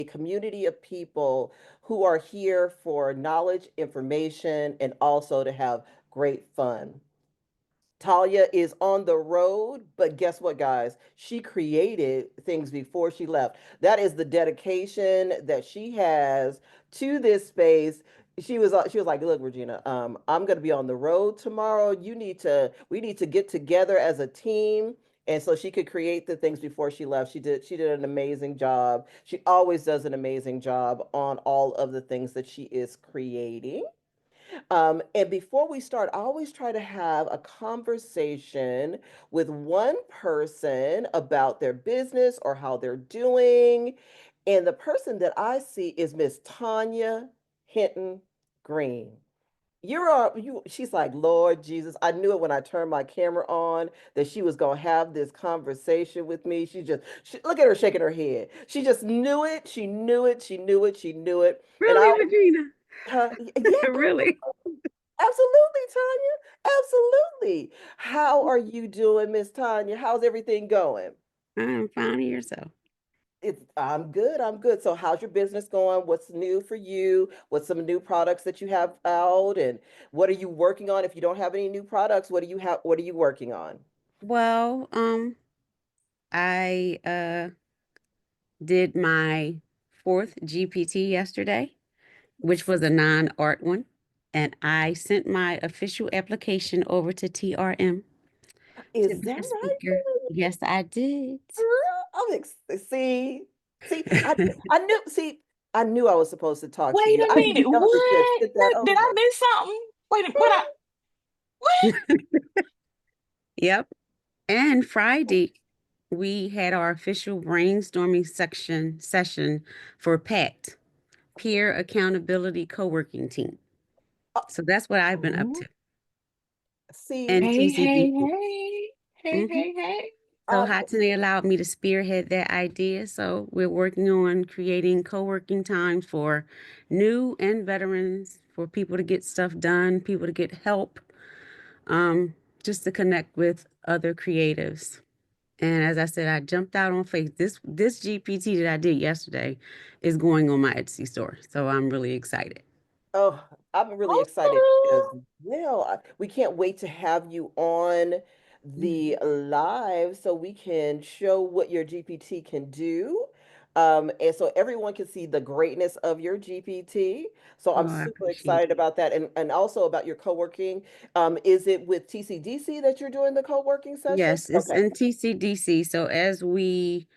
community of people who are here for knowledge, information, and also to have great fun. Talya is on the road, but guess what, guys? She created things before she left. That is the dedication that she has to this space. She was like, "Look, Regina, I'm going to be on the road tomorrow. We need to get together as a team." And so she could create the things before she left. She did an amazing job. She always does an amazing job on all of the things that she is creating. And before we start, I always try to have a conversation with one person about their business or how they're doing. And the person that I see is Miss Tanya Hinton Green. She's like, Lord Jesus, I knew it when I turned my camera on that she was gonna have this conversation with me. Look at her shaking her head. She just knew it. She knew it. She knew it. She knew it. And Really, Regina? yeah, Really? absolutely, Tanya. Absolutely. How are you doing, Miss Tanya? How's everything going? I'm fine yourself. I'm good. I'm good. So, how's your business going? What's new for you? What's some new products that you have out, and what are you working on? If you don't have any new products, what do you have? What are you working on? Well, I did my fourth GPT yesterday, which was a non-art one, and I sent my official application over to TRM to Is be that a right? speaker. Yes, I did. Girl, see, I knew I was supposed to talk to Wait you. a I knew minute. I was just What? sent that Did I over. miss something? Wait, what I what? Yep. And Friday, we had our official brainstorming section session for PACT, Peer Accountability Co-working Team. Uh, So that's what I've been up Ooh. to. See, And Hey, hey, TCDC. hey. Hey, Hmm. hey, hey. So um, Hatsune allowed me to spearhead that idea. So we're working on creating co-working times for new and veterans, for people to get stuff done, people to get help, um, just to connect with other creatives. And as I said, I jumped out on faith. This GPT that I did yesterday is going on my Etsy store. So I'm really excited. oh, I'm really excited as Oh, well. We can't wait to have you on the Mhm. live so we can show what your GPT can do. And so everyone can see the greatness of your GPT. So Oh, I'm I super appreciate excited it. about that. And also about your co-working. Is it with TCDC that you're doing the co-working session? Yes, it's Okay. in TCDC. So as we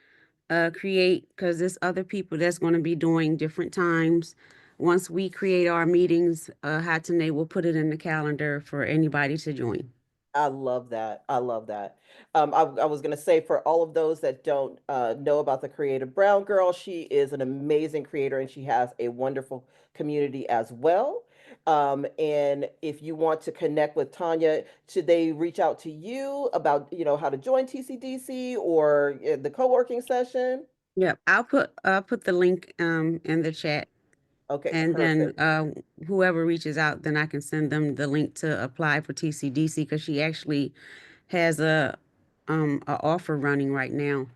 create, because there's other people that's going to be doing different times. Once we create our meetings, Hatsune will put it in the calendar for anybody to join. I love that. I love that. I was going to say for all of those that don't know about the Creative Brown Girl, she is an amazing creator and she has a wonderful community as well. And if you want to connect with Tanya, should they reach out to you about, how to join TCDC or the co-working session? Yep, I'll put the link in the chat, Okay, and then perfect. whoever reaches out, then I can send them the link to apply for TCDC because she actually has a offer running right now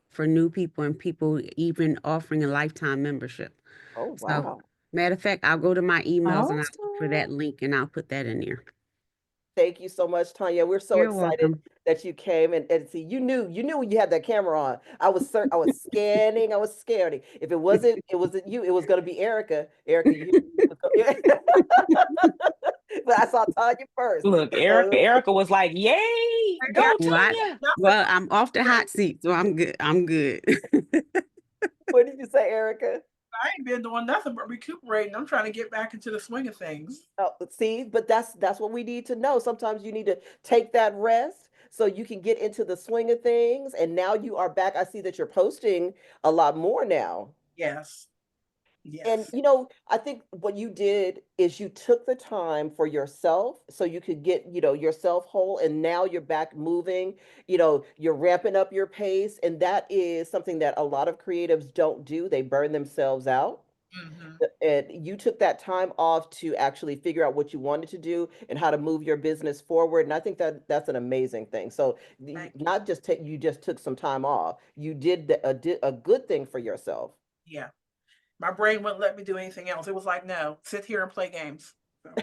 for new people and people even offering a lifetime membership. Oh, So, wow. matter of fact, I'll go to my emails and I'll look for awesome. that link and I'll put that in there. Thank you so much, Tanya. We're so You're excited welcome. that you came and see you knew when you had that camera on. I was scanning, I was scanning. If it wasn't you, it was gonna be Erica. Erica, you but I saw Tanya first. Look, Erica. So Erica was like, "Yay, go Well, Tanya." I'm off the hot seat, so I'm good. I'm good. what did you say, Erica? I ain't been doing nothing but recuperating. I'm trying to get back into the swing of things. Oh, see, but that's what we need to know. Sometimes you need to take that rest so you can get into the swing of things. And now you are back. I see that you're posting a lot more now. Yes. And Yes. I think what you did is you took the time for yourself so you could get, yourself whole. And now you're back moving, you're ramping up your pace. And that is something that a lot of creatives don't do. They burn themselves out. Hmm. And you took that time off to actually figure out what you wanted to do and how to move your business forward. And I think that that's an amazing thing. So Thank you. not just take, you just took some time off. You did a good thing for yourself. Yeah. My brain wouldn't let me do anything else. It was like, no, sit here and play games. So.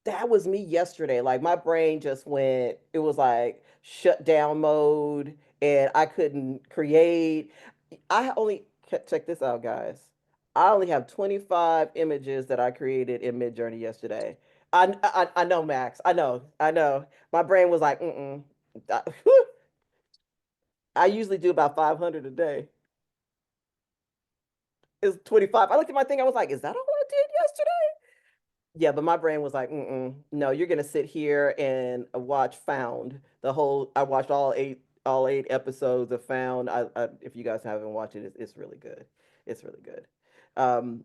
That was me yesterday. Like my brain just went, it was like shut down mode and I couldn't create. I only, check this out, guys. I only have 25 images that I created in Midjourney yesterday. I know, Max. I know. My brain was like, mm-mm. I, I usually do about 500 a day. It's 25. I looked at my thing. I was like, is that all I did yesterday? Yeah, but my brain was like, mm-mm, no, you're gonna sit here and watch Found. I watched all eight episodes of Found. If you guys haven't watched it, it's really good. It's really good. Um,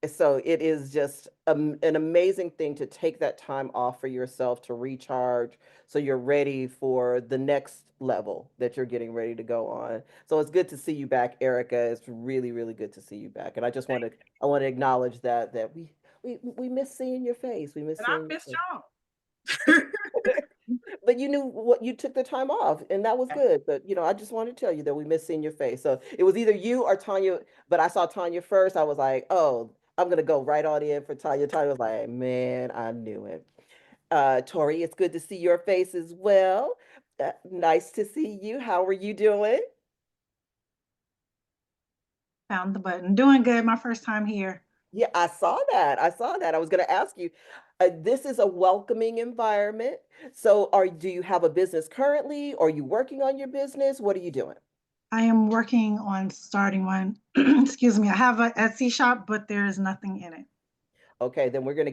so it is just an amazing thing to take that time off for yourself to recharge so you're ready for the next level that you're getting ready to go on. So it's good to see you back, Erica. It's really, really good to see you back. And I want to acknowledge that we miss seeing your face. We miss And I seeing missed your y'all. face. But you knew what you took the time off, and that was good. But I just wanted to tell you that we miss seeing your face. So it was either you or Tanya, but I saw Tanya first. I was like, oh, I'm gonna go right on in for Tanya. Tanya was like, man, I knew it. Tori, it's good to see your face as well. Nice to see you. How are you doing? Found the button. Doing good. My first time here. Yeah, I saw that. I saw that. I was going to ask you. This is a welcoming environment. So, do you have a business currently? Are you working on your business? What are you doing? I am working on starting one. Excuse me. I have an Etsy shop, but there is nothing in it. Okay, then we're going to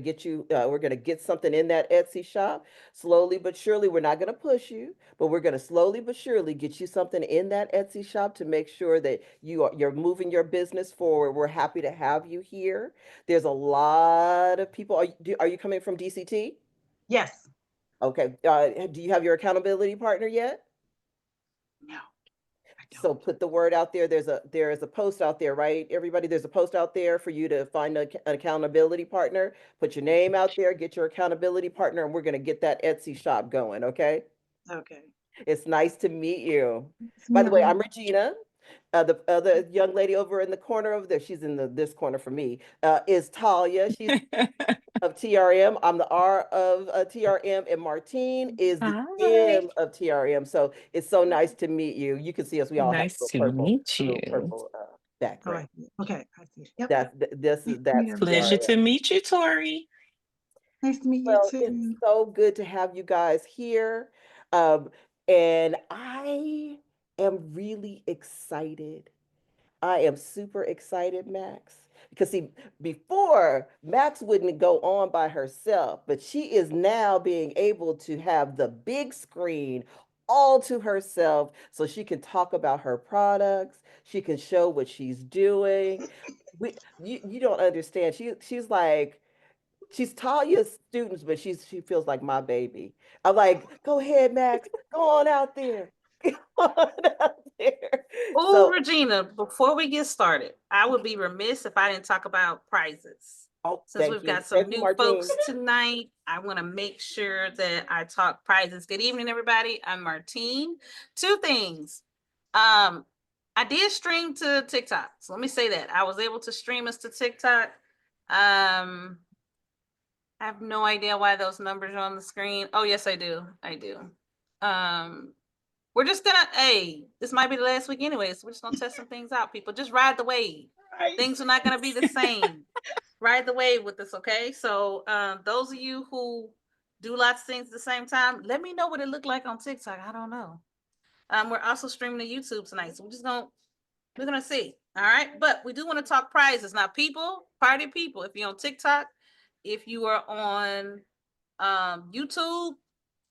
get something in that Etsy shop slowly but surely. We're not going to push you, but we're going to slowly but surely get you something in that Etsy shop to make sure that you're moving your business forward. We're happy to have you here. There's a lot of people. Are you coming from DCT? Yes. Okay. Do you have your accountability partner yet? No, I So don't. put the word out there. There is a post out there, right? Everybody, there's a post out there for you to find an accountability partner. Put your name out there, get your accountability partner, and we're gonna get that Etsy shop going. Okay. Okay. It's nice to meet you. It's By the way, meeting I'm you. Regina. The other young lady over in the corner over there, she's in this corner for me, is Talia. She's of TRM. I'm the R of TRM, and Martine is the Hi. M of TRM. So it's so nice to meet you. You can see us. We all have Nice to meet a you. little purple Oh, I background. see. Okay, I see. Yep. That's Pleasure TRM. to meet you, Tori. Nice to meet you Well, it's too. so good to have you guys here. Um, and I am really excited. I am super excited, Max. Because see, before Max wouldn't go on by herself, but she is now being able to have the big screen all to herself so she can talk about her products. She can show what she's doing. You don't understand. She's like she's Talya's students, but she feels like my baby. I'm like, go ahead, Max, go on out there. Go on out there. Oh, So, Regina, before we get started, I would be remiss if I didn't talk about prizes. oh, Since we've got some thank you, new Martine. folks tonight, I want to make sure that I talk prizes. Good evening, everybody. I'm Martine. Two things. I did stream to TikTok. So let me say that. I was able to stream us to TikTok. I have no idea why those numbers are on the screen. Oh, yes, I do. I do. We're just gonna, hey, this might be the last week anyways. We're just gonna test some things out, people. Just ride the wave. Right. Things are not gonna be the same. Ride the wave with us, okay? So those of you who do lots of things at the same time, let me know what it looked like on TikTok. I don't know. We're also streaming to YouTube tonight. So we're gonna see. All right. But we do want to talk prizes. Now, people, party people, if you're on TikTok, if you are on YouTube,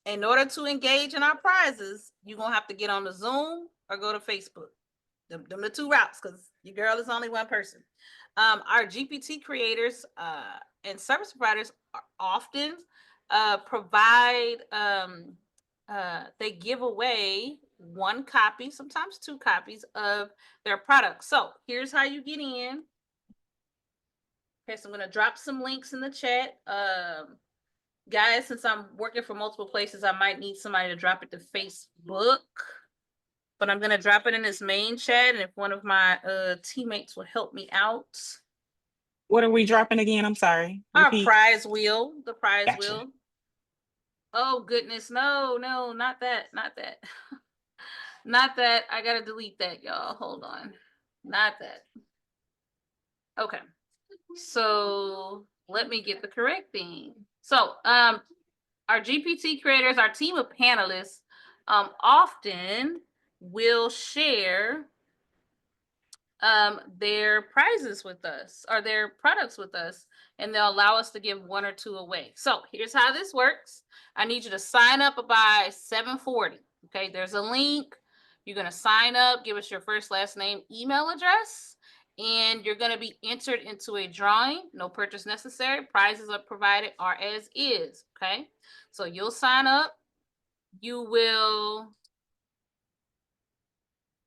in order to engage in our prizes, you're gonna have to get on the Zoom or go to Facebook. Them the two routes, because your girl is only one person. Our GPT creators and service providers are often provide they give away one copy, sometimes two copies of their product. So here's how you get in. Okay, so I'm gonna drop some links in the chat. Guys, since I'm working for multiple places, I might need somebody to drop it to Facebook. but I'm gonna drop it in this main chat, and if one of my teammates will help me out. What are we dropping again? I'm sorry. Our Repeat. prize wheel, the prize Gotcha. wheel. Oh goodness, no, not that, not that. Not that. I gotta delete that, y'all. Hold on. Not that. Okay. So let me get the correct thing. So our GPT creators, our team of panelists, often will share their prizes with us or their products with us, and they'll allow us to give 1 or 2 away. So here's how this works. I need you to sign up by 7:40. Okay, there's a link. You're going to sign up, give us your first, last name, email address, and you're going to be entered into a drawing. No purchase necessary. Prizes are provided are as is. Okay, so you'll sign up. You will.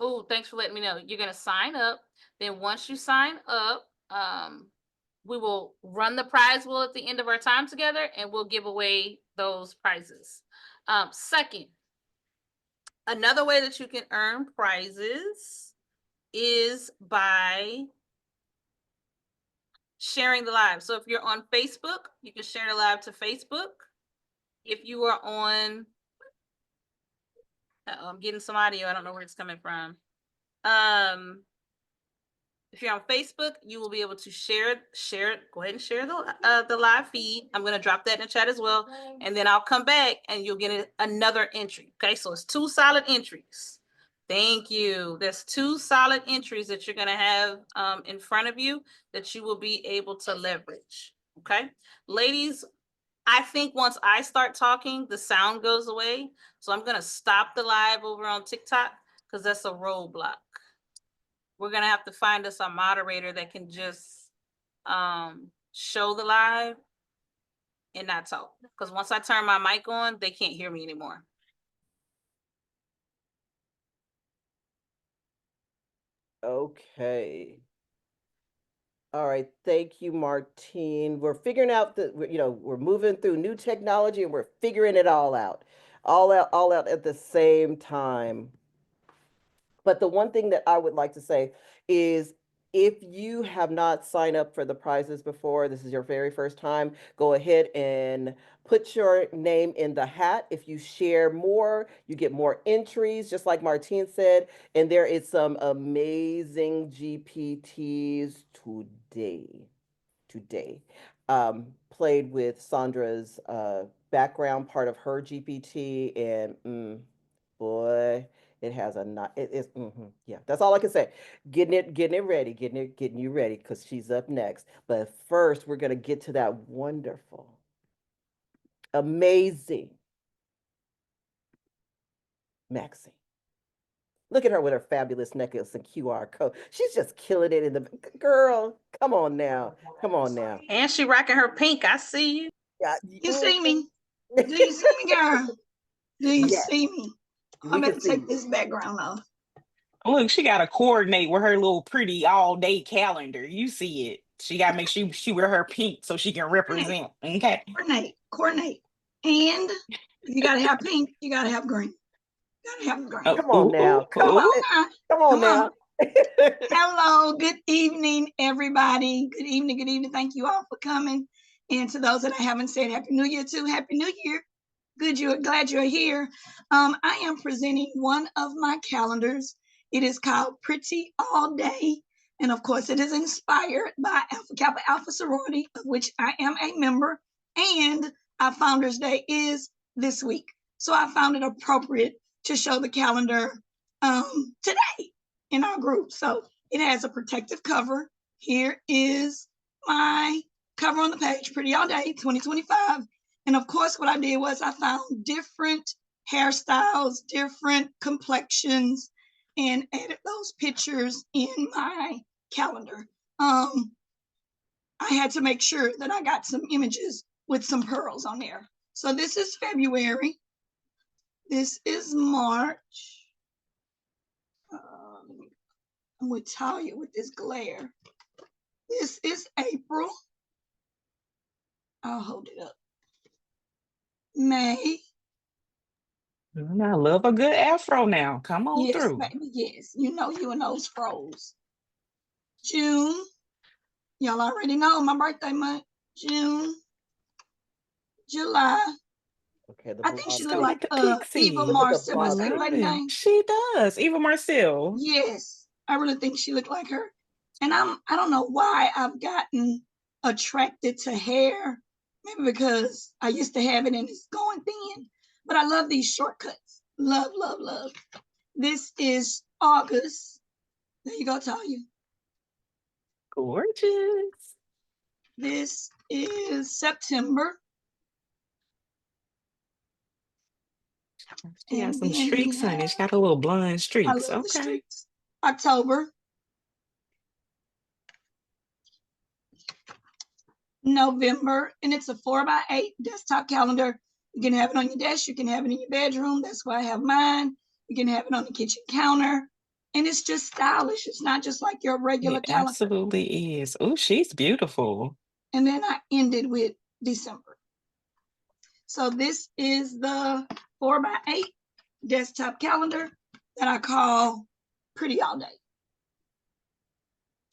Oh, thanks for letting me know. You're going to sign up. Then once you sign up, we will run the prize wheel at the end of our time together, and we'll give away those prizes. Second, another way that you can earn prizes is by sharing the live. So if you're on Facebook, you can share the live to Facebook. If you are on, I'm getting some audio. I don't know where it's coming from. If you're on Facebook, you will be able to share it. Go ahead and share the live feed. I'm going to drop that in the chat as well. And then I'll come back and you'll get another entry. Okay, so it's 2 solid entries. Thank you. There's 2 solid entries that you're going to have in front of you that you will be able to leverage. Okay, ladies, I think once I start talking, the sound goes away. So I'm going to stop the live over on TikTok because that's a roadblock. We're gonna have to find us a moderator that can just show the live and not talk. Because once I turn my mic on, they can't hear me anymore. Okay. All right, thank you, Martine. We're figuring out that we're moving through new technology and we're figuring it all out, all out at the same time. But the one thing that I would like to say is if you have not signed up for the prizes before, this is your very first time, go ahead and put your name in the hat. If you share more, you get more entries, just like Martine said. And there is some amazing GPTs today. Played with Sandra's background part of her GPT, and boy, it has a not. It's yeah. That's all I can say. Getting it ready, getting you ready, because she's up next. But first, we're gonna get to that wonderful, amazing Maxine. Look at her with her fabulous necklace and QR code. She's just killing it in the girl. Come on now, come on now. And she rocking her pink. I see you. Yeah, You see me? Do you see me, girl? Do you yes, see me? we I'm can going to see take you. this background off. Look, she got to coordinate with her little pretty all day calendar. You see it. She got to make sure she wear her pink so she can represent. Okay. Coordinate. And if you got to have pink, you got to have green. Got to have green. Oh, Come on now. Come on now. Come on now. Hello, good evening, everybody. Good evening. Thank you all for coming. And to those that I haven't said Happy New Year to, Happy New Year. Glad you're here. I am presenting one of my calendars. It is called Pretty All Day. And of course, it is inspired by Alpha Kappa Alpha Sorority, of which I am a member. And our Founders Day is this week. So I found it appropriate to show the calendar today in our group. So it has a protective cover. Here is my cover on the page, Pretty All Day 2025. And of course, what I did was I found different hairstyles, different complexions, and added those pictures in my calendar. I had to make sure that I got some images with some pearls on there. So this is February. This is March. I'm with Talya with this glare. This is April. I'll hold it up. May. I love a good afro now. Come on Yes, through. baby, yes. You know you and those froze. June, y'all already know my birthday month. June, July. Okay, the I think she She's looked gonna blondie. like get the Eva Look at pixie. the Marcel. I What's that blondie. love lady it. name? She does. Eva Marcel. Yes, I really think she looked like her. And I don't know why I've gotten attracted to hair. Maybe because I used to have it and it's going thin. But I love these shortcuts. Love, love, love. This is August. There you go, Talya. Gorgeous. This is September. She got And some then we streaks, honey. She have, got a little blonde I streaks. love the Okay. streaks. October, November, and it's a 4x8 desktop calendar. You can have it on your desk, you can have it in your bedroom. That's why I have mine. You can have it on the kitchen counter. And it's just stylish. It's not just like your regular It calendar. absolutely is. Oh, she's beautiful. And then I ended with December. So this is the 4x8 desktop calendar that I call Pretty All Day.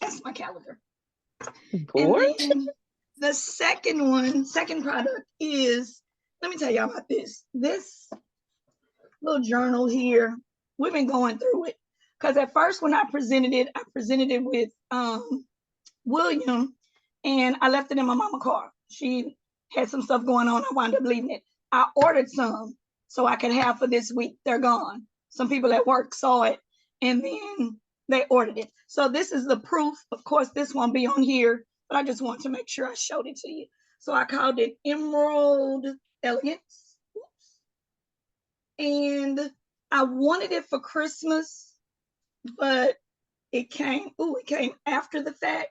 That's my calendar. And Gorgeous. then the second product is, let me tell y'all about this. This little journal here, we've been going through it. Because at first when I presented it with William, and I left it in my mama's car. She had some stuff going on. I wound up leaving it. I ordered some so I could have for this week. They're gone. Some people at work saw it and then they ordered it. So this is the proof. Of course, this won't be on here, but I just want to make sure I showed it to you. So I called it Emerald Elegance. And I wanted it for Christmas, but it came after the fact.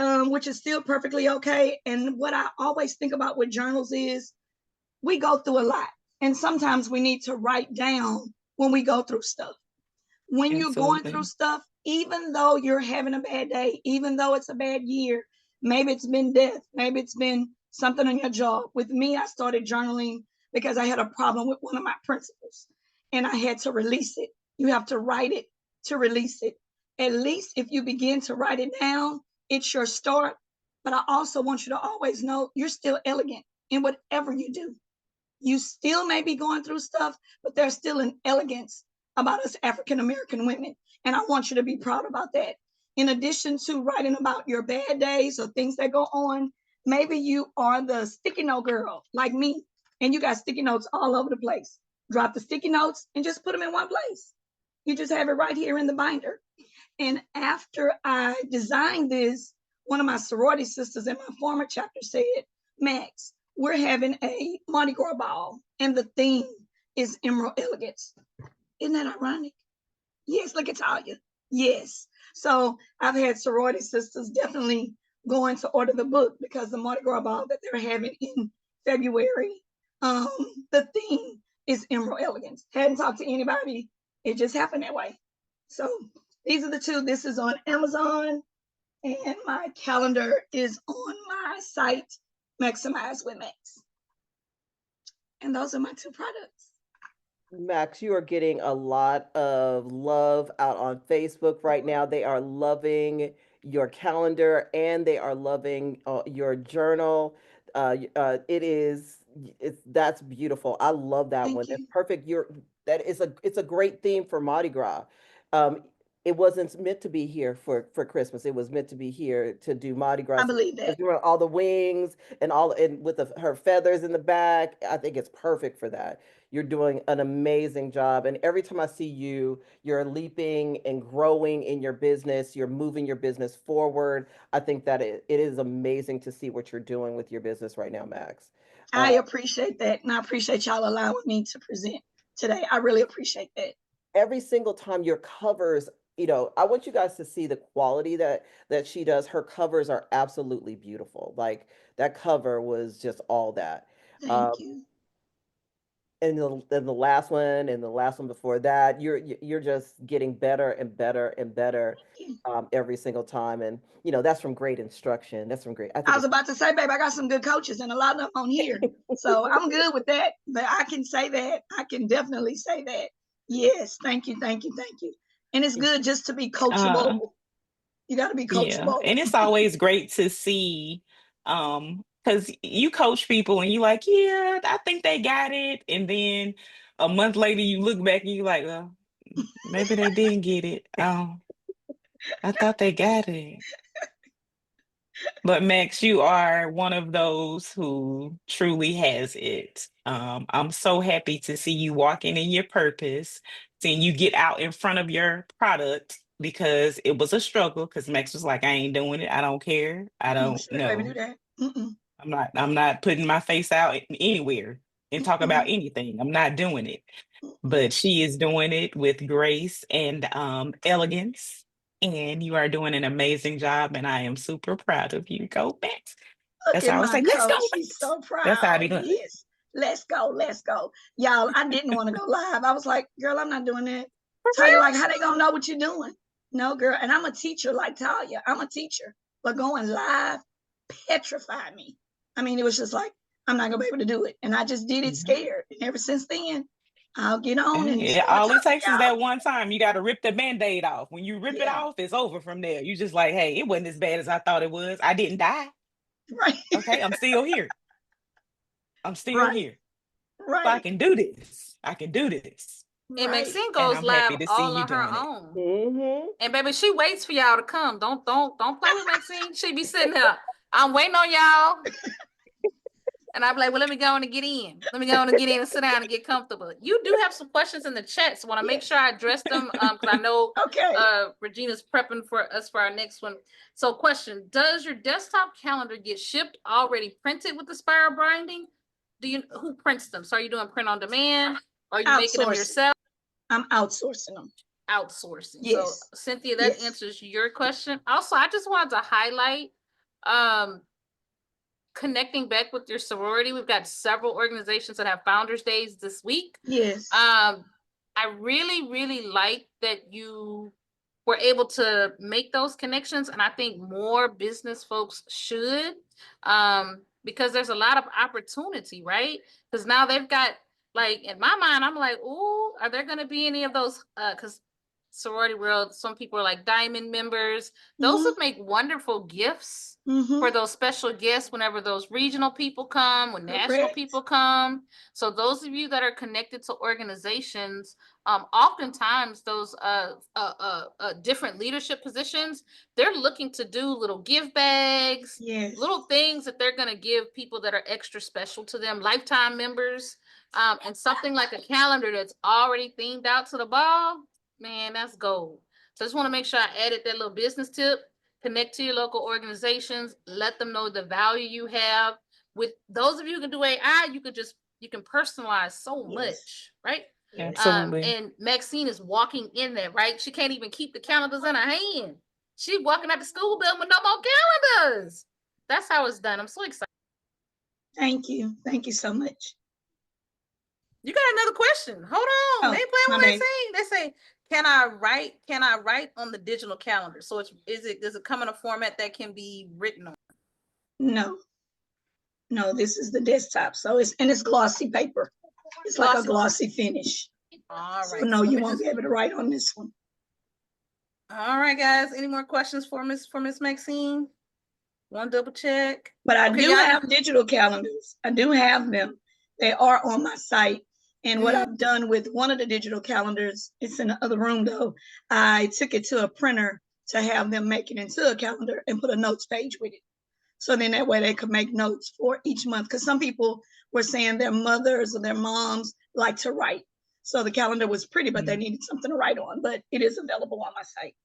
Which is still perfectly okay. And what I always think about with journals is we go through a lot. And sometimes we need to write down when we go through stuff. When you're going through Absolutely. stuff, even though you're having a bad day, even though it's a bad year, maybe it's been death, maybe it's been something on your job. With me, I started journaling because I had a problem with one of my principals and I had to release it. You have to write it to release it. At least if you begin to write it down, it's your start. But I also want you to always know you're still elegant in whatever you do. You still may be going through stuff, but there's still an elegance about us African American women. And I want you to be proud about that. In addition to writing about your bad days or things that go on, maybe you are the sticky note girl like me, and you got sticky notes all over the place. Drop the sticky notes and just put them in one place. You just have it right here in the binder. And after I designed this, one of my sorority sisters in my former chapter said, Max, we're having a Mardi Gras ball, and the theme is Emerald Elegance. Isn't that ironic? Yes, look at Talya. Yes. So I've had sorority sisters definitely going to order the book because the Mardi Gras ball that they're having in February, um, the theme is Emerald Elegance. Hadn't talked to anybody. It just happened that way. So these are the two. This is on Amazon, and my calendar is on my site, Maximize with Max. And those are my two products. Max, you are getting a lot of love out on Facebook right now. They are loving your calendar and they are loving your journal. That's beautiful. I love that one. Thank That's you. perfect. It's a great theme for Mardi Gras. Um, it wasn't meant to be here for Christmas. It was meant to be here to do Mardi I Gras. believe that. Because you know all the wings and with her feathers in the back. I think it's perfect for that. You're doing an amazing job. And every time I see you, you're leaping and growing in your business. You're moving your business forward. I think that it is amazing to see what you're doing with your business right now, Max. I appreciate that. And I appreciate y'all allowing me to present today. I really appreciate that. Every single time your covers, I want you guys to see the quality that she does. Her covers are absolutely beautiful. Like that cover was just all that. Um, Thank you. and the last one and the last one before that, you're just getting better and better and better every single time. And that's from great instruction. That's from great. I I think was about to say, babe, I got some good coaches and a lot of them on here. So I'm good with that. But I can say that. I can definitely say that. Yes. Thank you. Thank you. Thank you. And it's good just to be coachable. You got to be Yeah, coachable. and it's always great to see, because you coach people and you like, yeah, I think they got it, and then a month later you look back and you like, well, maybe they didn't get it. I thought they got it. But Max, you are one of those who truly has it. I'm so happy to see you walking in your purpose, seeing you get out in front of your product because it was a struggle. Because Max was like, I ain't doing it. I don't care. I don't Sure, baby, do know. that. Mm-mm. I'm not putting my face out anywhere and talk about anything. I'm not doing it. But she is doing it with grace and elegance. And you are doing an amazing job. And I am super proud of you. Go back. Look That's how at I was my like, let's go, coach. She's Max. so That's how I proud. be doing. Yes. Let's go. Let's go. Y'all, I didn't want to go live. I was like, girl, I'm not doing that. Tell you like, how they gonna know what you're doing? No, girl. And I'm a teacher like Talya. I'm a teacher. But going live petrified me. I mean, it was just like, I'm not gonna be able to do it. And I just did it scared. And ever since then, I'll get on and Yeah, start all it talking takes to is y'all. that one time. You got to rip the band-aid off. When you rip it Yeah. off, it's over from there. You just like, hey, it wasn't as bad as I thought it was. I didn't die. Right. Okay, I'm still here. I'm still Right. here. So I Right. can do this. I can do this. And Right. Maxine And goes I'm live happy to see all you on her doing it. own. Mm-hmm. And baby, she waits for y'all to come. Don't play with Maxine. She be sitting there. I'm waiting on y'all. And I'm like, well, let me go on and get in. Let me go on and get in and sit down and get comfortable. You do have some questions in the chat, so I want to make sure I address them because I know Okay. Regina's prepping for us for our next one. So question, does your desktop calendar get shipped already printed with the spiral binding? Who prints them? So are you doing print on demand? Or are you making them yourself? I'm outsourcing them. Outsourcing. Yes. So Cynthia, that answers your question. Also, I just wanted to highlight connecting back with your sorority. We've got several organizations that have founders days this week. Yes. I really, really like that you were able to make those connections. And I think more business folks should, because there's a lot of opportunity, right? Because now they've got, like, in my mind, I'm like, oh, are there going to be any of those? Because sorority world, some people are like diamond members. Those would make wonderful gifts for those special guests whenever those regional people come, when national people come. So those of you that are connected to organizations, oftentimes those different leadership positions, they're looking to do little give bags, little things that they're going to give people that are extra special to them, lifetime members, and something like a calendar that's already themed out to the ball. Man, that's gold. So I just want to make sure I added that little business tip. Connect to your local organizations, let them know the value you have. With those of you who can do AI, you can personalize so much, right? Absolutely. And Maxine is walking in there, right? She can't even keep the calendars in her hand. She's walking out the school building with no more calendars. That's how it's done. I'm so excited. Thank you. Thank you so much. You got another question. Hold on. They ain't playing with Maxine. They say, can I write on the digital calendar? So does it come in a format that can be written on? No, this is the desktop. So it's glossy paper. It's like a glossy finish. All right. So no, you won't be able to write on this one. All right, guys. Any more questions for Miss Maxine? One double check. But I do have digital calendars. I do have them. They are on my site. And what I've done with one of the digital calendars, it's in the other room though, I took it to a printer to have them make it into a calendar and put a notes page with it. So then that way they could make notes for each month. Because some people were saying their mothers or their moms like to write. So the calendar was pretty, but they needed something to write on. But it is available on my site.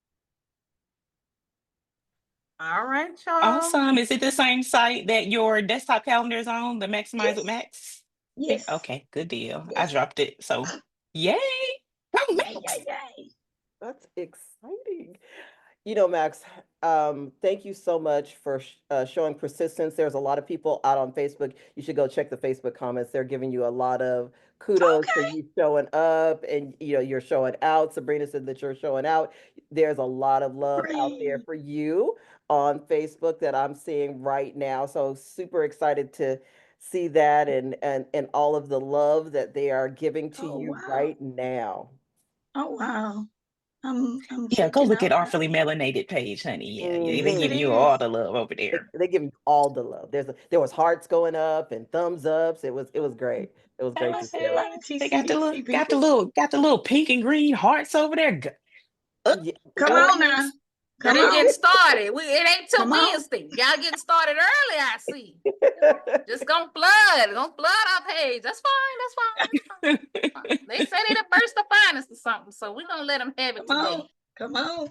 All right, y'all. Awesome. Is it the same site that your desktop calendar is on, the Maximize with Max? Yes. Okay, good deal. Yes. I dropped it. So yay. Go Max. Yay. That's exciting. Max, Thank you so much for showing persistence. There's a lot of people out on Facebook. You should go check the Facebook comments. They're giving you a lot of kudos for Okay. you showing up, and you're showing out. Sabrina said that you're showing out. There's a lot of love out there Great. for you on Facebook that I'm seeing right now. So super excited to see that, and all of the love that they are giving to Oh you wow. right now. Oh wow. I'm Yeah, go checking look out at our now. fully melanated page, honey. Yeah, they Yes, it giving Hmm. you all is. the love over They, there. they give you all the love. There was hearts going up and thumbs ups. It was great. It was great to That's it. A see. lot of Okay. They TCTC got the people. little got the little pink and green hearts over there. Yeah. Come Well, on now. That Come it on. getting started. It ain't till Come on. Wednesday. Y'all getting started early, I see. Just gonna flood our page. That's fine. That's fine. That's fine. They say they the burst of finest or something, so we're gonna let them have it Come on. today. Come on.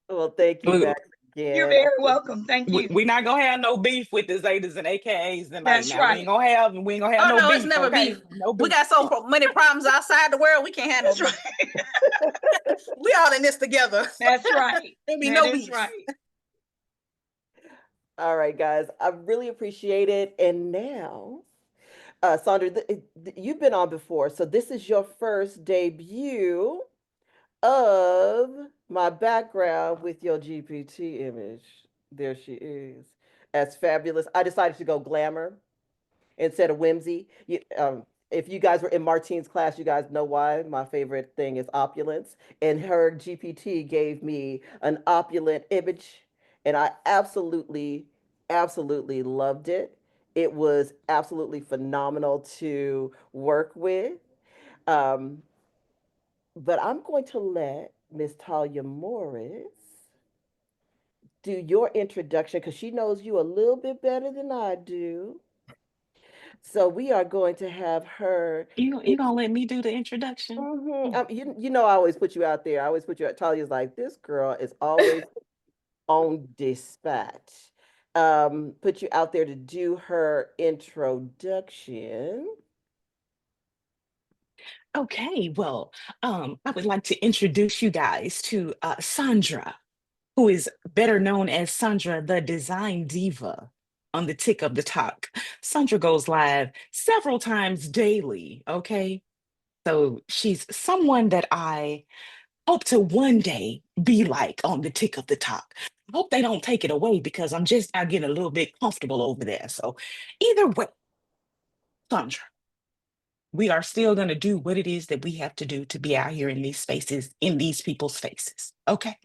Well, thank you, we, Max, You're again. very welcome. Thank you. we not gonna have no beef with the Zetas and AKAs tonight. That's Now right. we ain't gonna have Oh no no, it's beef, never okay? beef. No We beef. got so many problems outside the world. We can't have no That's beef. right. We all in this together. That's right. There'll be That no is beef. right. All right, guys. I really appreciate it. And now, Sandra, you've been on before, so this is your first debut of my background with your GPT image. There she is. That's fabulous. I decided to go glamour instead of whimsy. If you guys were in Martine's class, you guys know why my favorite thing is opulence. And her GPT gave me an opulent image, and I absolutely, absolutely loved it. It was absolutely phenomenal to work with. Um, but I'm going to let Miss Talia Morris do your introduction because she knows you a little bit better than I do. So we are going to have her. You gonna let me do the introduction? Mhm. You know, I always put you out there. I always put you out. Talia's like, this girl is always on dispatch. Put you out there to do her introduction. Okay, well, I would like to introduce you guys to Sandra, who is better known as Sandra, the design diva on the tick of the talk. Sandra goes live several times daily, okay? So she's someone that I hope to one day be like on the tick of the talk. I hope they don't take it away because I'm just now getting a little bit comfortable over there. So either way, Sandra, we are still going to do what it is that we have to do to be out here in these spaces, in these people's faces. Okay,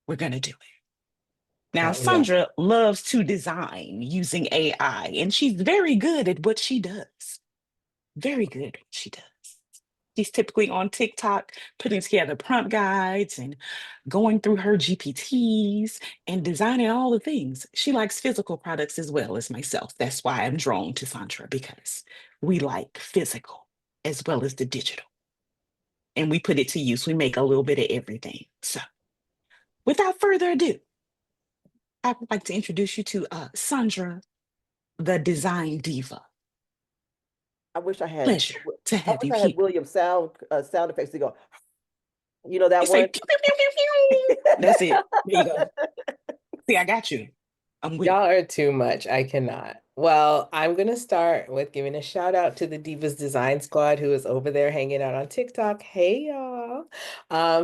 we're going to do it. Now, Oh yeah. Sandra loves to design using AI, and she's very good at what she does. Very good at what she does. She's typically on TikTok putting together prompt guides and going through her GPTs and designing all the things. She likes physical products as well as myself. That's why I'm drawn to Sandra because we like physical as well as the digital. And we put it to use. We make a little bit of everything. So without further ado, I would like to introduce you to Sandra, the design diva. I wish I had. Pleasure to I have wish you I had here. William sound effects to go. You know that You say, one. pew, pew, pew, pew, pew. That's it. There you go. See, I got you. I'm with it. Y'all are too much. I cannot. Well, I'm going to start with giving a shout out to the Divas Design Squad who is over there hanging out on TikTok. Hey, y'all.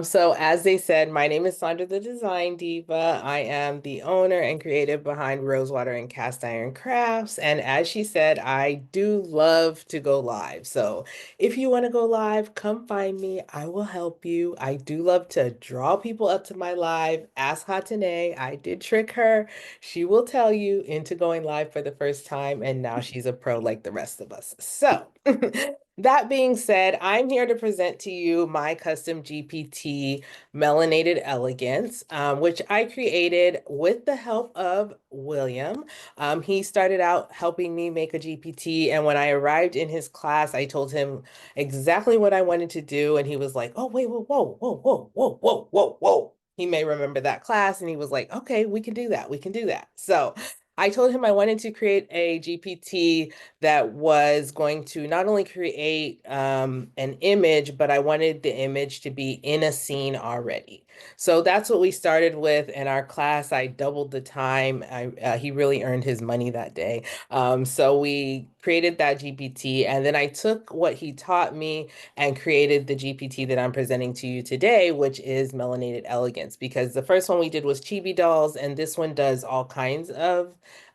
So as they said, my name is Sandra the Design Diva. I am the owner and creative behind Rosewater and Cast Iron Crafts. And as she said, I do love to go live. So if you want to go live, come find me. I will help you. I do love to draw people up to my live. Ask Hatane. I did trick her. She will tell you into going live for the first time, and now she's a pro like the rest of us. So, that being said, I'm here to present to you my custom GPT Melanated Elegance, which I created with the help of William. He started out helping me make a GPT, and when I arrived in his class, I told him exactly what I wanted to do, and he was like, "Oh, wait, whoa, whoa, whoa, whoa, whoa, whoa, whoa, whoa." He may remember that class, and he was like, okay, we can do that. We can do that. So I told him I wanted to create a GPT that was going to not only create an image, but I wanted the image to be in a scene already. So that's what we started with in our class. I doubled the time. He really earned his money that day. So we created that GPT, and then I took what he taught me and created the GPT that I'm presenting to you today, which is Melanated Elegance, because the first one we did was chibi dolls, and this one does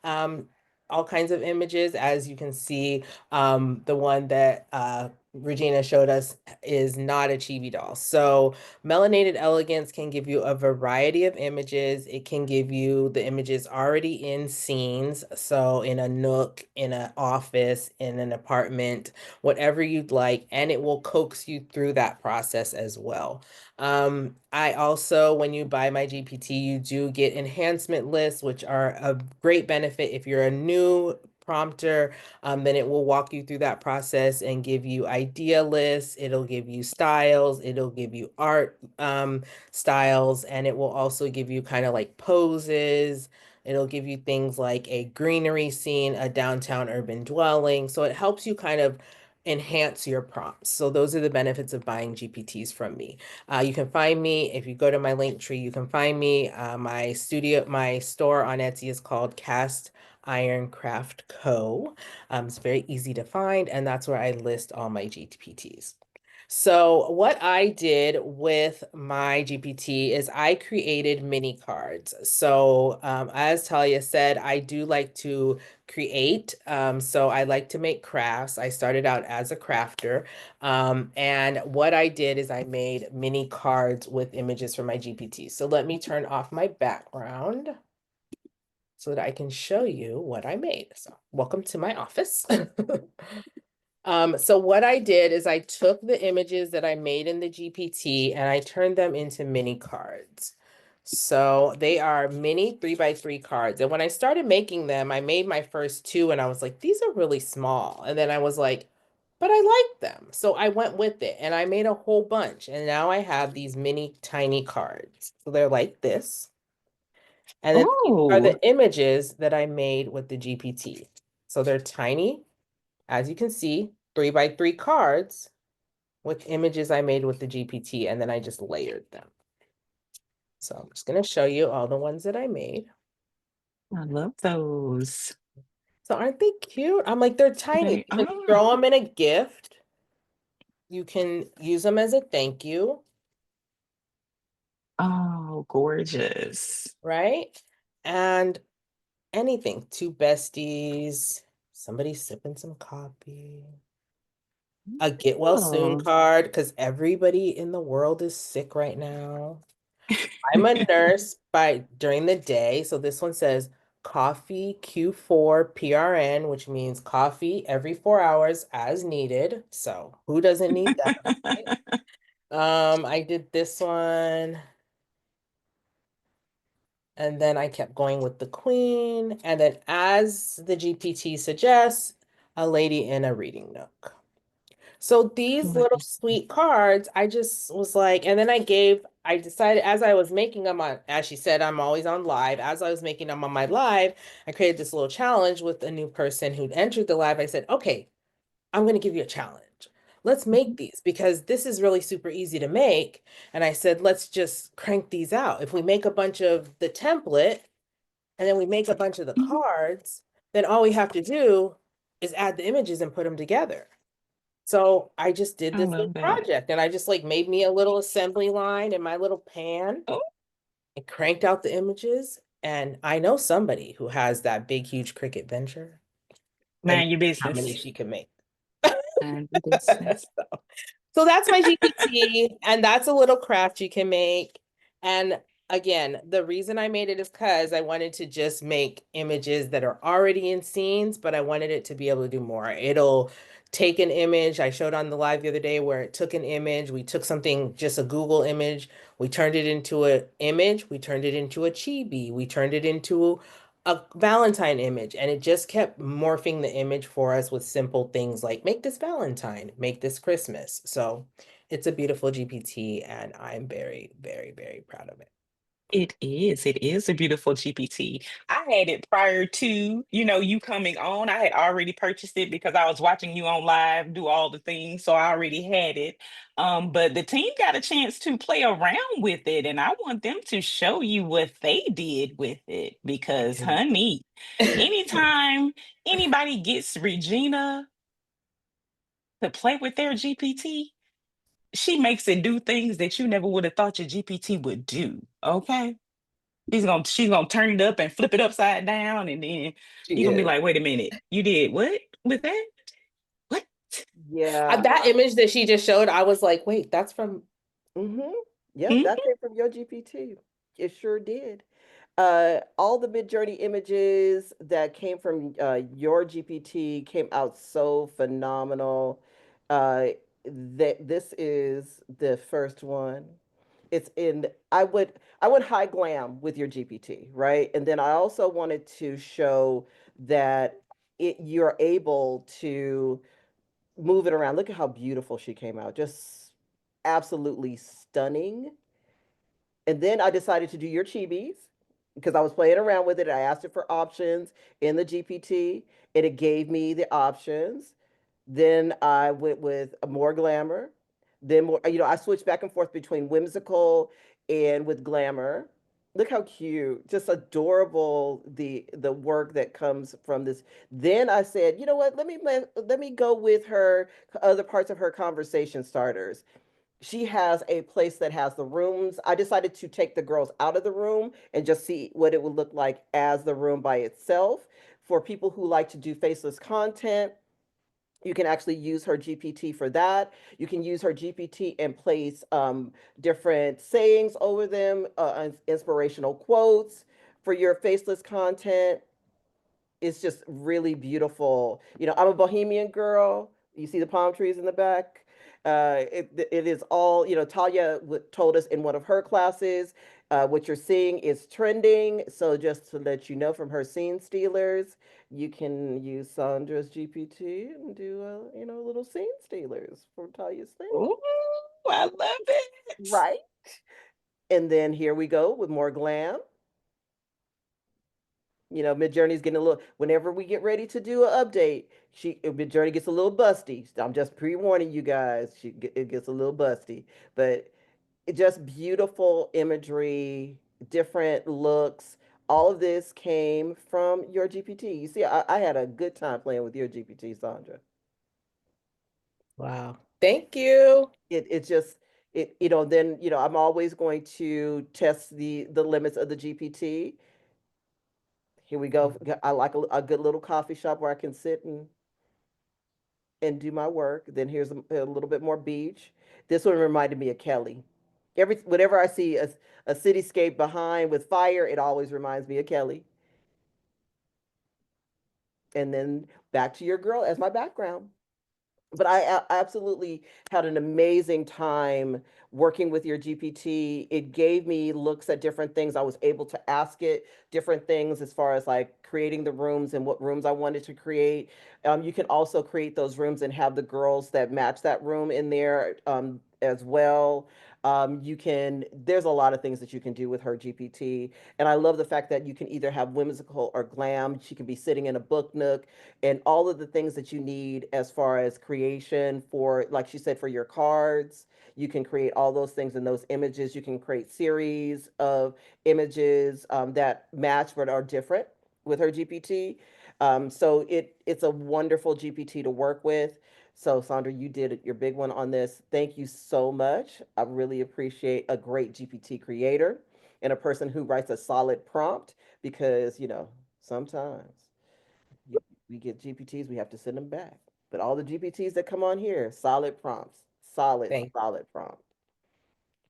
um, all kinds of images. As you can see, the one that Regina showed us is not a chibi doll. So Melanated Elegance can give you a variety of images. It can give you the images already in scenes. So in a nook, in an office, in an apartment, whatever you'd like, and it will coax you through that process as well. I also, when you buy my GPT, you do get enhancement lists, which are a great benefit if you're a new prompter. Then it will walk you through that process and give you idea lists. It'll give you styles. It'll give you art styles, and it will also give you kind of like poses. It'll give you things like a greenery scene, a downtown urban dwelling. So it helps you kind of enhance your prompts. So those are the benefits of buying GPTs from me. You can find me if you go to my link tree. You can find me. My store on Etsy is called Cast Iron Craft Co. It's very easy to find, and that's where I list all my GPTs. So what I did with my GPT is I created mini cards. So as Talia said, I do like to create. So I like to make crafts. I started out as a crafter. And what I did is I made mini cards with images from my GPT. So let me turn off my background so that I can show you what I made. So welcome to my office. So what I did is I took the images that I made in the GPT and I turned them into mini cards. So they are mini 3x3 cards. And when I started making them, I made my first two and I was like, these are really small. And then I was like, but I like them. So I went with it and I made a whole bunch. And now I have these mini tiny cards. So they're like this. And then these are Oh, the images that I made with the GPT. So they're tiny, as you can see, 3x3 cards with images I made with the GPT, and then I just layered them. So I'm just going to show you all the ones that I made. I love those. So aren't they cute? I'm like, they're tiny. They You can are. throw them in a gift. You can use them as a thank you, Oh, gorgeous. right? And anything, two besties, somebody sipping some coffee, a get well soon Oh. card, because everybody in the world is sick right now. I'm a nurse by during the day. So this one says coffee Q4 PRN, which means coffee every 4 hours as needed. So who doesn't need that, right? I did this one, and then I kept going with the queen, and then as the GPT suggests, a lady in a reading nook. So these Let little me see. sweet cards, I just was like, and then I decided as I was making them on, as she said, I'm always on live. As I was making them on my live, I created this little challenge with a new person who'd entered the live. I said, okay, I'm going to give you a challenge. Let's make these because this is really super easy to make. And I said, let's just crank these out. If we make a bunch of the template and then we make a bunch of the Mhm. cards, then all we have to do is add the images and put them together. So I just did I this little love that. project and I just like made me a little assembly line in my little pan Oh, and cranked out the images. And I know somebody who has that big, huge Cricut venture and mind your how many business. she can make. Mind your business. So that's my GPT, and that's a little craft you can make. And again, the reason I made it is because I wanted to just make images that are already in scenes, but I wanted it to be able to do more. It'll take an image. I showed on the live the other day where it took an image. We took something, just a Google image. We turned it into an image. We turned it into a chibi. We turned it into a Valentine image, and it just kept morphing the image for us with simple things like make this Valentine, make this Christmas. So it's a beautiful GPT, and I'm very, very, very proud of it. It is. It is a beautiful GPT. I had it prior to, you coming on. I had already purchased it because I was watching you on live do all the things. So I already had it. But the team got a chance to play around with it, and I want them to show you what they did with it I because, cannot. honey, anytime anybody gets Regina to play with their GPT, she makes it do things that you never would have thought your GPT would do. Okay. She's gonna turn it up and flip it upside down, and then She you're gonna be is. like, wait a minute, you did what with that? What? Yeah. That image that she just showed, I was like, wait, that's from. Mm-hmm. Yep, Mhm. that came from your GPT. It sure did. All the Midjourney images that came from your GPT came out so phenomenal. That this is the first one. It's in. I went high glam with your GPT, right? And then I also wanted to show that you're able to move it around. Look at how beautiful she came out. Just absolutely stunning. And then I decided to do your chibis because I was playing around with it. I asked it for options in the GPT and it gave me the options. Then I went with a more glamour. Then more, I switched back and forth between whimsical and with glamour. Look how cute, just adorable the work that comes from this. Then I said, you know what? Let me go with her other parts of her conversation starters. She has a place that has the rooms. I decided to take the girls out of the room and just see what it would look like as the room by itself. For people who like to do faceless content, you can actually use her GPT for that. You can use her GPT and place different sayings over them, inspirational quotes for your faceless content. It's just really beautiful. I'm a bohemian girl. You see the palm trees in the back. It is all, Talya told us in one of her classes, what you're seeing is trending. So just to let you know from her scene stealers, you can use Sandra's GPT and do a little scene stealers for Talya's thing. Ooh, I love it. Right. And then here we go with more glam. Midjourney's getting a little. Whenever we get ready to do an update, Midjourney gets a little busty. I'm just pre-warning you guys. It gets a little busty, but it just beautiful imagery, different looks. All of this came from your GPT. You see, I had a good time playing with your GPT, Sandra. Wow. Thank you. It just then I'm always going to test the limits of the GPT. Here we go. I like a good little coffee shop where I can sit and do my work. Then here's a little bit more beach. This one reminded me of Kelly. Whenever I see a cityscape behind with fire, it always reminds me of Kelly. And then back to your girl as my background. But I absolutely had an amazing time working with your GPT. It gave me looks at different things. I was able to ask it different things as far as like creating the rooms and what rooms I wanted to create. You can also create those rooms and have the girls that match that room in there as well. There's a lot of things that you can do with her GPT. And I love the fact that you can either have whimsical or glam. She can be sitting in a book nook and all of the things that you need as far as creation for, like she said, for your cards. You can create all those things in those images. You can create series of images that match but are different with her GPT. So it's a wonderful GPT to work with. So Sandra, you did your big one on this. Thank you so much. I really appreciate a great GPT creator and a person who writes a solid prompt because, sometimes we get GPTs, we have to send them back. But all the GPTs that come on here, solid prompts, solid, Thank solid prompt.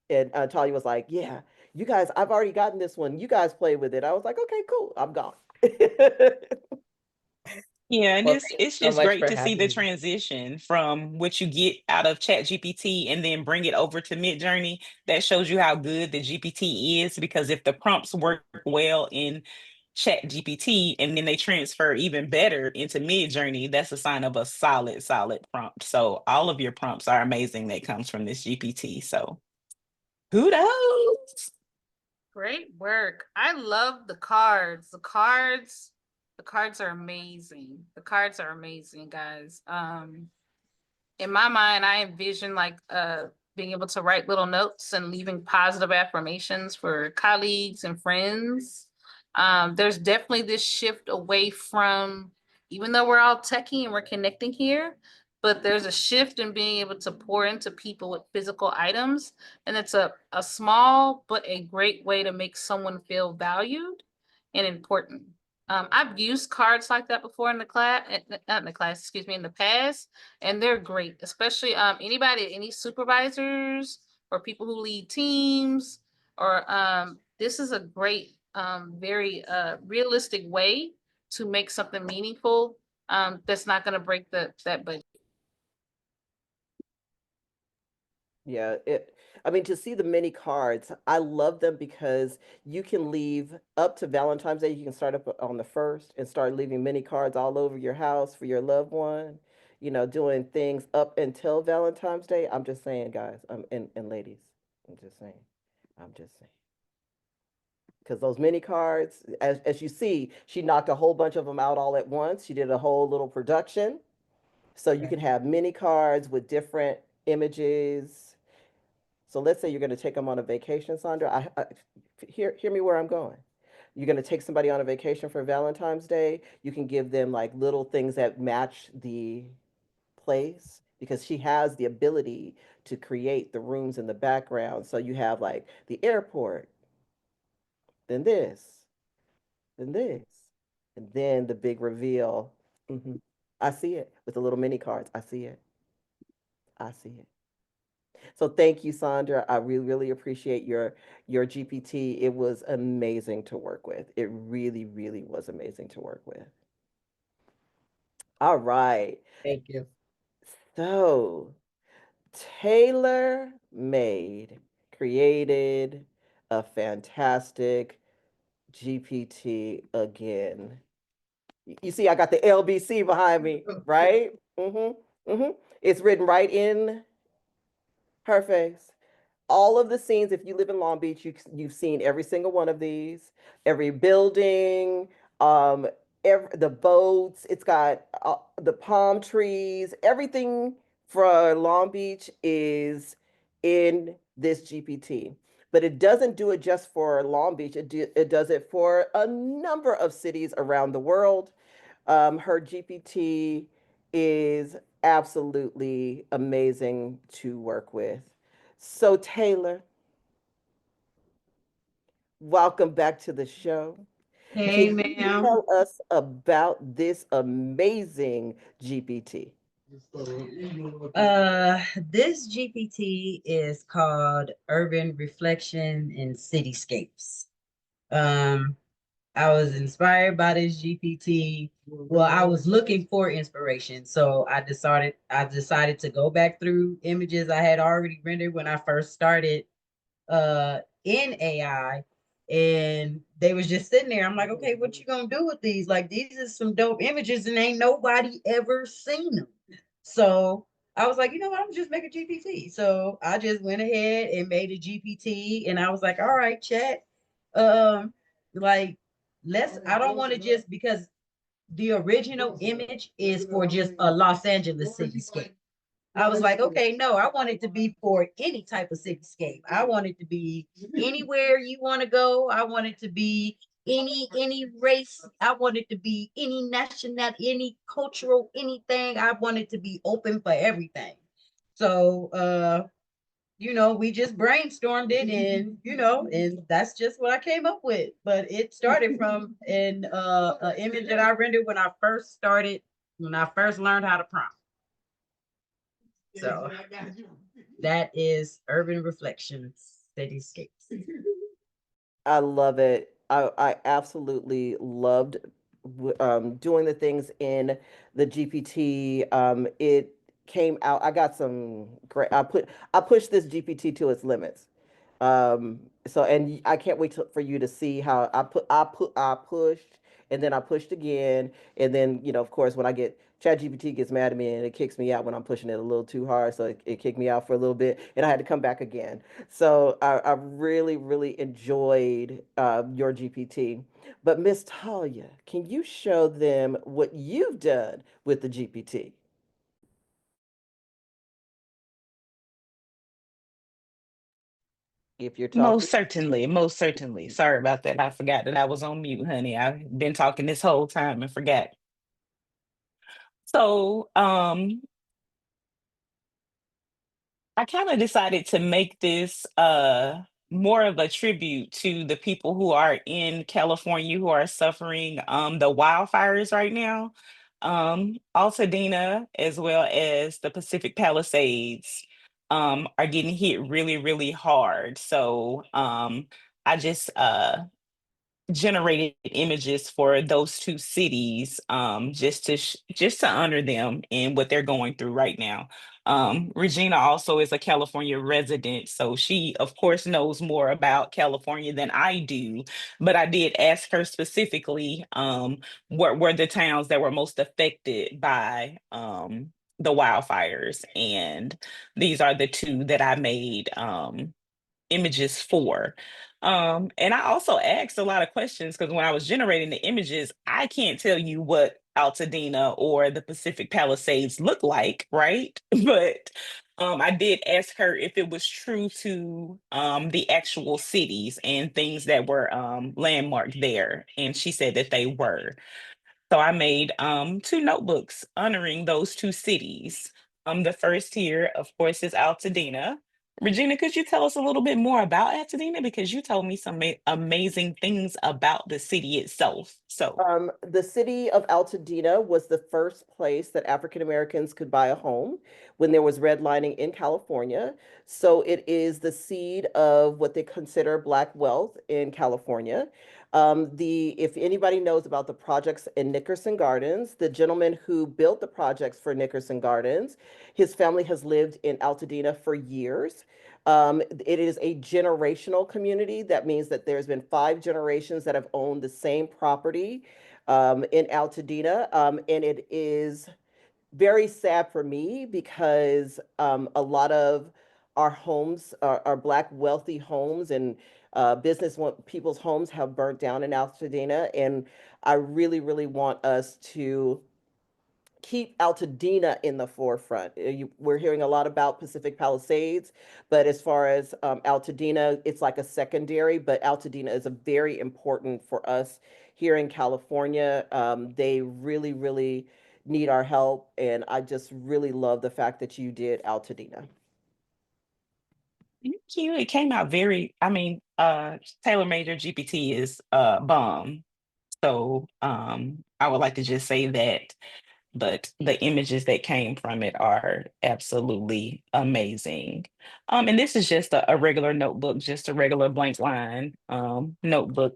And Talia was like, "Yeah, you guys, I've already gotten this one. You guys play with it." I was like, "Okay, cool. I'm gone." Yeah, and Well, it's thank you it's so just much great for to see the having me. transition from what you get out of Chat GPT and then bring it over to Midjourney. That shows you how good the GPT is because if the prompts work well in Chat GPT and then they transfer even better into Midjourney, that's a sign of a solid, solid prompt. So all of your prompts are amazing that comes from this GPT. So kudos. Great work. I love the cards. The cards are amazing. The cards are amazing, guys. In my mind, I envision like being able to write little notes and leaving positive affirmations for colleagues and friends. There's definitely this shift away from, even though we're all techie and we're connecting here, but there's a shift in being able to pour into people with physical items. And it's a small but a great way to make someone feel valued and important. I've used cards like that before in the class, not in the class, excuse me, in the past, and they're great, especially anybody, any supervisors or people who lead teams, or this is a great, very realistic way to make something meaningful that's not going to break that budget. Yeah, I mean, to see the mini cards, I love them because you can leave up to Valentine's Day. You can start up on the first and start leaving mini cards all over your house for your loved one, doing things up until Valentine's Day. I'm just saying, guys, and ladies, I'm just saying, I'm just saying. Because those mini cards, as you see, she knocked a whole bunch of them out all at once. She did a whole little production. So you can have mini cards with different images. So let's say you're going to take them on a vacation, Sandra. Hear me where I'm going. You're going to take somebody on a vacation for Valentine's Day. You can give them like little things that match the place because she has the ability to create the rooms in the background. So you have like the airport, then this, then this, and then the big reveal. Hmm. I see it with the little mini cards. I see it. I see it. So thank you, Sandra. I really, really appreciate your GPT. It was amazing to work with. It really, really was amazing to work with. All right. Thank you. So Taylor made, created a fantastic GPT again. You see, I got the LBC behind me, right? Mm-hmm. Mm-hmm. It's written right in her face. All of the scenes, if you live in Long Beach, you've seen every single one of these, every building, um, the boats. It's got the palm trees. Everything for Long Beach is in this GPT. But it doesn't do it just for Long Beach. It does it for a number of cities around the world. Her GPT is absolutely amazing to work with. So, Taylor, welcome back to the show. Hey, Can you ma'am. tell us about this amazing GPT? Uh, this GPT is called Urban Reflection and Cityscapes. Um, I was inspired by this GPT. Well, I was looking for inspiration, so I decided to go back through images I had already rendered when I first started in AI, and they was just sitting there. I'm like, okay, what you gonna do with these? Like, these are some dope images, and ain't nobody ever seen them. So I was like, you know what? I'm just make a GPT. So I just went ahead and made a GPT, and I was like, all right, chat. Like, let's. I don't want to just because the original image is for just a Los Angeles cityscape. I was like, okay, no, I want it to be for any type of cityscape. I want it to be anywhere you want to go. I want it to be any race. I want it to be any nationality, any cultural, anything. I want it to be open for everything. So we just brainstormed it, and and that's just what I came up with. But it started from an image that I rendered when I first learned how to prompt. So that is Urban Reflections Cityscapes. I love it. I absolutely loved doing the things in the GPT. It came out. I got some great. I pushed this GPT to its limits. So and I can't wait for you to see how I pushed and then I pushed again and then of course when I get ChatGPT gets mad at me and it kicks me out when I'm pushing it a little too hard. So it kicked me out for a little bit and I had to come back again. So I really, really enjoyed your GPT. But Miss Talia, can you show them what you've done with the GPT? If you're talking. Most certainly, most certainly. Sorry about that. I forgot that I was on mute, honey. I've been talking this whole time and forgot. So, I kind of decided to make this more of a tribute to the people who are in California who are suffering the wildfires right now. Altadena as well as the Pacific Palisades are getting hit really, really hard. So I just generated images for those two cities just to honor them and what they're going through right now. Regina also is a California resident, so she of course knows more about California than I do, but I did ask her specifically what were the towns that were most affected by the wildfires, and these are the two that I made images for. And I also asked a lot of questions because when I was generating the images, I can't tell you what Altadena or the Pacific Palisades look like, right? But I did ask her if it was true to the actual cities and things that were landmarked there. And she said that they were. So I made two notebooks honoring those two cities. The first here, of course, is Altadena. Regina, could you tell us a little bit more about Altadena? Because you told me some amazing things about the city itself. So, The city of Altadena was the first place that African Americans could buy a home when there was redlining in California. So it is the seed of what they consider Black wealth in California. If anybody knows about the projects in Nickerson Gardens, the gentleman who built the projects for Nickerson Gardens, his family has lived in Altadena for years. It is a generational community. That means that there's been 5 generations that have owned the same property in Altadena. And it is very sad for me because a lot of our homes, our Black wealthy homes and people's homes have burnt down in Altadena. And I really, really want us to keep Altadena in the forefront. We're hearing a lot about Pacific Palisades, but as far as Altadena, it's like a secondary, but Altadena is a very important for us here in California. They really, really need our help, and I just really love the fact that you did Altadena. thank you. It came out very, I mean, Taylor Major GPT is bomb. So I would like to just say that, but the images that came from it are absolutely amazing. And this is just a regular notebook, just a regular blank line notebook,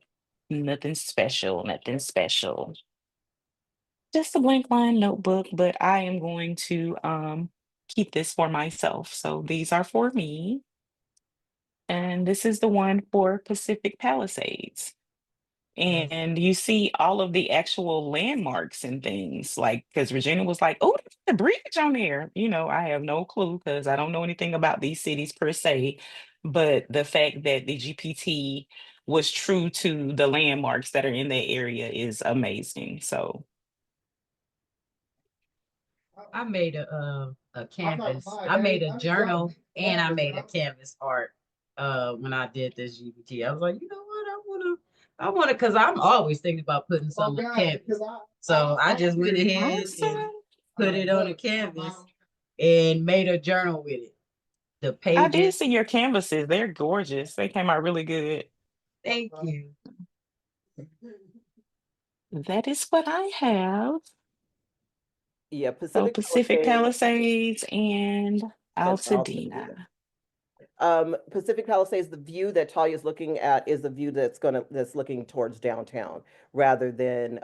nothing special, nothing special. Just a blank line notebook, but I am going to keep this for myself. So these are for me, and this is the one for Pacific Palisades. And you see all of the actual landmarks and things, like, because Regina was like, oh, there's a bridge on there. You know, I have no clue because I don't know anything about these cities per se. But the fact that the GPT was true to the landmarks that are in that area is amazing. So, I made a canvas. I made a journal and I made a canvas art when I did this GPT. I was like, you know what? I wanna because I'm always thinking about putting something on canvas. So I just went ahead and awesome. put it on a canvas and made a journal with it. The I did pages. see your canvases. They're gorgeous. They came out really good. Thank you. That is what I have. Yeah, So Pacific Pacific Palisades Palisades and and Altadena. Altadena. Pacific Palisades, the view that Talia is looking at is the view that's looking towards downtown rather than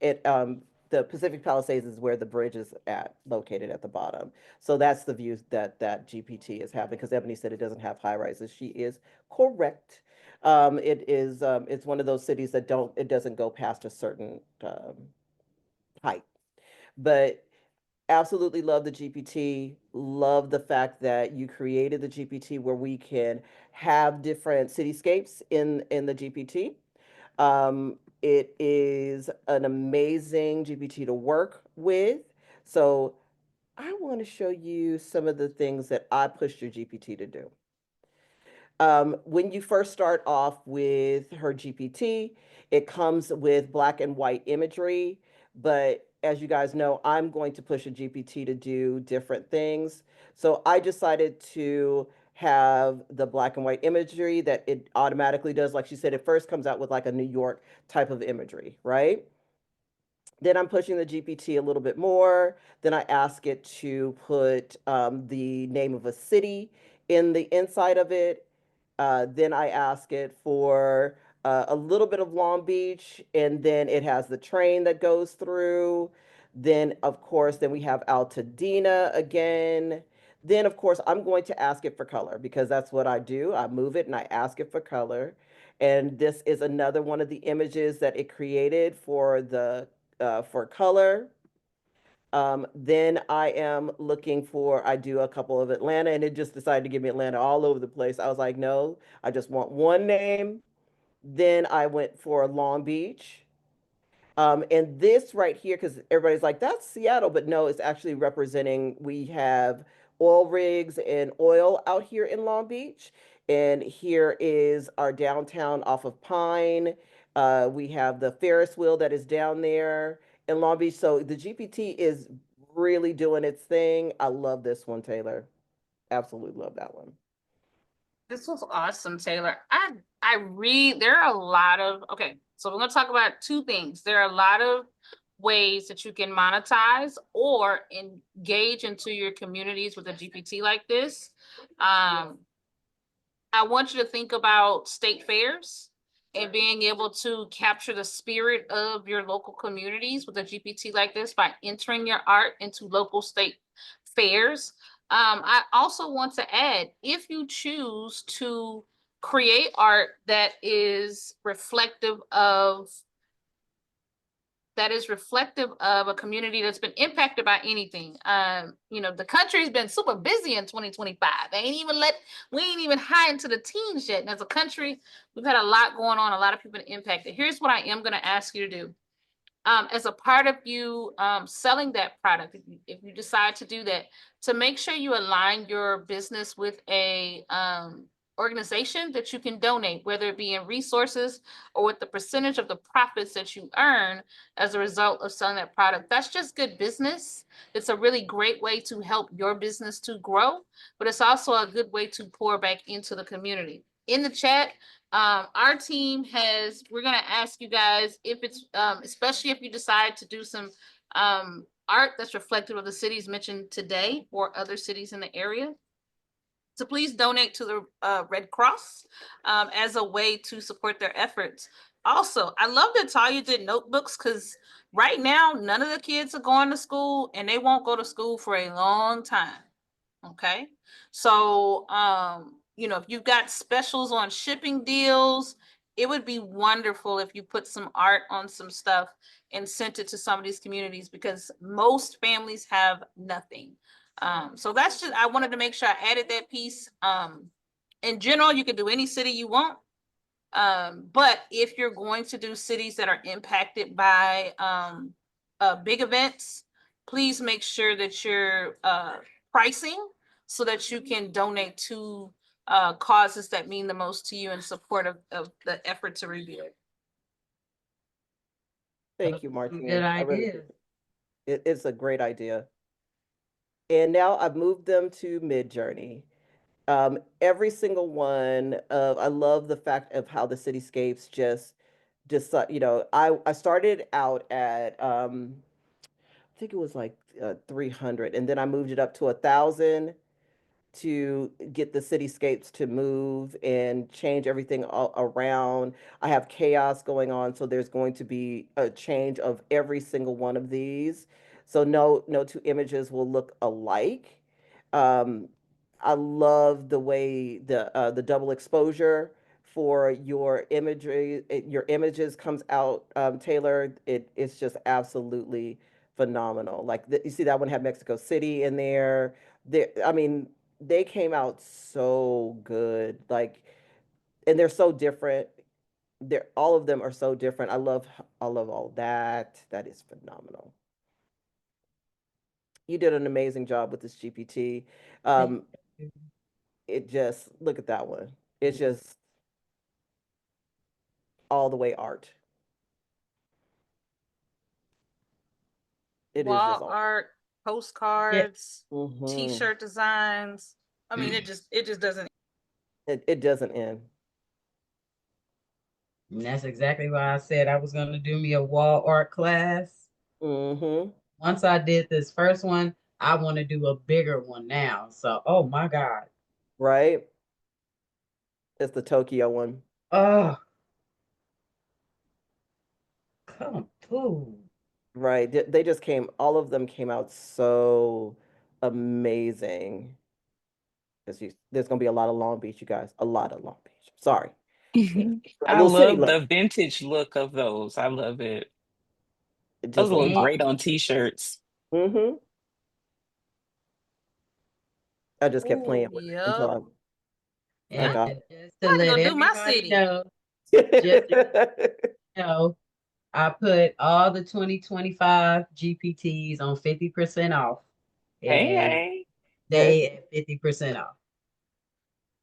the Pacific Palisades is where the bridge is located at the bottom. So that's the view that GPT is having because Ebony said it doesn't have high rises. She is correct. It's one of those cities that it doesn't go past a certain height. But absolutely love the GPT. Love the fact that you created the GPT where we can have different cityscapes in the GPT. It is an amazing GPT to work with. So I want to show you some of the things that I pushed your GPT to do. When you first start off with her GPT, it comes with black and white imagery. But as you guys know, I'm going to push a GPT to do different things. So I decided to have the black and white imagery that it automatically does. Like she said, it first comes out with like a New York type of imagery, right? Then I'm pushing the GPT a little bit more. Then I ask it to put the name of a city in the inside of it. Then I ask it for a little bit of Long Beach, and then it has the train that goes through. Then, of course, then we have Altadena again. Then, of course, I'm going to ask it for color because that's what I do. I move it and I ask it for color. And this is another one of the images that it created for color. Then I am looking for, I do a couple of Atlanta and it just decided to give me Atlanta all over the place. I was like, no, I just want one name. Then I went for Long Beach. And this right here, because everybody's like, that's Seattle, but no, it's actually representing, we have oil rigs and oil out here in Long Beach. And here is our downtown off of Pine. We have the Ferris wheel that is down there in Long Beach. So the GPT is really doing its thing. I love this one, Taylor. Absolutely love that one. This was awesome, Taylor. I read there are a lot of okay, so we're gonna talk about two things. There are a lot of ways that you can monetize or engage into your communities with a GPT like this. I want you to think about state fairs and being able to capture the spirit of your local communities with a GPT like this by entering your art into local state fairs. I also want to add, if you choose to create art that is reflective of a community that's been impacted by anything. The country's been super busy in 2025. We ain't even high into the teens yet. And as a country, we've had a lot going on, a lot of people impacted. Here's what I am going to ask you to do. As a part of you selling that product, if you decide to do that, to make sure you align your business with a organization that you can donate, whether it be in resources or with the percentage of the profits that you earn as a result of selling that product. That's just good business. It's a really great way to help your business to grow, but it's also a good way to pour back into the community. In the chat, our team we're going to ask you guys if it's, especially if you decide to do some art that's reflective of the cities mentioned today or other cities in the area, to please donate to the Red Cross as a way to support their efforts. Also, I love that Talya did notebooks because right now, none of the kids are going to school and they won't go to school for a long time. Okay. So, if you've got specials on shipping deals, it would be wonderful if you put some art on some stuff and sent it to some of these communities because most families have nothing. So that's just, I wanted to make sure I added that piece. In general, you can do any city you want. But if you're going to do cities that are impacted by big events, please make sure that you're pricing so that you can donate to causes that mean the most to you in support of the effort to rebuild. Thank you, Good Martine. I really, idea. it's a great idea. And now I've moved them to Midjourney. Every single one of, I love the fact of how the cityscapes just I started out at I think it was like 300, and then I moved it up to 1,000 to get the cityscapes to move and change everything all around. I have chaos going on, so there's going to be a change of every single one of these. So no two images will look alike. Um, I love the way the double exposure for your imagery, your images comes out, Taylor. It's just absolutely phenomenal. Like you see that one had Mexico City in there. I mean, they came out so good. Like, and they're so different. They're all of them are so different. I love all that. That is phenomenal. You did an amazing job with this GPT. Thank Um, you. it just look at that one. It's Yeah. just all the way art. It is just Wall all. art, Yeah. postcards, Mm-hmm. t-shirt designs. I mean, it just doesn't. It doesn't end. And that's exactly why I said I was gonna do me a wall art class. Mm-hmm. Once I did this first one, I want to do a bigger one now. So, oh my God. Right? It's the Tokyo one. Oh, come through. Right. They just came, all of them came out so amazing. There's gonna be a lot of Long Beach, you guys. A lot of Long Beach. Sorry. Yeah. A I little city love love. the vintage look of those. I love it. Those Just a look And, lot. great on t-shirts. Mm-hmm. I just kept playing ooh, with it until Yep. I and I'm got just to about to let go do my everybody city. know, just to it. know, I put all the 2025 GPTs on 50% off, Hey, and hey. they at 50% off.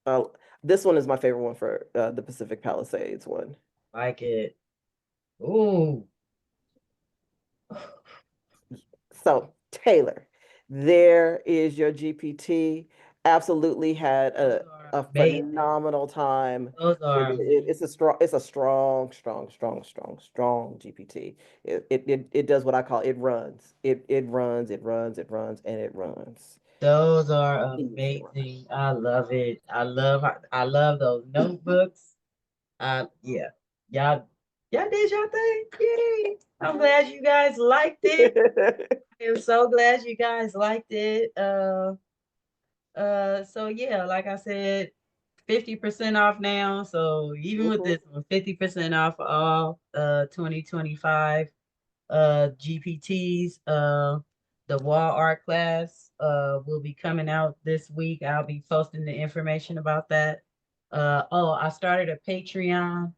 Uh, this one is my favorite one for the Pacific Palisades one. Like it. Ooh. So, Taylor, there is your GPT. Absolutely had Those are a amazing. phenomenal time Those with are it. amazing. It's a strong GPT. It does what I call it runs. It runs, and it runs. Those are It needs to run. amazing. I love it. I love those notebooks. Yeah. Y'all y'all did your thing. Yay. I'm glad you guys liked it. I'm so glad you guys liked it. So yeah, like I said, 50% off now. So even with Mhm. this one, 50% off all 2025 GPTs. The wall art class will be coming out this week. I'll be posting the information about that. Oh, I started a Patreon.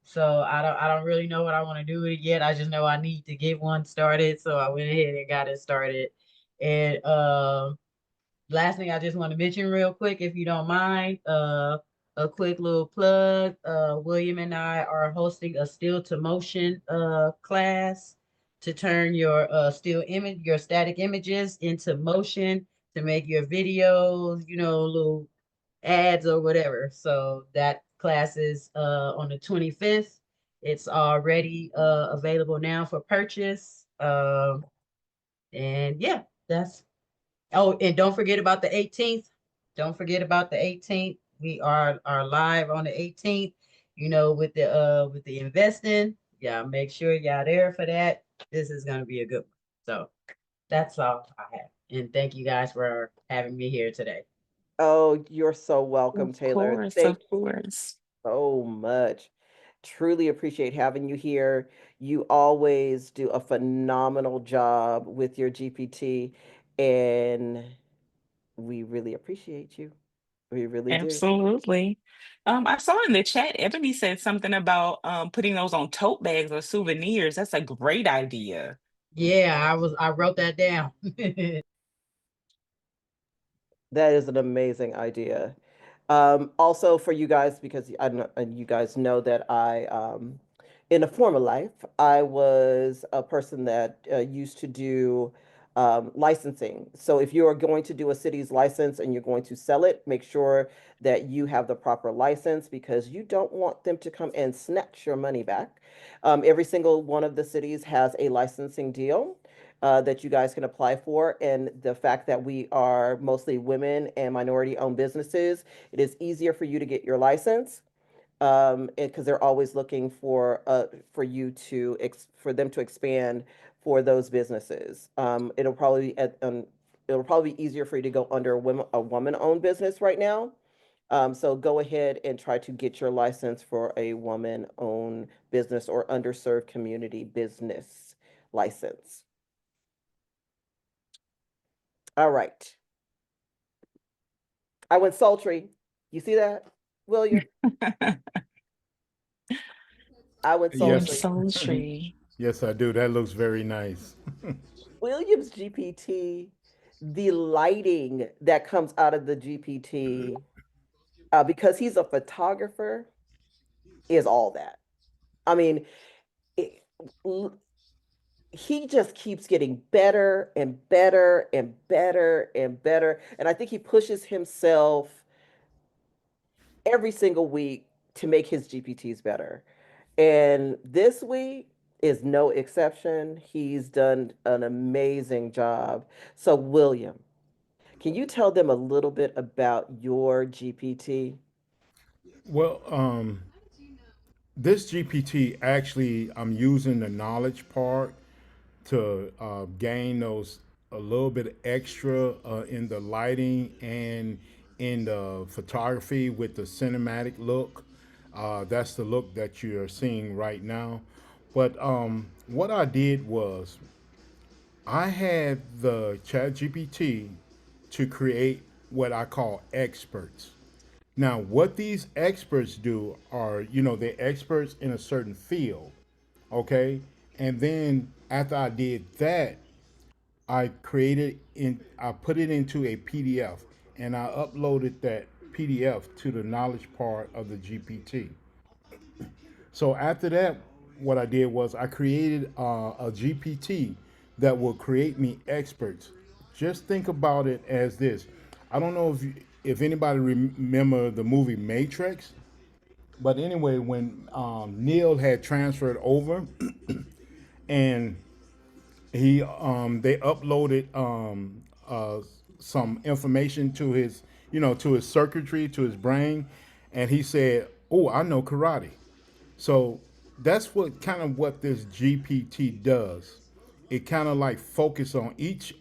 So I don't really know what I want to do with it yet. I just know I need to get one started. So I went ahead and got it started. And last thing I just want to mention real quick, if you don't mind, a quick little plug. William and I are hosting a still to motion class to turn your your static images into motion to make your videos, little ads or whatever. So that class is on the 25th. It's already available now for purchase. And yeah, that's Oh, and don't forget about the 18th. Don't forget about the 18th. We are live on the 18th, with the investing. Yeah, make sure y'all there for that. This is gonna be a good one. So that's all I have. And thank you guys for having me here today. Oh, you're so welcome, Of Taylor. course, Thank of you course. so much. Truly appreciate having you here. You always do a phenomenal job with your GPT, and we really appreciate you. We really do. Absolutely. I saw in the chat, Ebony said something about putting those on tote bags or souvenirs. That's a great idea. Yeah, I wrote that down. That is an amazing idea. Also for you guys, because I know, and you guys know that in a former life, I was a person that used to do licensing. So if you are going to do a city's license and you're going to sell it, make sure that you have the proper license because you don't want them to come and snatch your money back. Every single one of the cities has a licensing deal that you guys can apply for. And the fact that we are mostly women and minority owned businesses, it is easier for you to get your license because they're always looking for you to for them to expand for those businesses. It'll probably be easier for you to go under a woman owned business right now. So go ahead and try to get your license for a woman owned business or underserved community business. license. All right. I went sultry. You see that, William? I went You went Yes. sultry. sultry. Yes, I do. That looks very nice. William's GPT, the lighting that comes out of the GPT, because he's a photographer, is all that. I mean, it, he just keeps getting better and better and better and better. And I think he pushes himself every single week to make his GPTs better. And this week is no exception. He's done an amazing job. So, William, can you tell them a little bit about your GPT? Well, this GPT actually, I'm using the knowledge part to gain those a little bit extra in the lighting and in the photography with the cinematic look. That's the look that you're seeing right now. But what I did was I had the Chat GPT to create what I call experts. Now, what these experts do are, they're experts in a certain field, okay? And then after I did that, I put it into a PDF and I uploaded that PDF to the knowledge part of the GPT. So after that, what I did was I created a GPT that will create me experts. Just think about it as this. I don't know if anybody remember the movie Matrix, but anyway, when Neil had transferred over and they uploaded some information to his to his circuitry, to his brain, and he said, "Oh, I know karate." So that's what this GPT does. It kind of like focus on each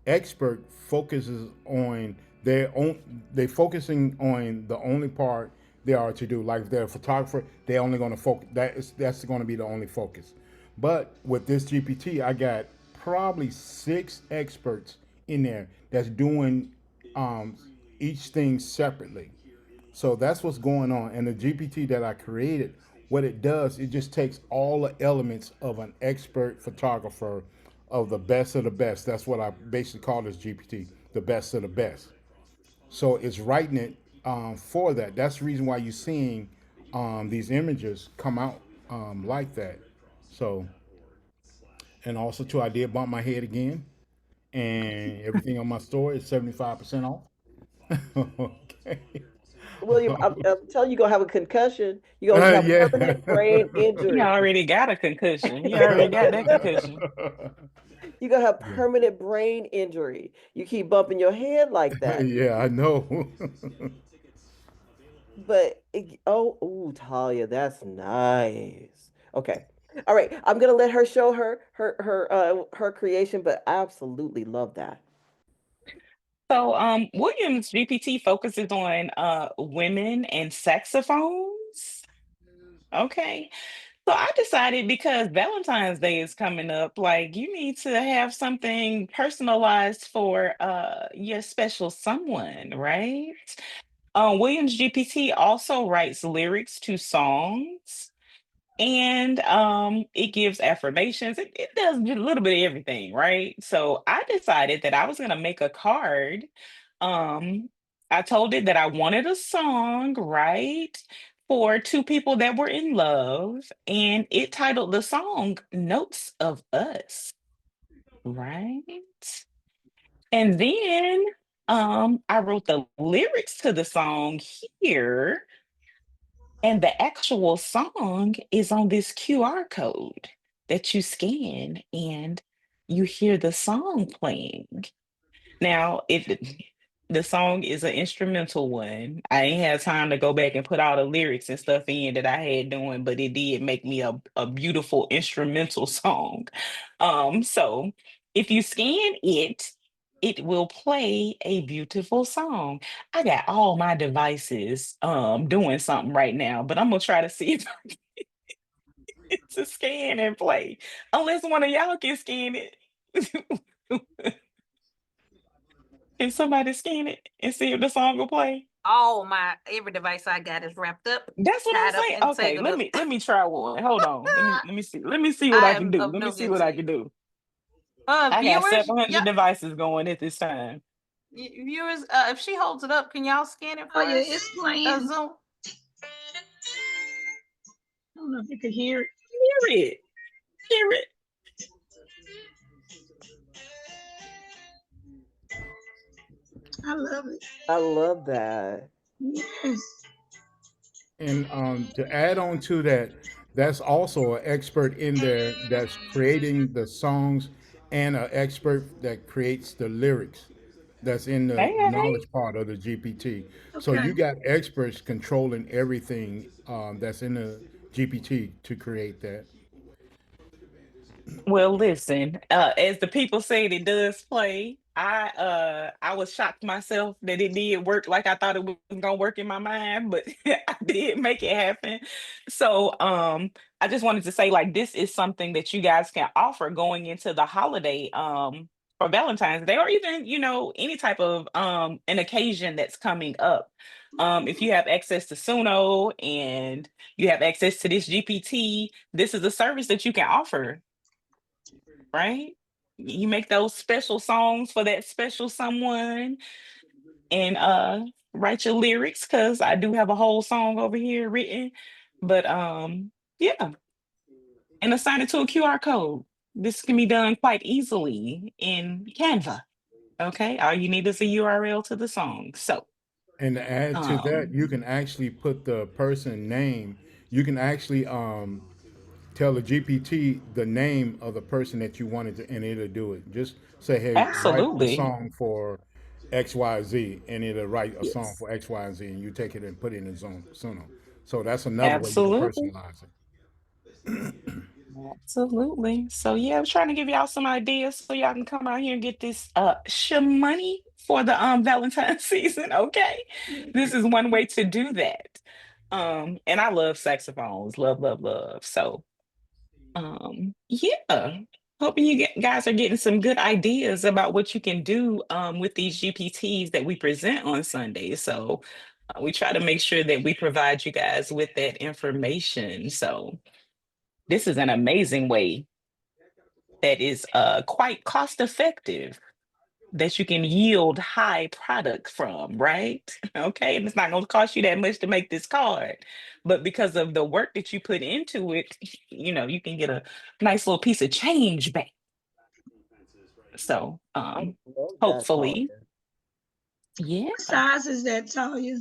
expert focuses on their own. They focusing on the only part they are to do. Like if they're a photographer, they're only going to focus. That's going to be the only focus. But with this GPT, I got probably 6 experts in there that's doing um, each thing separately. So that's what's going on. And the GPT that I created, what it does, it just takes all the elements of an expert photographer of the best of the best. That's what I basically call this GPT, the best of the best. So it's writing it for that. That's the reason why you're seeing these images come out like that. So, and also too, I did bump my head again, and everything on my store is 75% off. Okay. William, I'm telling you, you're going to have a concussion. You're going to have Yeah. permanent brain He injury. already got a concussion. He already got that concussion. You're going to have Yeah. permanent brain injury. You keep bumping your head like that. Yeah, I know. But oh, ooh, Talia, that's nice. Okay. All right. I'm gonna let her show her creation, but I absolutely love that. So, Williams GPT focuses on women and saxophones. Okay. So I decided because Valentine's Day is coming up, like you need to have something personalized for your special someone, right? Williams GPT also writes lyrics to songs and it gives affirmations. It does a little bit of everything, right? So I decided that I was going to make a card. um I told it that I wanted a song, right, for two people that were in love, and it titled the song Notes of Us, right? And then I wrote the lyrics to the song here, and the actual song is on this QR code that you scan and you hear the song playing. Now, the song is an instrumental one. I ain't had time to go back and put all the lyrics and stuff in that I had doing, but it did make me a beautiful instrumental song. So if you scan it, it will play a beautiful song. I got all my devices doing something right now, but I'm gonna try to see if to scan and play. Unless one of y'all can scan it. Can somebody scan it and see if the song will play? All my every device I got is wrapped up, That's what I'm tied up, saying. and Okay, tangled up. let me try one. Hold on. Let me see. Let me see what I I can am do. of Let me no see good what to I you. can do. I got Viewers, yeah, 700 devices going at this time. viewers, if she holds it up, can y'all scan it for Oh yeah, us? it's playing. Zoom. I don't know if you could hear it. Hear it. Hear it. I love it. I love that. Yes. And to add on to that, that's also an expert in there that's creating the songs and an expert that creates the lyrics that's in the Hey, hey. knowledge part of the GPT. So Okay. you got experts controlling everything that's in the GPT to create that. Well, listen, as the people said it does play, I was shocked myself that it did work like I thought it was gonna work in my mind, but I did make it happen. So I just wanted to say like this is something that you guys can offer going into the holiday for Valentine's Day or even, you know, any type of an occasion that's coming up. If you have access to Suno and you have access to this GPT, this is a service that you can offer, right? You make those special songs for that special someone and write your lyrics because I do have a whole song over here written. But yeah, and assign it to a QR code. This can be done quite easily in Canva. Okay. All you need is a URL to the song. So And to add to that, um you can actually put the person name. You can actually tell the GPT the name of the person that you wanted to, and it'll do it. Just say, hey, write a absolutely. song for XYZ, and it'll write a song Yes. for XYZ, and you take it and put it in the zone Suno. So that's another way you can Absolutely. personalize it. Absolutely. So yeah, I was trying to give y'all some ideas so y'all can come out here and get this money for the Valentine's season. Okay. This is one way to do that. And I love saxophones. Love, love, love. So yeah. Hoping you guys are getting some good ideas about what you can do with these GPTs that we present on Sundays. So we try to make sure that we provide you guys with that information. So this is an amazing way that is quite cost effective that you can yield high product from, right? Okay, and it's not going to cost you that much to make this card, but because of the work that you put into it, you know, you can get a nice little piece of change back. So, I love that, hopefully, Talya. yeah. What size is that, Talia?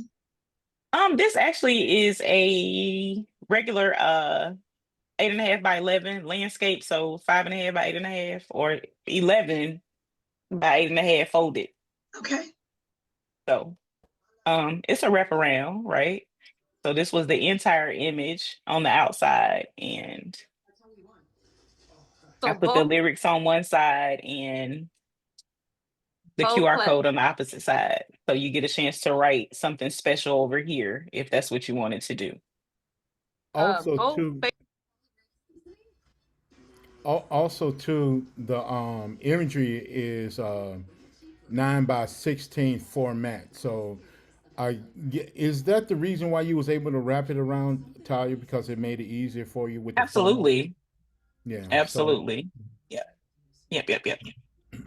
This actually is a regular 8.5 by 11 landscape, so 5.5 by 8.5 or 11 by 8.5 folded. Okay. So it's a wraparound, right? So this was the entire image on the outside, and I So put the both lyrics on one side and the both QR pla- code on the opposite side. So you get a chance to write something special over here if that's what you wanted to do. Also, both too, also too, the imagery is 9 by 16 format. So, is that the reason why you was able to wrap it around Talia because it made it easier for you with the photos? Absolutely. Yeah. So Absolutely. Yep. Yep. Yep. Yep.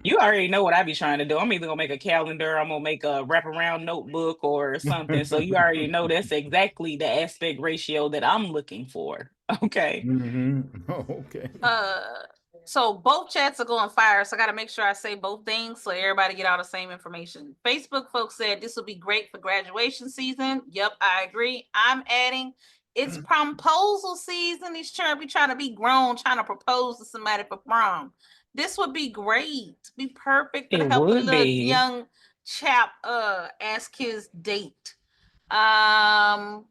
You already know what I be trying to do. I'm either gonna make a calendar, I'm gonna make a wraparound notebook or something. So you already know that's exactly the aspect ratio that I'm looking for. Okay. hmm Oh, okay. uh so both chats are going fire, so I got to make sure I say both things so everybody get all the same information. Facebook folks said this will be great for graduation season. Yep, I agree. I'm adding it's promposal season. These trying we trying to be grown, trying to propose to somebody for prom. This would be great, be perfect to It help a would little be. young chap ask his date. um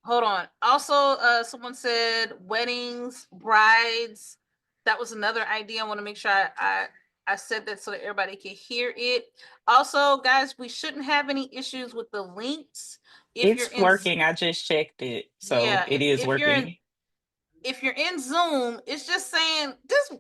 Hold on. Also, someone said weddings, brides. That was another idea. I want to make sure I said that so that everybody can hear it. Also, guys, we shouldn't have any issues with the links. If you're It's in, working. I just checked it. So yeah, it is if you're in working. if you're in Zoom, it's just saying this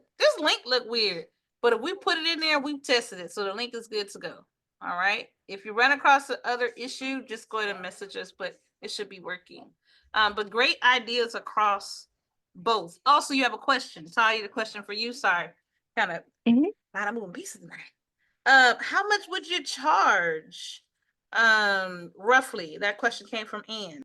link look weird. But if we put it in there, we've tested it, so the link is good to go. All right. If you run across the other issue, just go ahead and message us, but it should be working. But great ideas across both. Also, you have a question. Talia, the question for you. Sorry, kind of not a moving pieces tonight. How much would you charge? Roughly. That question came from Ann.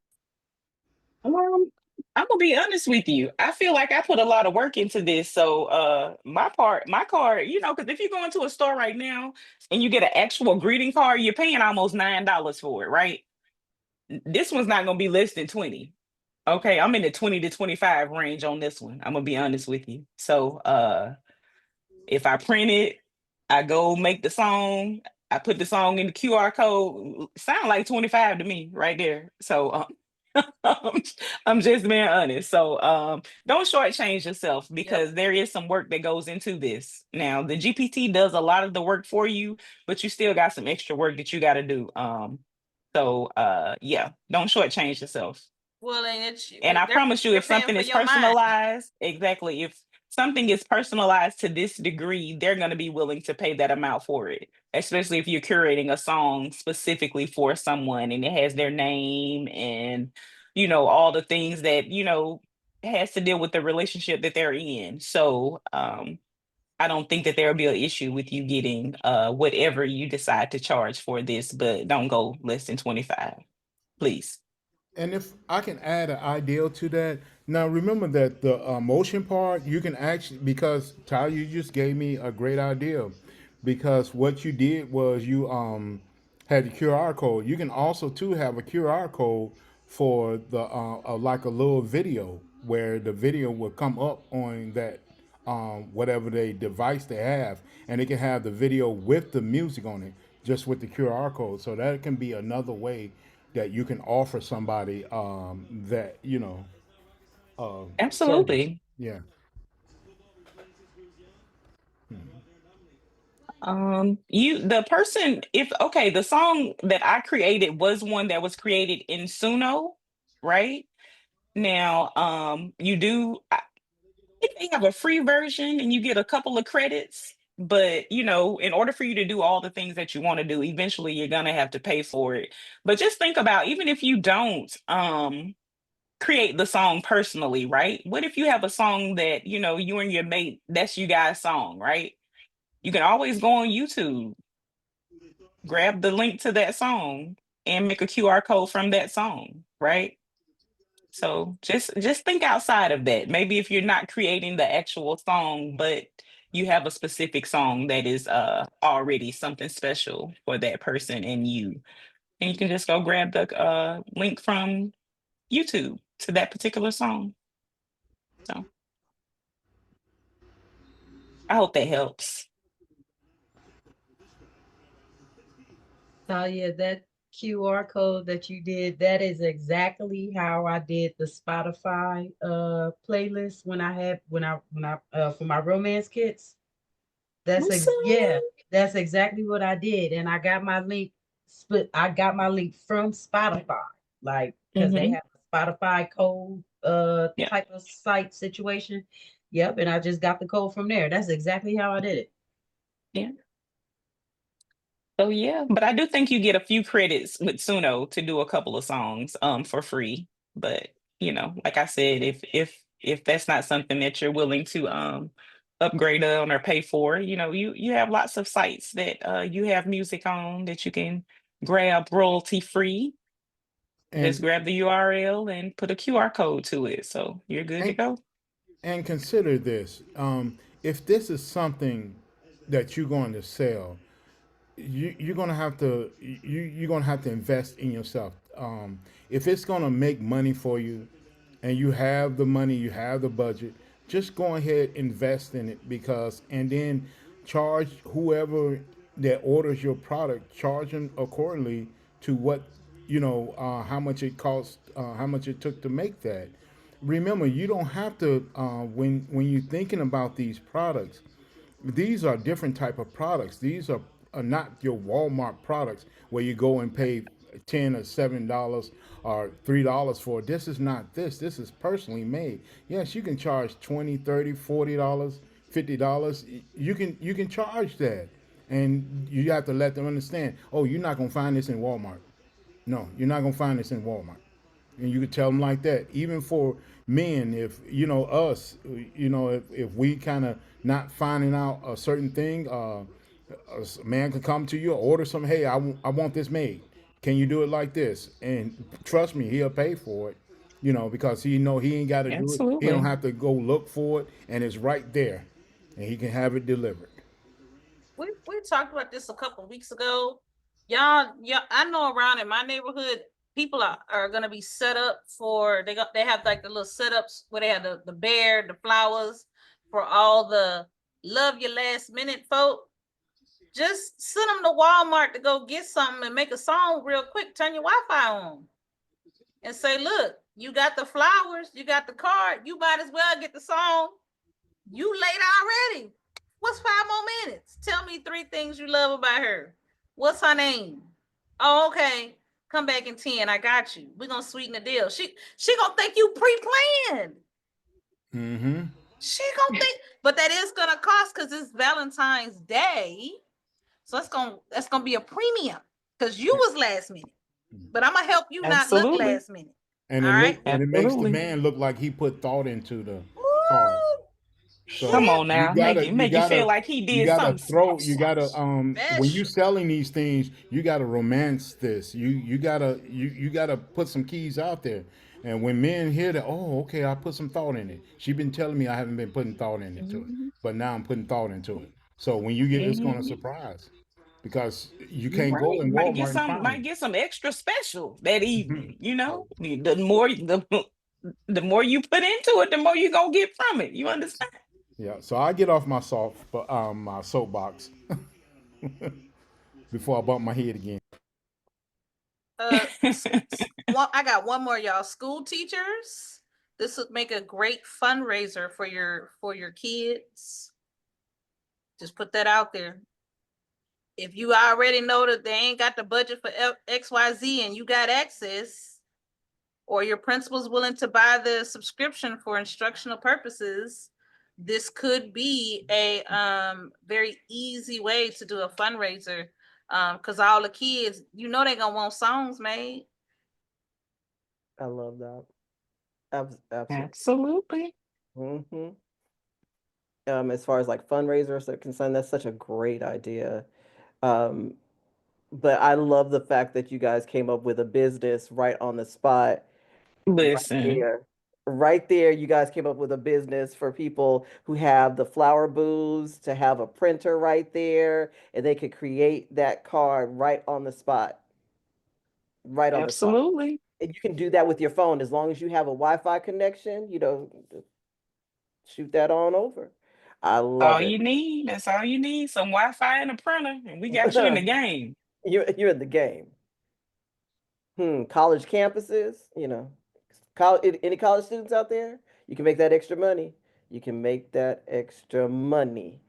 I'm gonna be honest with you. I feel like I put a lot of work into this. So my card, because if you go into a store right now and you get an actual greeting card, you're paying almost $9 for it, right? This one's not gonna be less than 20. Okay, I'm in the 20 to 25 range on this one. I'm gonna be honest with you. So if I print it, I go make the song, I put the song in the QR code, sound like 25 to me right there. So I'm I'm just being honest. So don't shortchange yourself Yep. because there is some work that goes into this. Now the GPT does a lot of the work for you, but you still got some extra work that you got to do. Yeah, don't shortchange yourself. Well, and it's And I promise you, they're if paying something for is your mind. personalized, exactly, if something is personalized to this degree, they're going to be willing to pay that amount for it, especially if you're curating a song specifically for someone and it has their name and, all the things that, has to deal with the relationship that they're in. So, I don't think that there'll be an issue with you getting whatever you decide to charge for this, but don't go less than 25, please. And if I can add an ideal to that, now remember that the motion part, you can actually, because Tyler, you just gave me a great idea. Because what you did was you had the QR code. You can also too have a QR code for the like a little video where the video will come up on that whatever they device they have, and it can have the video with the music on it, just with the QR code. So that can be another way that you can offer somebody that service. Absolutely. Yeah. The person, if okay, the song that I created was one that was created in Suno, right? Now, you do, I think they have a free version and you get a couple of credits, but in order for you to do all the things that you want to do, eventually you're gonna have to pay for it. But just think about, even if you don't create the song personally, right? What if you have a song that, you and your mate, that's you guys' song, right? You can always go on YouTube, grab the link to that song and make a QR code from that song, right? So just think outside of that. Maybe if you're not creating the actual song, but you have a specific song that is already something special for that person and you can just go grab the link from YouTube to that particular song. So I hope that helps. Talia, that QR code that you did, that is exactly how I did the Spotify playlist when I for my romance kits. Yeah, Awesome. that's exactly what I did. And I got my link from Spotify, like because they Hmm. have a Spotify code Yeah. type of site situation. Yep, and I just got the code from there. That's exactly how I did it. Yeah. So yeah, but I do think you get a few credits with Suno to do a couple of songs for free. But like I said, if that's not something that you're willing to upgrade on or pay for, you have lots of sites that you have music on that you can grab royalty free. Just And grab the URL and put a QR code to it. So you're good to and go. and consider this: if this is something that you're going to sell, you're gonna have to you're gonna have to invest in yourself. If it's gonna make money for you, and you have the money, you have the budget, just go ahead invest in it because and then charge whoever that orders your product, charge them accordingly to what how much it cost, how much it took to make that. Remember, you don't have to when you're thinking about these products, these are different type of products. These are not your Walmart products where you go and pay $10 or $7 or $3 for it. This is not this. This is personally made. Yes, you can charge 20, 30, $40, $50. You can charge that. And you have to let them understand, oh, you're not gonna find this in Walmart. No, you're not gonna find this in Walmart. And you could tell them like that. Even for men, if us, if we kind of not finding out a certain thing, a man can come to you, order something. Hey, I want this made. Can you do it like this? And trust me, he'll pay for it. Because he ain't got to do it. He don't Absolutely. have to go look for it, and it's right there, and he can have it delivered. We talked about this a couple of weeks ago. Y'all, I know around in my neighborhood, people are gonna be set up for they have like the little setups where they have the bear, the flowers for all the love your last minute folk. Just send them to Walmart to go get something and make a song real quick. Turn your Wi-Fi on and say, look, you got the flowers, you got the card, you might as well get the song. You late already. What's 5 more minutes? Tell me 3 things you love about her. What's her name? Oh, okay. Come back in 10. I got you. We're gonna sweeten the deal. She gonna think you pre-planned. Mm-hmm. She gonna think, but that is gonna cost because it's Valentine's Day. So that's gonna be a premium because you was last minute. But I'm gonna help you not look Absolutely. last minute. And All right. it makes the Absolutely. man look like he put thought into the card. Woo! So Come Hit on you now. gotta Make you feel like he did something you gotta when you special. selling these things, you gotta romance this. You gotta put some keys out there. And when men hear that, oh, okay, I put some thought in it. She been telling me I haven't been putting thought into it, Mhm. but now I'm putting thought into it. So when you get, it's gonna Mhm. surprise because you You're can't go right. in Walmart and find Might it. get some extra special that Mhm. evening, the more you put into it, the more you gonna get from it. You understand? Yeah. So I get off my soapbox before I bump my head again. I got one more, y'all. School teachers. This would make a great fundraiser for your kids. Just put that out there. If you already know that they ain't got the budget for XYZ and you got access, or your principal's willing to buy the subscription for instructional purposes, this could be a very easy way to do a fundraiser. Because all the kids, they're gonna want songs made. I love that. Absolutely. Absolutely. Mm-hmm. As far as like fundraisers are concerned, that's such a great idea. Um, but I love the fact that you guys came up with a business right on the spot, right Listen, there. Right there, you guys came up with a business for people who have the flower booths to have a printer right there, and they could create that card right on the spot, right on the spot. absolutely. And you can do that with your phone as long as you have a Wi-Fi connection, shoot that on over. I All love it. you need. That's all you need. Some Wi-Fi and a printer, and we got you in the game. You're in the game. College campuses, college, any college students out there, you can make that extra money. You can make that extra money.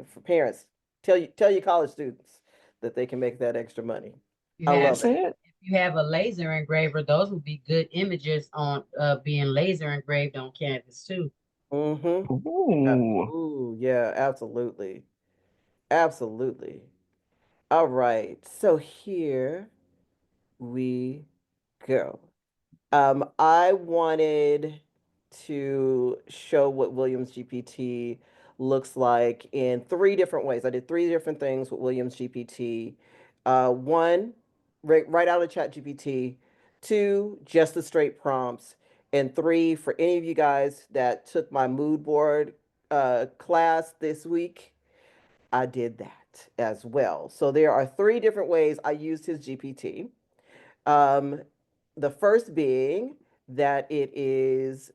For parents, tell your college students that they can make that extra money. You I have love That's it. it. if you have a laser engraver, those would be good images on being laser engraved on canvas too. Mm-hmm. Ooh. Ooh, yeah, absolutely. Absolutely. All right. So here we go. I wanted to show what Williams GPT looks like in 3 different ways. I did 3 different things with Williams GPT. One, right out of Chat GPT. Two, just the straight prompts. And three, for any of you guys that took my mood board class this week, I did that as well. So there are 3 different ways I used his GPT. Um, the first being that it is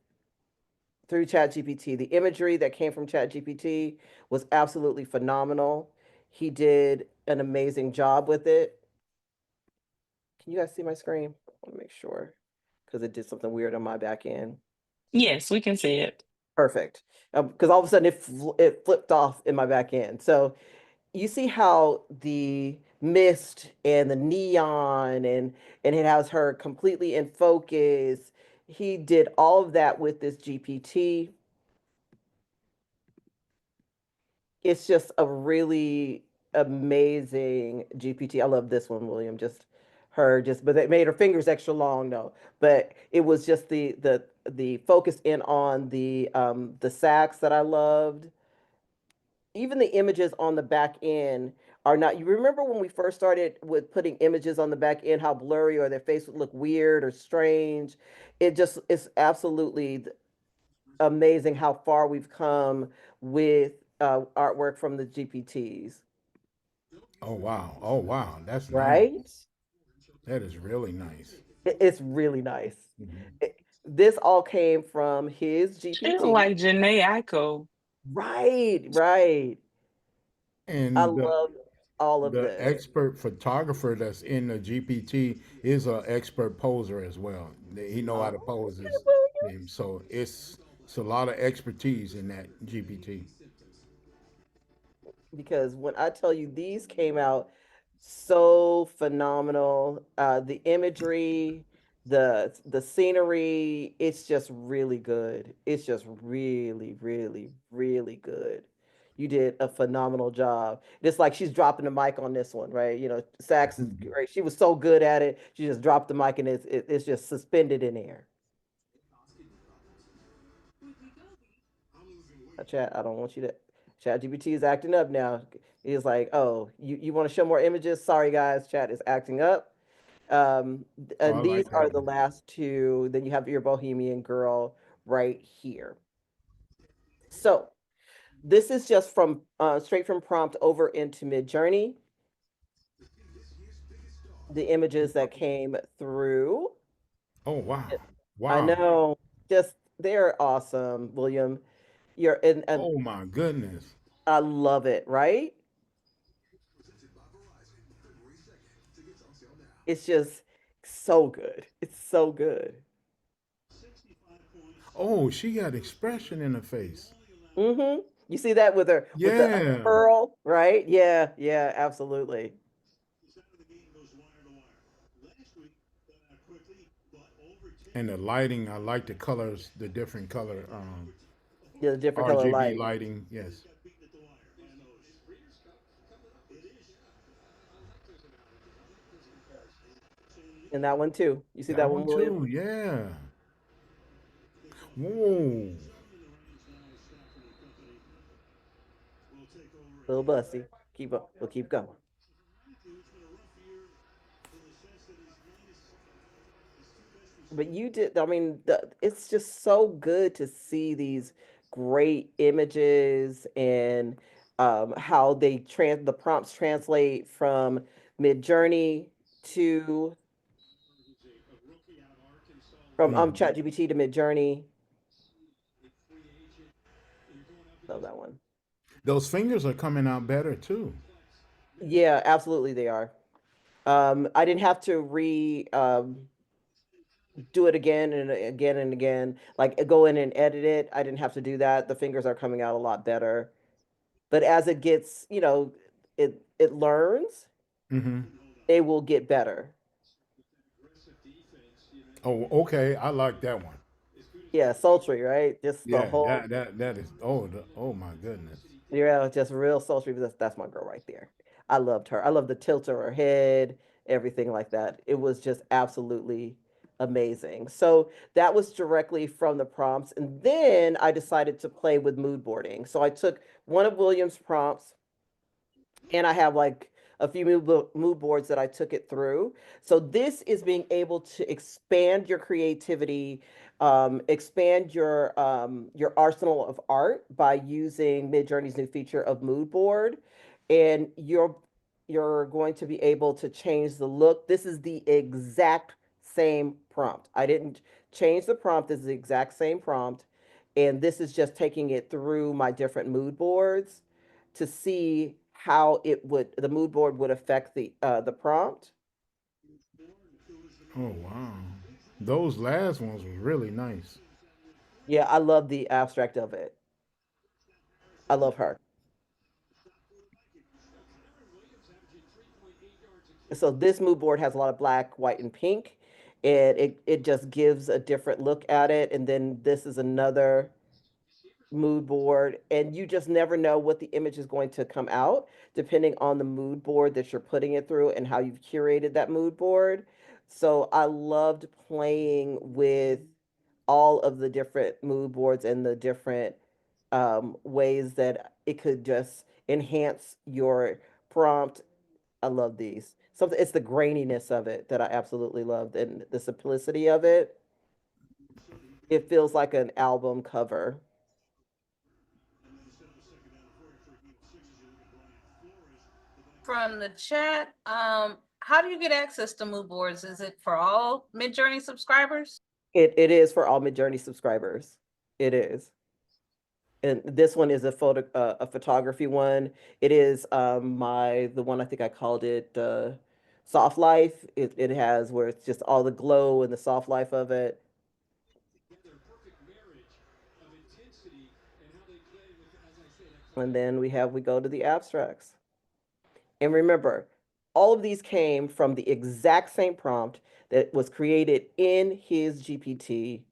through ChatGPT. The imagery that came from ChatGPT was absolutely phenomenal. He did an amazing job with it. Can you guys see my screen? I want to make sure because it did something weird on my back end. Yes, we can see it. Perfect. Because all of a sudden it flipped off in my back end. So you see how mist and the neon, and it has her completely in focus. He did all of that with this GPT. It's just a really amazing GPT. I love this one, William. Just her, just but they made her fingers extra long, though. But it was just the focus in on the sacks that I loved. Even the images on the back end are not. You remember when we first started with putting images on the back end, how blurry or their face would look weird or strange. It just it's absolutely amazing how far we've come with artwork from the GPTs, Oh wow. Oh wow. That's nice. right? That is really nice. It's really nice. Mhm. This all came from his She look GPT. like Janae Eiko. Right, right. I And love all of the this expert photographer that's in the GPT is an expert poser as well. He know how to Oh, pose okay, his William. name. So it's a lot of expertise in that GPT. Because when I tell you these came out so phenomenal, the imagery, the scenery, it's just really good. It's just really, really, really good. You did a phenomenal job. It's like she's dropping the mic on this one, right? You know, Sax is great. She was so good at it. She just dropped the mic and it's just suspended in air. Chat, I don't want you to. Chat GPT is acting up now. He's like, oh, you want to show more images? Sorry, guys, chat is acting up. Oh, I And these like are that the one. last two. Then you have your Bohemian Girl right here. So this is just from straight from prompt over into Midjourney. The images that came through. Oh wow. I Wow. know, just they're awesome, William. You're and Oh my goodness. I love it, right? It's just so good. It's so good. Oh, she got expression in her face. Mm-hmm. You see that with the Yeah. pearl, right? Yeah, yeah, absolutely. And the lighting, I like the colors, the different color Yeah, the different color RGB lighting. lighting. Yes. And that one too. You see That that one, one William? too. Yeah. Whoa. Little busty. Keep up. We'll keep going. But you did, I mean, it's just so good to see these great images and how the prompts translate from Midjourney to from Mhm. ChatGPT to Midjourney. Love that one. Those fingers are coming out better too. Yeah, absolutely they are. I didn't have to re do it again and again and again, like go in and edit it. I didn't have to do that. The fingers are coming out a lot better. But as it gets, it learns, Hmm. it will get better. Oh, okay. I like that one. Yeah, sultry, right? Just the Yeah, whole, that is. Oh, oh my goodness. yeah, just real sultry. That's my girl right there. I loved her. I love the tilt of her head, everything like that. It was just absolutely amazing. So that was directly from the prompts. And then I decided to play with mood boarding. So I took one of William's prompts and I have like a few mood boards that I took it through. So this is being able to expand your creativity, expand your arsenal of art by using Midjourney's new feature of mood board, and you're going to be able to change the look. This is the exact same prompt. I didn't change the prompt. This is the exact same prompt, and this is just taking it through my different mood boards to see how the mood board would affect the prompt. Oh wow. Those last ones were really nice. Yeah, I love the abstract of it. I love her. So this mood board has a lot of black, white, and pink, and it just gives a different look at it. And then this is another mood board, and you just never know what the image is going to come out depending on the mood board that you're putting it through and how you've curated that mood board. So I loved playing with all of the different mood boards and the different ways that it could just enhance your prompt. I love these. So it's the graininess of it that I absolutely loved, and the simplicity of it. It feels like an album cover. From the chat, how do you get access to mood boards? Is it for all Midjourney subscribers? It is for all Midjourney subscribers. It is. And this one is a photography one. It is the one I think I called it soft life. It has where it's just all the glow and the soft life of it. And then we go to the abstracts. And remember, all of these came from the exact same prompt that was created in his GPT,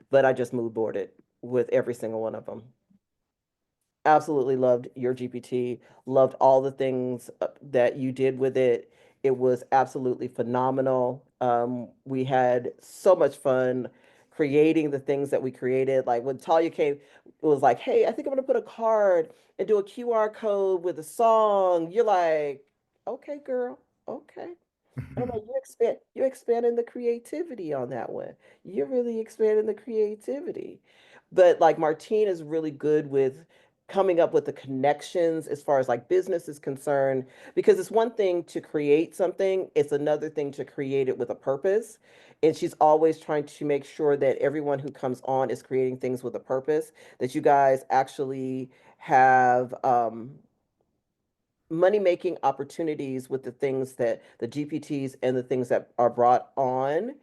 but I just mood boarded with every single one of them. Absolutely loved your GPT, loved all the things that you did with it. It was absolutely phenomenal. We had so much fun creating the things that we created. Like when Talia came, it was like, hey, I think I'm gonna put a card and do a QR code with a song. You're like, okay, girl, okay. I'm like, you're expanding the creativity on that one. You're really expanding the creativity. But like Martine is really good with coming up with the connections as far as like business is concerned, because it's one thing to create something, it's another thing to create it with a purpose. And she's always trying to make sure that everyone who comes on is creating things with a purpose, that you guys actually have money making opportunities with the things that the GPTs and the things that are brought on,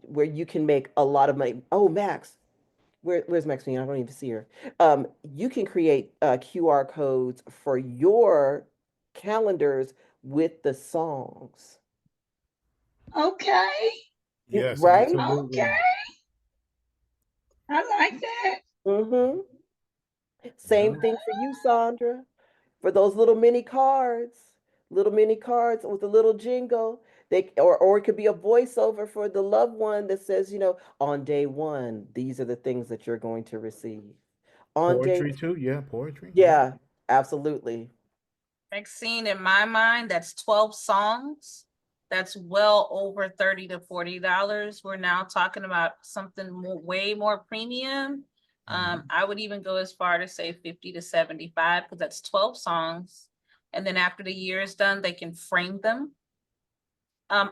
where you can make a lot of money. Oh, Max, where's Maxine? I don't even see her. You can create QR codes for your calendars with the songs, Okay. Yes, right? absolutely. Okay. I like that. Mm-hmm. Yeah. Same thing for you, Sandra, for those little mini cards with a little jingle. Or it could be a voiceover for the loved one that says, on day one, these are the things that you're going to receive. On day, Poetry too. Yeah, poetry. Yeah. yeah, absolutely. Maxine, in my mind, that's 12 songs. That's well over $30 to $40. We're now talking about something way more premium. I would even go as far to say 50 to 75 because that's 12 songs. And then after the year is done, they can frame them.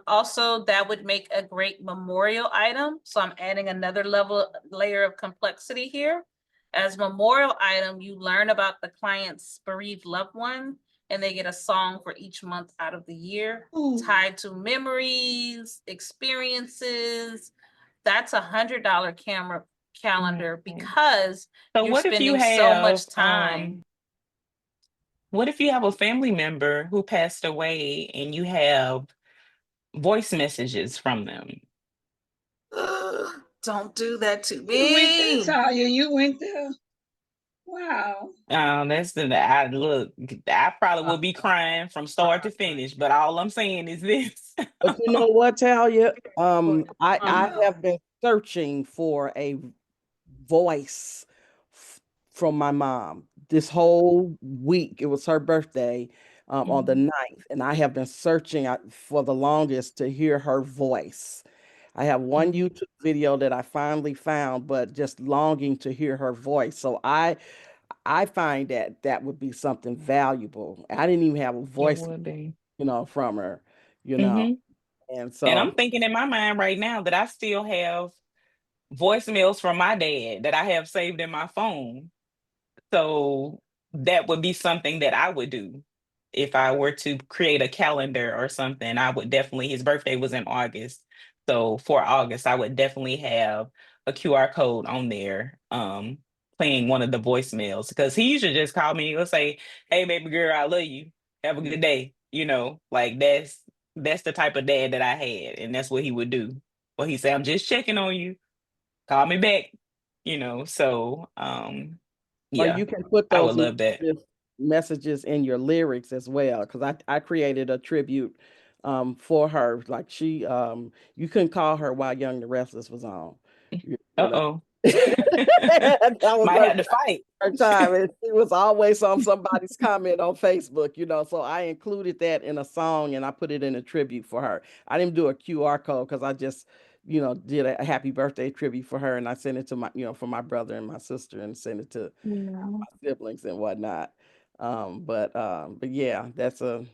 Also, that would make a great memorial item. So I'm adding another layer of complexity here. As memorial item, you learn about the client's bereaved loved one, and they get a song for each month out of the year tied to memories, experiences. That's $100 calendar because So you're what if you spending so have much time. what if you have a family member who passed away and you have voice messages from them? Don't do that to You went there, me. Talia. You went there. Wow. That's I look, I probably would be crying from start to finish, but all I'm saying is this. But you know what, Talia? I Uh-huh. have been searching for a voice from my mom this whole week. It was her birthday on the 9th, and I have been searching for the longest to hear her voice. I have one YouTube video that I finally found, but just longing to hear her voice. So I find that that would be something valuable. I didn't even have a It voice, would be. from her, you know. Hmm. And And I'm so, thinking in my mind right now that I still have voicemails from my dad that I have saved in my phone. So that would be something that I would do if I were to create a calendar or something. I would definitely, his birthday was in August. So for August, I would definitely have a QR code on there, playing one of the voicemails because he usually just call me and say, "Hey, baby girl, I love you. Have a good day." Like that's the type of dad that I had, and that's what he would do. Or he said, "I'm just checking on you. Call me back." So Or yeah, you can put I those would love that. messages in your lyrics as well. Because I created a tribute for her. Like she you couldn't call her while Young the Restless was on. Uh-oh. That was Might have to fight. her time. It was always on somebody's comment on Facebook, so I included that in a song and I put it in a tribute for her. I didn't do a QR code because I just, did a happy birthday tribute for her and I sent it to my, for my brother and my sister and sent it to Yeah. my siblings and whatnot. But yeah, that's It's a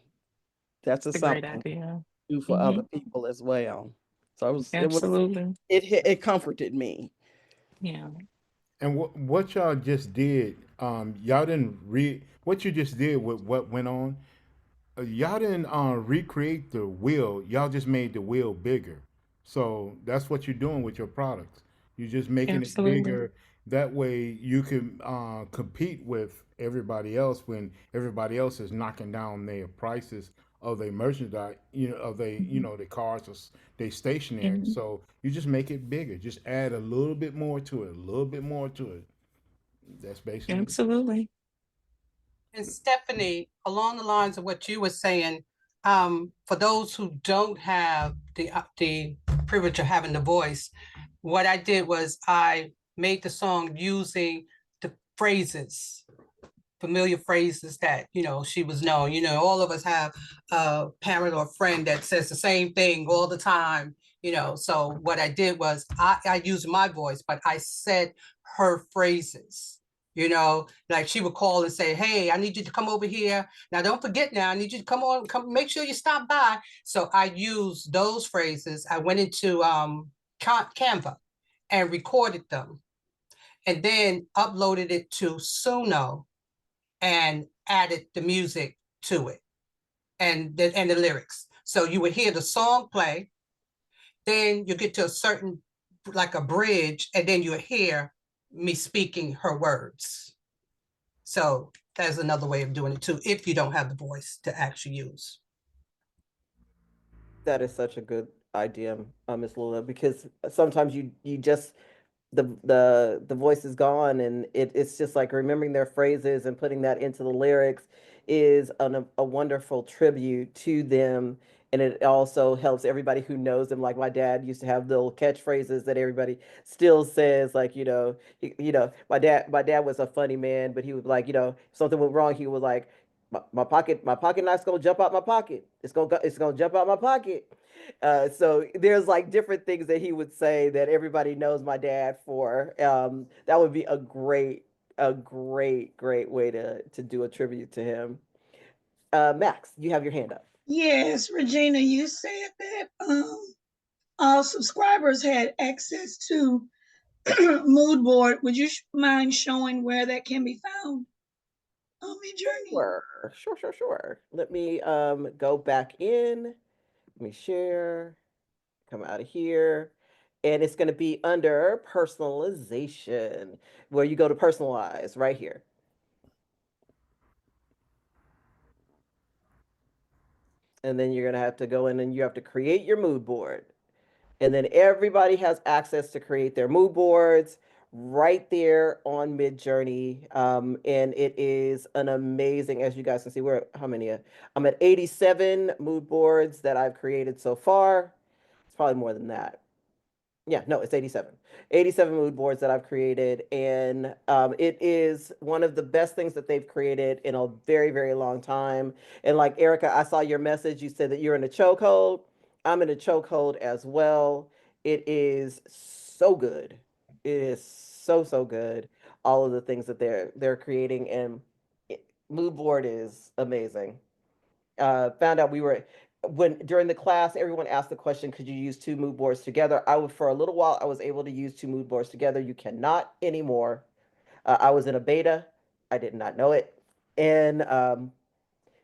great something idea. to do for other Hmm. people as well. So Absolutely. it comforted me. Yeah. And what y'all just did, y'all didn't what you just did with what went on. Y'all didn't recreate the wheel. Y'all just made the wheel bigger. So that's what you're doing with your products. You're just making it Absolutely. bigger. That way you can compete with everybody else when everybody else is knocking down their prices of their merchandise, of they, Hmm. the cars or they stationary. Hmm. So you just make it bigger. Just add a little bit more to it, a little bit more to it. That's basically. Absolutely. And Stephanie, along the lines of what you were saying, for those who don't have the privilege of having the voice, what I did was I made the song using the phrases, familiar phrases that she was known. All of us have a parent or friend that says the same thing all the time. So what I did was I used my voice, but I said her phrases. Like she would call and say, "Hey, I need you to come over here. Now, don't forget. Now, I need you to come, make sure you stop by." So I used those phrases. I went into Canva and recorded them, and then uploaded it to Suno and added the music to it and the lyrics. So you would hear the song play, then you get to a certain, like a bridge, and then you hear me speaking her words. So that's another way of doing it too, if you don't have the voice to actually use. That is such a good idea, Miss Lula, because sometimes you just the voice is gone, and it's just like remembering their phrases and putting that into the lyrics is a wonderful tribute to them, and it also helps everybody who knows them. Like my dad used to have little catchphrases that everybody still says, like my dad was a funny man, but he was like, if something went wrong, he was like, my pocket knife's gonna jump out my pocket. It's gonna jump out my pocket. So there's like different things that he would say that everybody knows my dad for. That would be a great way to do a tribute to him. Max, you have your hand up. Yes, Regina, you said that all subscribers had access to mood board. Would you mind showing where that can be found on Midjourney? Sure. Let me go back in. Let me share. Come out of here. And it's going to be under personalization, where you go to personalize right here. And then you're going to have to go in and you have to create your mood board. And then everybody has access to create their mood boards right there on Midjourney. And it is an amazing, as you guys can see, how many? I'm at 87 mood boards that I've created so far. It's probably more than that. Yeah, no, it's 87. 87 mood boards that I've created. And it is one of the best things that they've created in a very, very long time. And like Erica, I saw your message. You said that you're in a chokehold. I'm in a chokehold as well. It is so good. It is so, so good. All of the things that they're creating, and mood board is amazing. Found out we were when during the class, everyone asked the question, could you use two mood boards together? For a little while, I was able to use two mood boards together. You cannot anymore. I was in a beta. I did not know it. And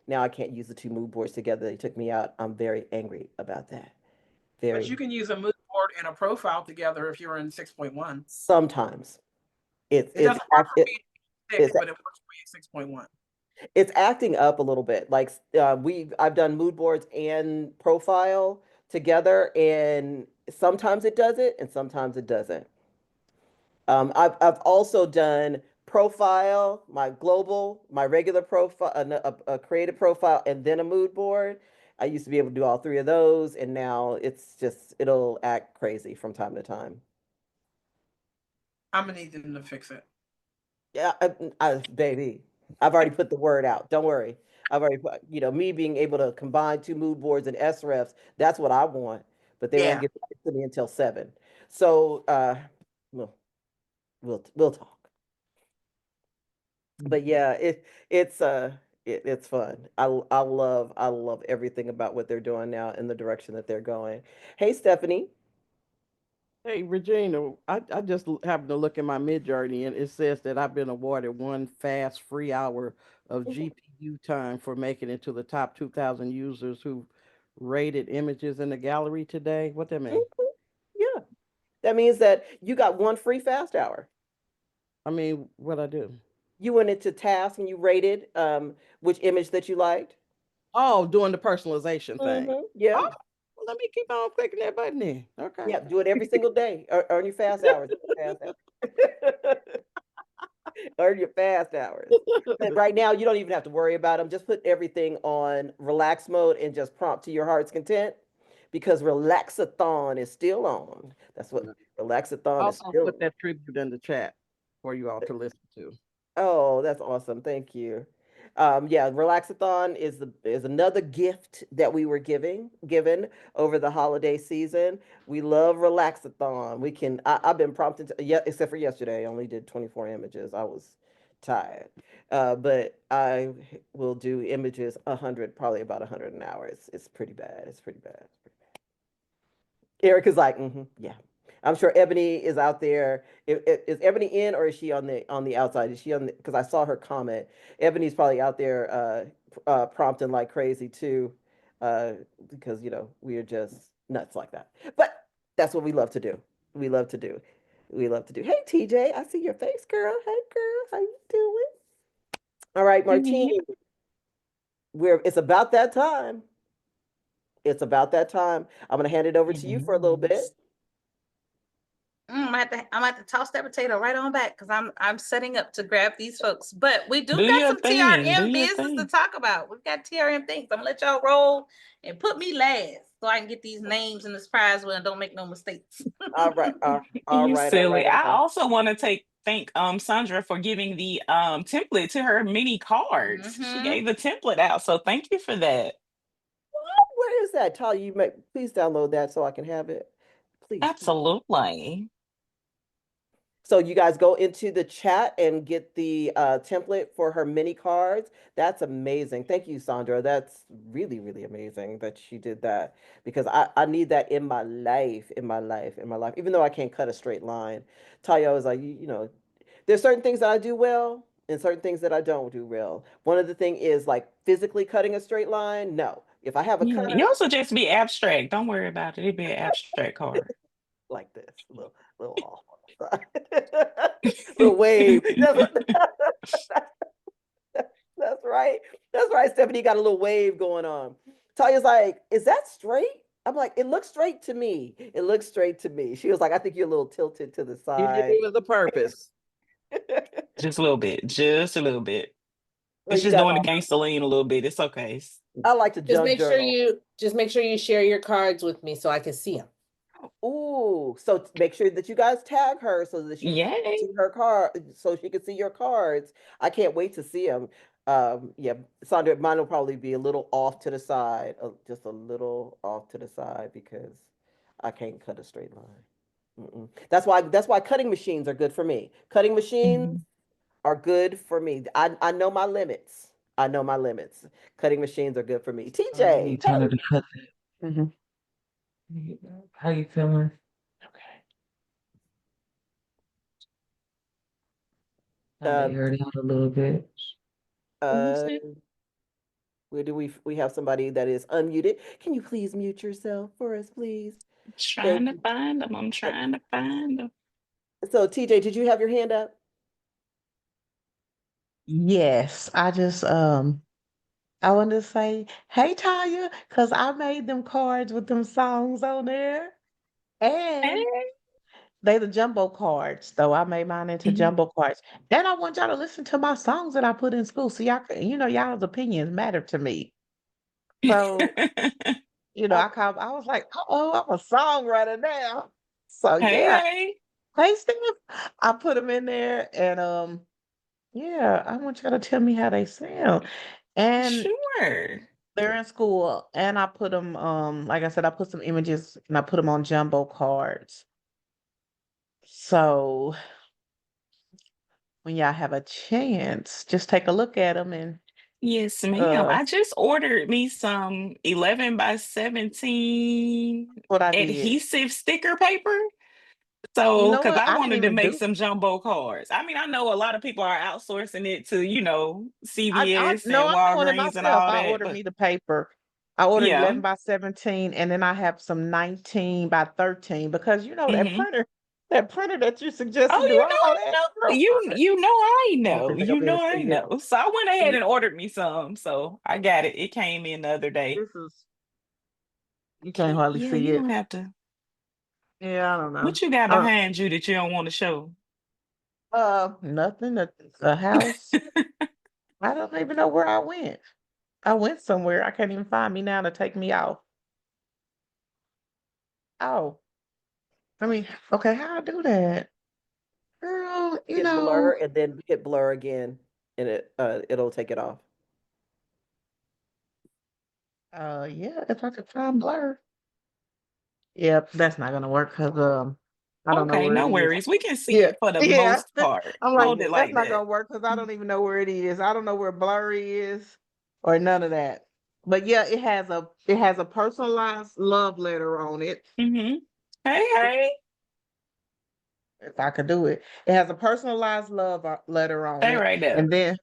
now I can't use the two mood boards together. They took me out. I'm very angry about that. But you Very. can use a mood board and a profile together if you're in 6.1. Sometimes It doesn't work for me in 6, it's but it works for me in 6.1. It's acting up a little bit. Like I've done mood boards and profile together, and sometimes it does it, and sometimes it doesn't. I've also done profile, my global, my regular profile, a creative profile, and then a mood board. I used to be able to do all three of those, and now it'll act crazy from time to time. I'm gonna need them to fix it. Yeah, baby, I've already put the word out. Don't worry. I've already put, me being able to combine two mood boards and SREFs, that's what I want, but they won't Yeah. get to me until 7. So, we'll, we'll talk. But yeah, it's fun. I love everything about what they're doing now and the direction that they're going. Hey, Stephanie. Hey, Regina, I just happened to look at my Midjourney and it says that I've been awarded one fast free hour of GPU time for making it to the top 2,000 users who rated images in the gallery today. What that mean? Mhm. Yeah, that means that you got one free fast hour. I mean, what I do? You went into task and you rated which image that you liked. Oh, doing the personalization thing. Yeah. Oh, well, let me keep on clicking that button then. Okay. Yeah, do it every single day. Earn your fast hours. Fast hours. Earn your fast hours. But right now, you don't even have to worry about them. Just put everything on relax mode and just prompt to your heart's content because Relaxathon is still on. That's what Relaxathon is Also still put on. that tribute in the chat for you all to listen to. Oh, that's awesome. Thank you. Yeah, Relaxathon is another gift that we were given over the holiday season. We love Relaxathon. I've been prompted to, yeah, except for yesterday. I only did 24 images. I was tired. But I will do images 100, probably about 100 an hour. It's pretty bad. It's pretty bad. Erica's like, yeah. I'm sure Ebony is out there. Is Ebony in or is she on the outside? Is she on the, because I saw her comment. Ebony's probably out there prompting like crazy too, because we are just nuts like that. But that's what we love to do. We love to do. We love to do. Hey TJ, I see your face, girl. Hey girl, how you doing? All right, Martine. It's about that time. It's about that time. I'm gonna hand it over to you for a little bit. I'm gonna have to toss that potato right on back because I'm setting up to grab these folks. But we do Do got your some thing. Do TRM your business to thing. talk about. We've got TRM things. I'm gonna let y'all roll and put me last so I can get these names in this prize wheel and don't make no mistakes. All right. All You right. All right. silly. All I right. also want to thank Sandra for giving the template to her mini cards. She gave the template out. So thank you for that. Where is that? Talia, please download that so I can have it. Please, please. Absolutely. So you guys go into the chat and get the template for her mini cards. That's amazing. Thank you, Sandra. That's really, really amazing that she did that because I need that in my life, in my life, in my life. Even though I can't cut a straight line, Talia was like, there's certain things that I do well and certain things that I don't do well. One of the thing is like physically cutting a straight line. No, if I have a Yeah. cutter Yours will just be abstract. Don't worry about it. It'll be an abstract card. like this, little off on the side, little wave. That's right. That's right. Stephanie got a little wave going on. Talya's like, is that straight? I'm like, it looks straight to me. It looks straight to me. She was like, I think you're a little tilted to the You did side. it with a purpose. Just a little bit. Just a little bit. Well, It's you just guys doing the all, gangster lean a little bit. It's okay. I like to junk journal. Just make sure you share your cards with me so I can see them. Ooh, so make sure that you guys tag her so that she can Yay. see her card, so she can see your cards. I can't wait to see them. Yeah, Sandra, mine will probably be a little off to the side, just a little off to the side because I can't cut a straight line. That's why cutting machines are good for me. Cutting machines are good for me. I know my limits. I know my limits. Cutting machines are good for me. TJ, Tyler to cut that. How you feeling? Kind of um, aired out a little bit. uh, where do we have somebody that is unmuted? Can you please mute yourself for us, please? Trying Thank to you. find them. I'm trying to find them. So TJ, did you have your hand up? Yes, I want to say, hey Tanya, because I made them cards with them songs on there. And Hey. they the jumbo cards, though. I made mine into Mhm. jumbo cards. And I want y'all to listen to my songs that I put in school. So y'all's opinions matter to me. So, I was like, oh, I'm a songwriter now. So Hey, yeah. hey, Hey Steve. I put them in there and yeah, I want y'all to tell me how they sound. And sure. they're in school and I put them like I said, I put some images and I put them on jumbo cards. So when y'all have a chance, just take a look at them and Yes, ma'am. uh I just ordered me some 11 by 17 what I did. adhesive sticker paper. You So, know because what? I I didn't wanted to even make do. some jumbo cards. I mean, I know a lot of people are outsourcing it to, I CVS no, and I'm doing it Walgreens and myself. all I that, ordered but me the paper. I ordered yeah. 11 by 17 and then I have some 19 by 13 because Hmm. that printer that you suggested Oh, do all that. Girl, I don't think they're gonna be able to I see it. know. So I went ahead See, and ordered me some. So I got it. It came in the other day. this is you can't hardly Yeah, see you it. don't have to. Yeah, I don't know. What you got Uh, behind you that you don't want to show? Nothing. A house. I don't even know where I went. I went somewhere. I can't even find me now to take me off. Oh, I mean, okay, how I do that? Girl, Hit blur and then hit blur again, and it'll take it off. yeah, if I could find Blur. Yep, that's not gonna work because I don't know Okay, where no it is. worries. We can see Yeah, it for the yeah. most part. I'm like, Hold it that's like not that. gonna work because I don't even know where it is. I don't know where Blur is or none of that. But yeah, it has a personalized love letter on it. Mm-hmm. Hey, hey. If I could do it, it has a personalized love letter on Stay it, right there. and then,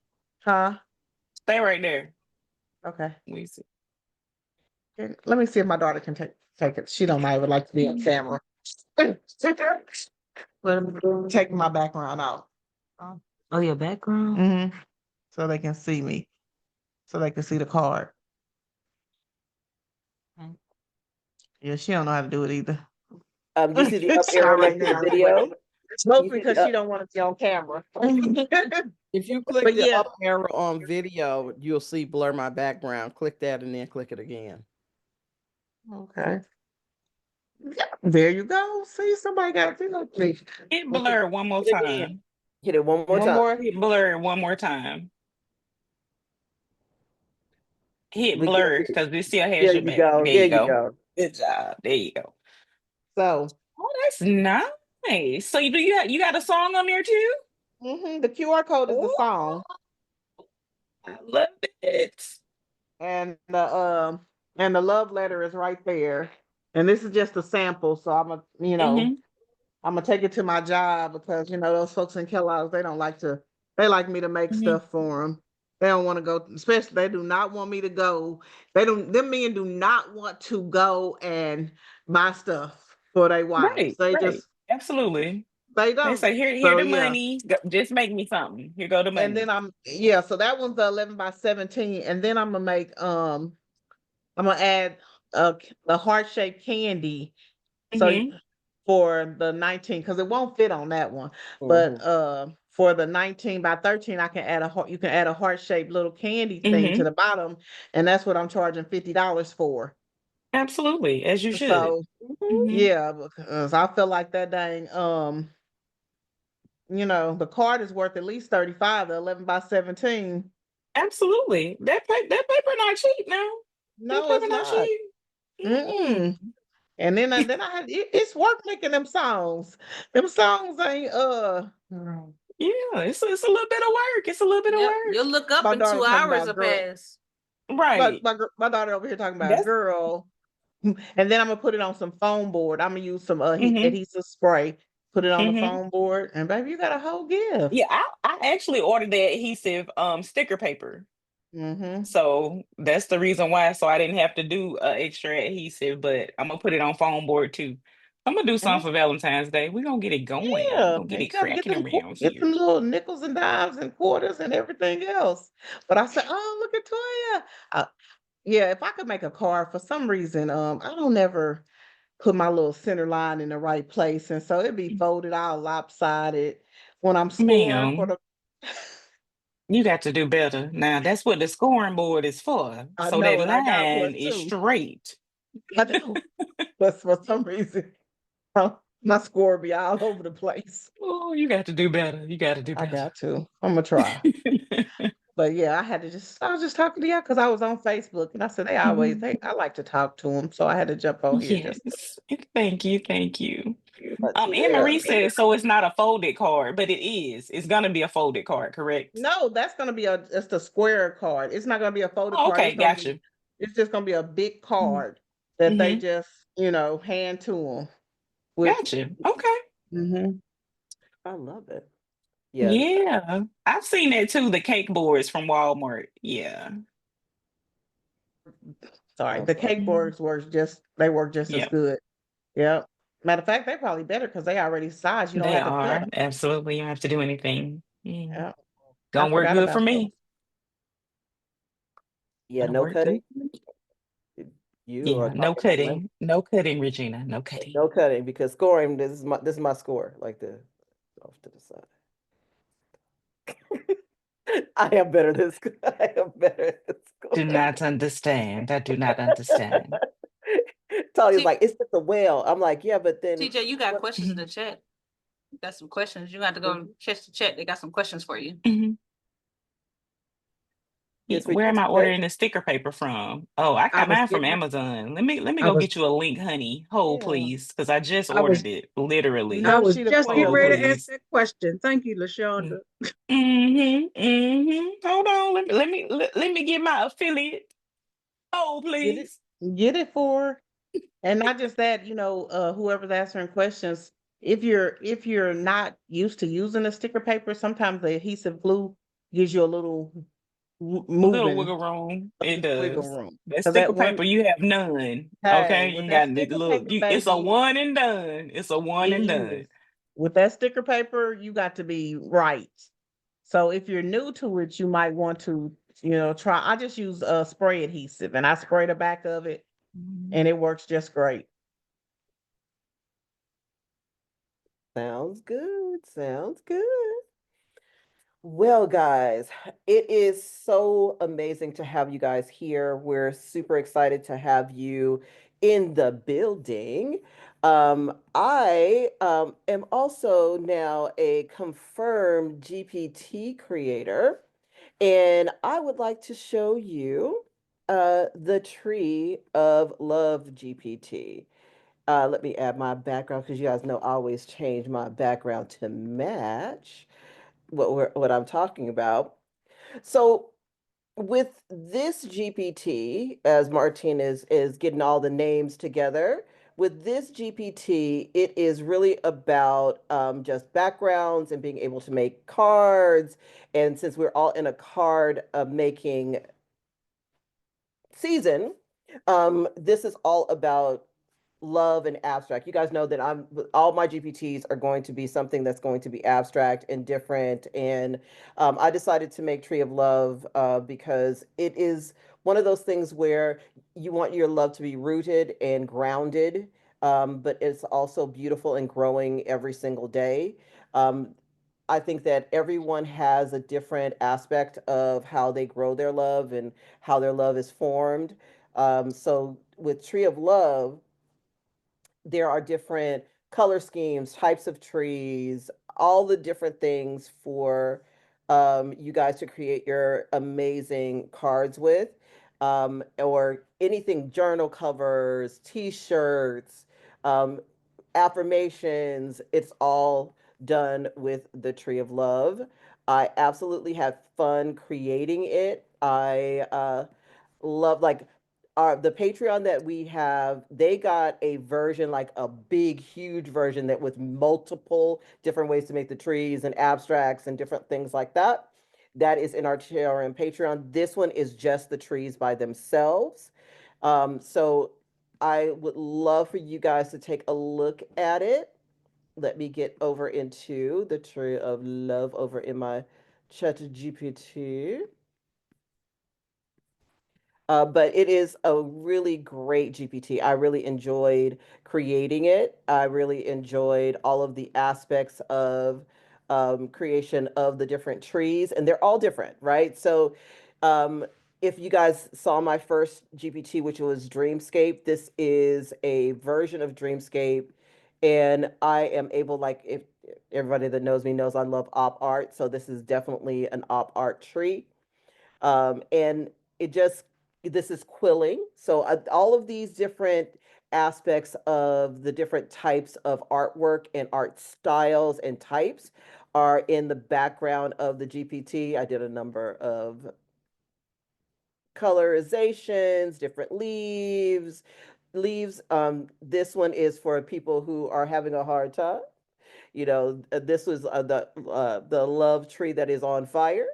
huh? Stay right there. Okay. We see. Let me see if my daughter can take it. She don't ever like to be on camera. But I'm taking my background off. Oh, your background? So they can see me. So they can see the card. Okay. Yeah, she don't know how to do it either. You see the up Not arrow right next to the now. video? Mostly You see because the she up, don't want to be on camera. If you click But the yeah, up arrow on video, you'll see blur my background. Click that and then click it again. okay. Yeah, there you go. See, somebody got to feel me. Hit Okay, blur one more hit it again. time. hit it one more One time. more. Hit blur one more time. Hit We can't blur see. because it still has There your you back. go. There There you you go. go. Good job. There you go. So, Oh, that's nice. So you got a song on there too? the QR code is the Oh, song, I love it. and the love letter is right there. And this is just a sample, so Mm-hmm. I'm gonna take it to my job because those folks in Kellogg's they like me to make Mm-hmm. stuff for them. They don't want to go, especially they do not want me to go. Them men do not want to go and buy stuff for their wives. Right, They right. just Absolutely. they They don't. say, here So the yeah. money. Just make me something. Here go the And money. then yeah, so that one's the 11 by 17. And then I'm gonna add a heart-shaped candy. So Mm-hmm. for the 19, because it won't fit on that one. But Mhm. for the 19 by 13, you can add a heart-shaped little candy thing to Mm-hmm. the bottom, and that's what I'm charging $50 for. Absolutely, as you should. So Mm-hmm. yeah, because I feel like that dang the card is worth at least 35, the 11 by 17. Absolutely. That paper not cheap now. That No, paper it's not not. cheap. Mm-mm. Mm-mm. And then I had it's work making them songs. Them songs ain't Yeah, it's a little bit of work. It's a little bit of Yep, work. you'll look up my and daughter two talking hours about will girl. pass. Right. My daughter over here talking about That's girl. And then I'm gonna put it on some foam board. I'm gonna use some mm-hmm. adhesive spray, put it on the Mm-hmm. foam board, and baby, you got a whole gift. Yeah, I actually ordered the adhesive sticker paper. Mm-hmm. So that's the reason why. So I didn't have to do extra adhesive, but I'm gonna put it on foam board too. I'm gonna do And something for Valentine's Day. We're gonna get it going. We're yeah, gonna get and you it got to get cracking them around get here. some little nickels and dimes and quarters and everything else. But I said, oh, look at Toya. Yeah, if I could make a card for some reason, I don't ever put my little center line in the right place, and so it'd be folded all lopsided when I'm scoring for Ma'am, the. you got to do better. Now that's what the scoring board is for. I So that know, and I got one line is too. straight. I know, but for some reason, my score be all over the place. Oh, you got to do better. You got to do I better. got to. I'm gonna try. But yeah, I was just talking to y'all because I was on Facebook and I said Mhm. I like to talk to them, so I had to jump on here just. Yes. Thank you. Thank you. But Anne yeah, Marie says so it's not a folded card, but it is. It's gonna be a folded card, correct? no, that's gonna be just a square card. It's not gonna be a folded Oh, card. okay, gotcha. It's just gonna be a big Mm-hmm. card that they Mm-hmm. just hand to them with. Gotcha. Okay. Hmm. I love it. Yeah. Yeah. I've seen that too, the cake boards from Walmart. Yeah. Sorry, Oh, the oh, cake boards work just as Yep. good. Yep. Matter of fact, they're probably better because they already sized. You don't They have to cut are. them. Absolutely. You don't have to do anything. Mm. Yeah, I Gonna work forgot good for about those. me. yeah, Gonna no work cutting. good for me. You are Yeah, no talking my language. cutting. No cutting, Regina. No cutting. No cutting because scoring. This is my score. Like the off to the side. I am better than I am better than Do score. not understand. I do not understand. Talia's T- like, it's just a whale. I'm like, yeah, but then TJ, you got what? questions in the chat. You got some questions. You got to go and check the chat. They got some questions for you. Mhm. It's for Where you, am I TJ. ordering the sticker paper from? Oh, I I got was mine from getting, Amazon. Let me I go was, get you a link, honey. Hold, Yeah. please, because I just I was, ordered it. You Literally. I know was she the just queen getting of Hold, ready to ask links. please. that question. Thank you, LaShonda. Hold on. Let me get my affiliate. Hold, Get it, please. get it for her. And not just that, whoever's answering questions, if you're not used to using a sticker paper, sometimes the adhesive glue gives you a little A little moving wiggle room. a It little wiggle does. room. That Because sticker that one, paper, you have none. hey, Okay, with you that got to sticker look. paper, It's a baby, one and done. It's a one and it done. is. With that sticker paper, you got to be right. So if you're new to it, you might want to, try. I just use spray adhesive and I spray the back of it and it works just great. Sounds good. Sounds good. Well, guys, it is so amazing to have you guys here. We're super excited to have you in the building. I am also now a confirmed GPT creator, and I would like to show you the Tree of Love GPT. Let me add my background because you guys know I always change my background to match what I'm talking about. So with this GPT, as Martine is getting all the names together, with this GPT, it is really about just backgrounds and being able to make cards. And since we're all in a card making season, this is all about love and abstract. You guys know that all my GPTs are going to be something that's going to be abstract and different. And I decided to make Tree of Love because it is one of those things where you want your love to be rooted and grounded, but it's also beautiful and growing every single day. Um, I think that everyone has a different aspect of how they grow their love and how their love is formed. So with Tree of Love, there are different color schemes, types of trees, all the different things for you guys to create your amazing cards with, or anything journal covers, t-shirts, um, affirmations. It's all done with the Tree of Love. I absolutely had fun creating it. I love like the Patreon that we have, they got a version, like a big, huge version that with multiple different ways to make the trees and abstracts and different things like that. That is in our TRM Patreon. This one is just the trees by themselves. So I would love for you guys to take a look at it. Let me get over into the tree of love over in my chat GPT. But it is a really great GPT. I really enjoyed creating it. I really enjoyed all of the aspects of creation of the different trees, and they're all different, right? So, if you guys saw my first GPT, which was Dreamscape, this is a version of Dreamscape, and I am able, like, if everybody that knows me knows I love op art, so this is definitely an op art tree. And it just, this is quilling. So all of these different aspects of the different types of artwork and art styles and types are in the background of the GPT. I did a number of colorizations, different leaves. This one is for people who are having a hard time. This was the love tree that is on fire.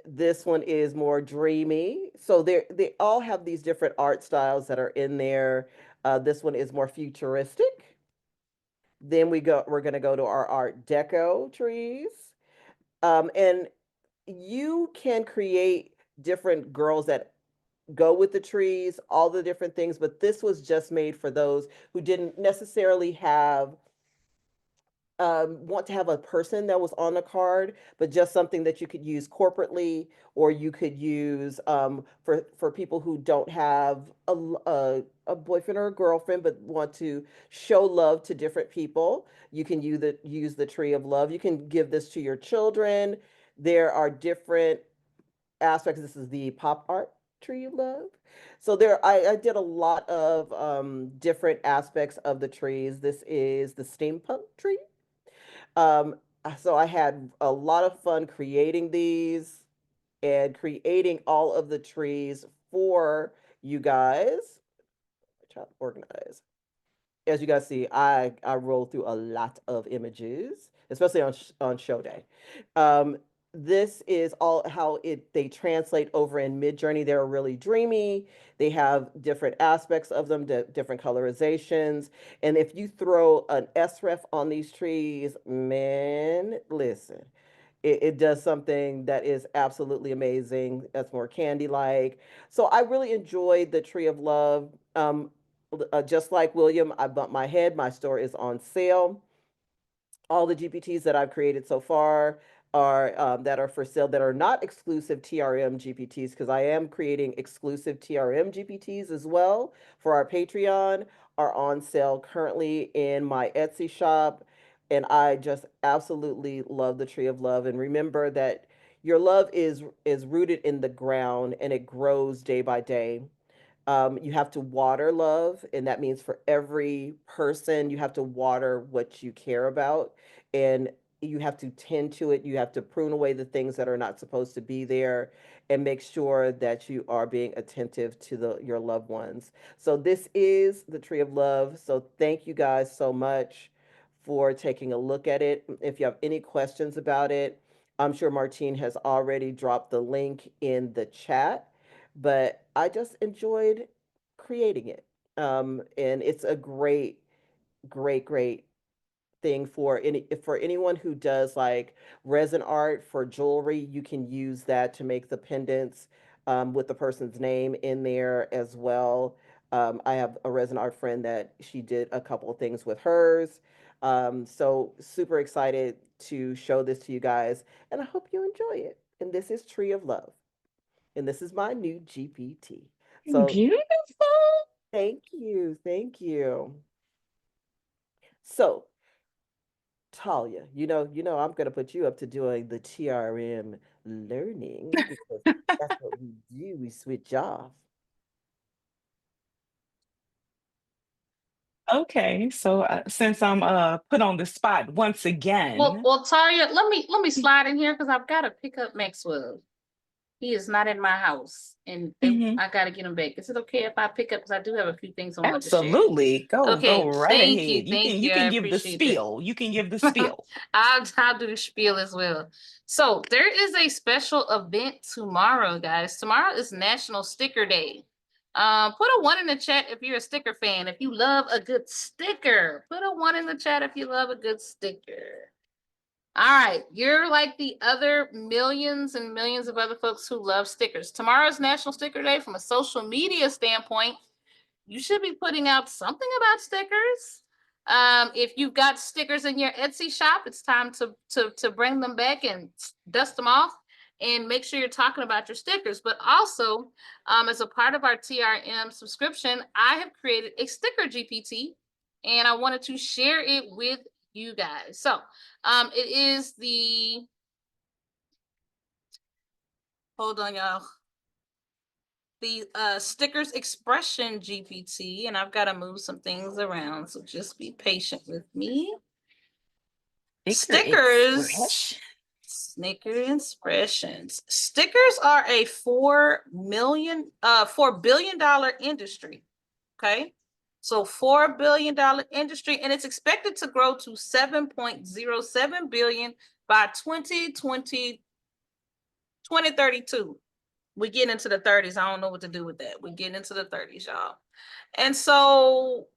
This one is more dreamy. So they all have these different art styles that are in there. This one is more futuristic. Then we're gonna go to our Art Deco trees. And you can create different girls that go with the trees, all the different things, but this was just made for those who didn't necessarily have want to have a person that was on the card, but just something that you could use corporately, or you could use for people who don't have a boyfriend or a girlfriend, but want to show love to different people. You can use the tree of love. You can give this to your children. There are different aspects. This is the pop art tree of love. So I did a lot of different aspects of the trees. This is the steampunk tree. Um, so I had a lot of fun creating these and creating all of the trees for you guys. Try to organize. As you guys see, I roll through a lot of images, especially on show day. Um, this is all how they translate over in Midjourney. They're really dreamy. They have different aspects of them, different colorizations. And if you throw an SREF on these trees, man, listen, it does something that is absolutely amazing. That's more candy-like. So I really enjoyed the Tree of Love. Just like William, I bumped my head. My store is on sale. All the GPTs that I've created so far are that are for sale that are not exclusive TRM GPTs, because I am creating exclusive TRM GPTs as well for our Patreon, are on sale currently in my Etsy shop. And I just absolutely love the Tree of Love. And remember that your love is rooted in the ground and it grows day by day. You have to water love, and that means for every person, you have to water what you care about, and you have to tend to it. You have to prune away the things that are not supposed to be there, and make sure that you are being attentive to your loved ones. So this is the Tree of Love. So thank you guys so much for taking a look at it. If you have any questions about it, I'm sure Martine has already dropped the link in the chat, but I just enjoyed creating it. And it's a great, great, great thing for anyone who does like resin art for jewelry. You can use that to make the pendants with the person's name in there as well. I have a resin art friend that she did a couple of things with hers. So super excited to show this to you guys, and I hope you enjoy it. And this is Tree of Love. And this is my new GPT. So Beautiful. thank you. Thank you. So, Talya, I'm going to put you up to doing the TRM learning, because that's what we do. We switch off. Okay, so since I'm put on the spot once again. Well, Tarya, let me slide in here because I've got to pick up Maxwell. He is not in my house, and Mhm. I got to get him back. Is it okay if I pick up? Because I do have a few things I want to share. Absolutely. Go Okay, right thank ahead. you, You thank can you. I give the appreciate that. spiel. You can give the spiel. I'll do the spiel as well. So there is a special event tomorrow, guys. Tomorrow is National Sticker Day. Put a 1 in the chat if you're a sticker fan. If you love a good sticker, put a 1 in the chat if you love a good sticker. All right, you're like the other millions and millions of other folks who love stickers. Tomorrow's National Sticker Day. From a social media standpoint, you should be putting out something about stickers. If you've got stickers in your Etsy shop, it's time to bring them back and dust them off and make sure you're talking about your stickers. But also, as a part of our TRM subscription, I have created a sticker GPT, and I wanted to share it with you guys. So it is the, hold on, y'all. The stickers expression GPT, and I've got to move some things around, so just be patient with me. Stickers, sticker expressions. Stickers are a $4 billion industry. Okay, so $4 billion industry, and it's expected to grow to 7.07 billion by 2032. We're getting into the 30s. I don't know what to do with that. We're getting into the 30s, y'all. And so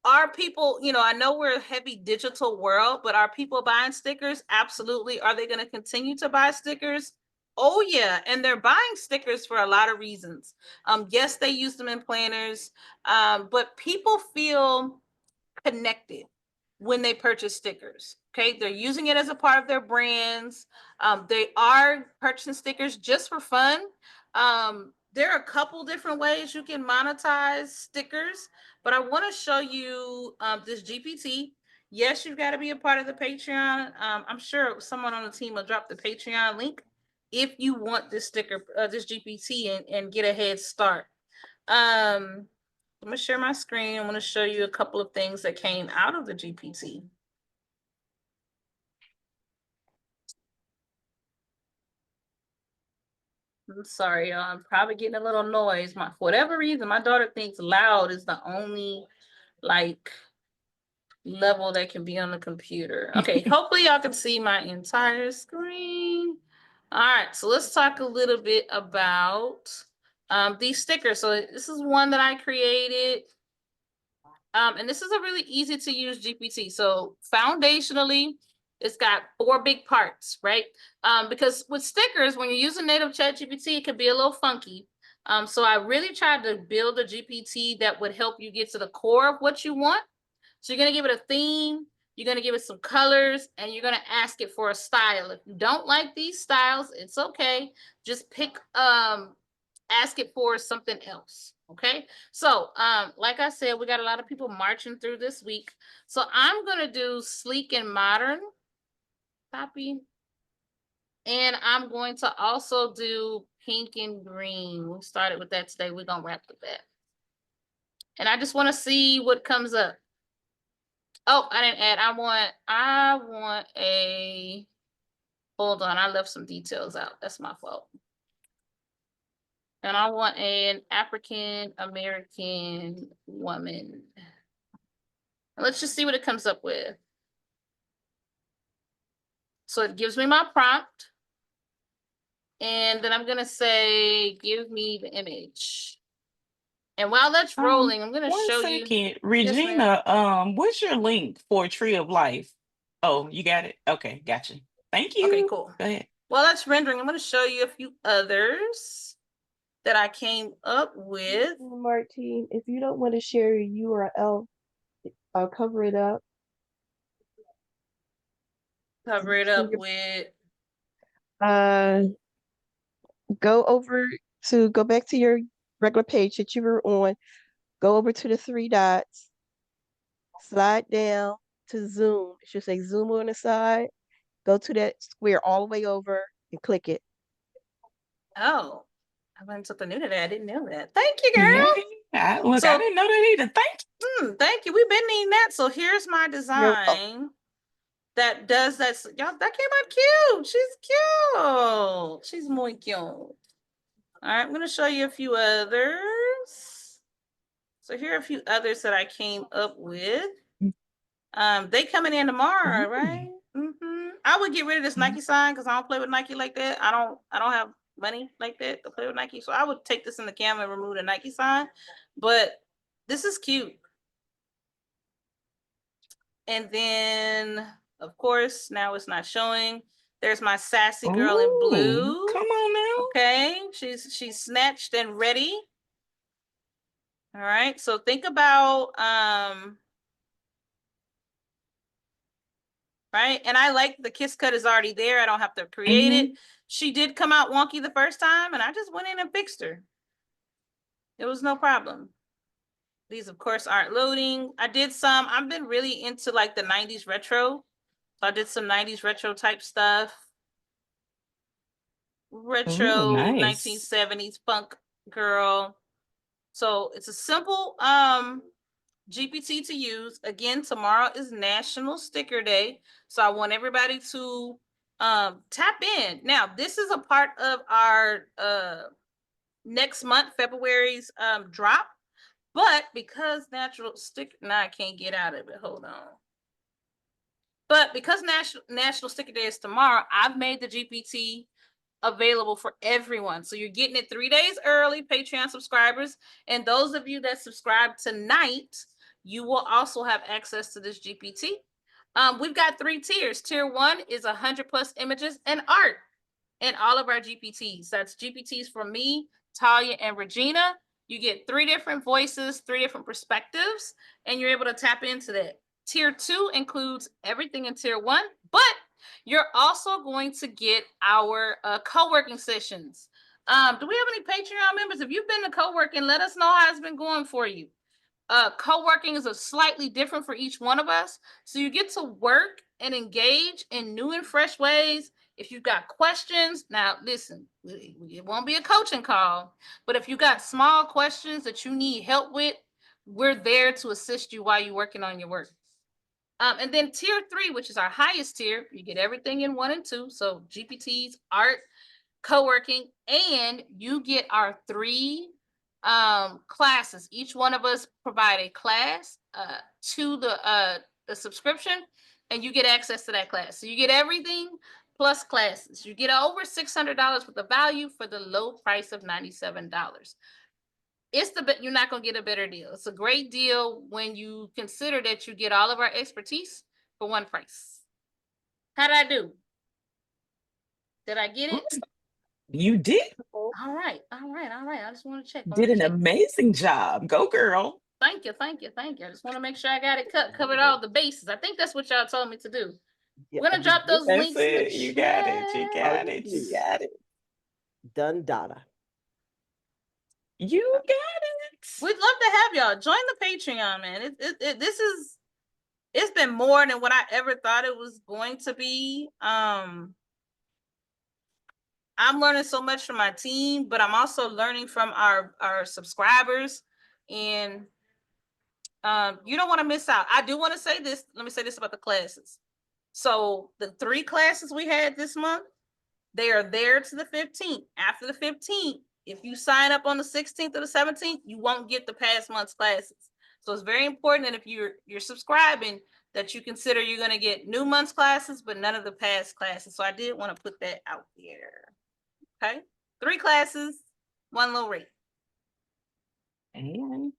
are people, I know we're a heavy digital world, but are people buying stickers? Absolutely. Are they going to continue to buy stickers? Oh, yeah. And they're buying stickers for a lot of reasons. Yes, they use them in planners, but people feel connected when they purchase stickers. Okay, they're using it as a part of their brands. They are purchasing stickers just for fun. There are a couple different ways you can monetize stickers, but I want to show you this GPT. Yes, you've got to be a part of the Patreon. I'm sure someone on the team will drop the Patreon link if you want this sticker, this GPT, and get a head start. I'm going to share my screen. I want to show you a couple of things that came out of the GPT. I'm sorry, y'all. I'm probably getting a little noise. For whatever reason, my daughter thinks loud is the only level that can be on the computer. Okay, hopefully y'all can see my entire screen. All right, so let's talk a little bit about these stickers. So this is one that I created. And this is a really easy to use GPT. So foundationally, it's got 4 big parts, right? Because with stickers, when you're using native chat GPT, it can be a little funky. So I really tried to build a GPT that would help you get to the core of what you want. So you're going to give it a theme, you're going to give it some colors, and you're going to ask it for a style. If you don't like these styles, it's okay. Just pick, ask it for something else. Okay. So, like I said, we got a lot of people marching through this week. So I'm going to do sleek and modern. Copy. And I'm going to also do pink and green. We started with that today. We're going to wrap with that. And I just want to see what comes up. Oh, I didn't add. I want a, hold on. I left some details out. That's my fault. And I want an African American woman. Let's just see what it comes up with. So it gives me my prompt. And then I'm going to say, give me the image. And while that's rolling, I'm going to show you. 1 second, Regina, Yes, what's your link for Tree of Life? Oh, you got it? Okay, gotcha. Thank you. Okay, cool. Go ahead. While that's rendering, I'm going to show you a few others that I came up with. Martine, if you don't want to share your URL, I'll cover it up. Cover it up with. Go back to your regular page that you were on. Go over to the 3 dots. Slide down to Zoom. It should say Zoom on the side. Go to that square all the way over and click it. Oh, I learned something new today. I didn't know that. Thank you, girl. Yeah, look, I didn't know that either. Thank you. Thank you. We've been needing that. So here's my design that does that. Y'all, that came out cute. She's cute. She's muy cute. All right, I'm going to show you a few others. So here are a few others that I came up with. They coming in tomorrow, right? I would get rid of this Nike sign because I don't play with Nike like that. I don't have money like that to play with Nike. So I would take this in the camera and remove the Nike sign. But this is cute. And then, of course, now it's not showing. There's my sassy girl in blue. Come on now. Okay, she's snatched and ready. All right, so think about right, and I like the kiss cut is already there. I don't have to create it. She did come out wonky the first time, and I just went in and fixed her. It was no problem. These, of course, aren't loading. I've been really into like the 90s retro. So I did some 90s retro type stuff. Retro, nice. 1970s funk girl. So it's a simple GPT to use. Again, tomorrow is National Sticker Day. So I want everybody to tap in. Now, this is a part of our next month, February's drop. But because National Sticker, now I can't get out of it. Hold on. But because National Sticker Day is tomorrow, I've made the GPT available for everyone. So you're getting it 3 days early, Patreon subscribers. And those of you that subscribe tonight, you will also have access to this GPT. We've got 3 tiers. Tier 1 is 100 plus images and art in all of our GPTs. That's GPTs from me, Talya, and Regina. You get 3 different voices, 3 different perspectives, and you're able to tap into that. Tier 2 includes everything in Tier 1, but you're also going to get our co-working sessions. Do we have any Patreon members? If you've been to co-working, let us know how it's been going for you. Co-working is a slightly different for each one of us. So you get to work and engage in new and fresh ways. If you've got questions, now listen, it won't be a coaching call, but if you got small questions that you need help with, we're there to assist you while you're working on your work. And then tier 3, which is our highest tier, you get everything in 1 and 2. So GPTs, art, co-working, and you get our 3 classes. Each one of us provide a class to the subscription, and you get access to that class. So you get everything plus classes. You get over $600 worth of value for the low price of $97. You're not going to get a better deal. It's a great deal when you consider that you get all of our expertise for one price. How did I do? Did I get it? You did. All right. I just want to check. Did an amazing job. Go, girl. Thank you. I just want to make sure I got it covered all the bases. I think that's what y'all told me to do. We're gonna drop those links in the chat. You got it. Done data. You got it. We'd love to have y'all join the Patreon, man. It's been more than what I ever thought it was going to be. I'm learning so much from my team, but I'm also learning from our subscribers, and you don't want to miss out. I do want to say this. Let me say this about the classes. So the 3 classes we had this month, they are there to the 15th. After the 15th, if you sign up on the 16th or the 17th, you won't get the past month's classes. So it's very important that if you're subscribing, that you consider you're going to get new month's classes, but none of the past classes. So I did want to put that out there. Okay, 3 classes, 1 low rate. And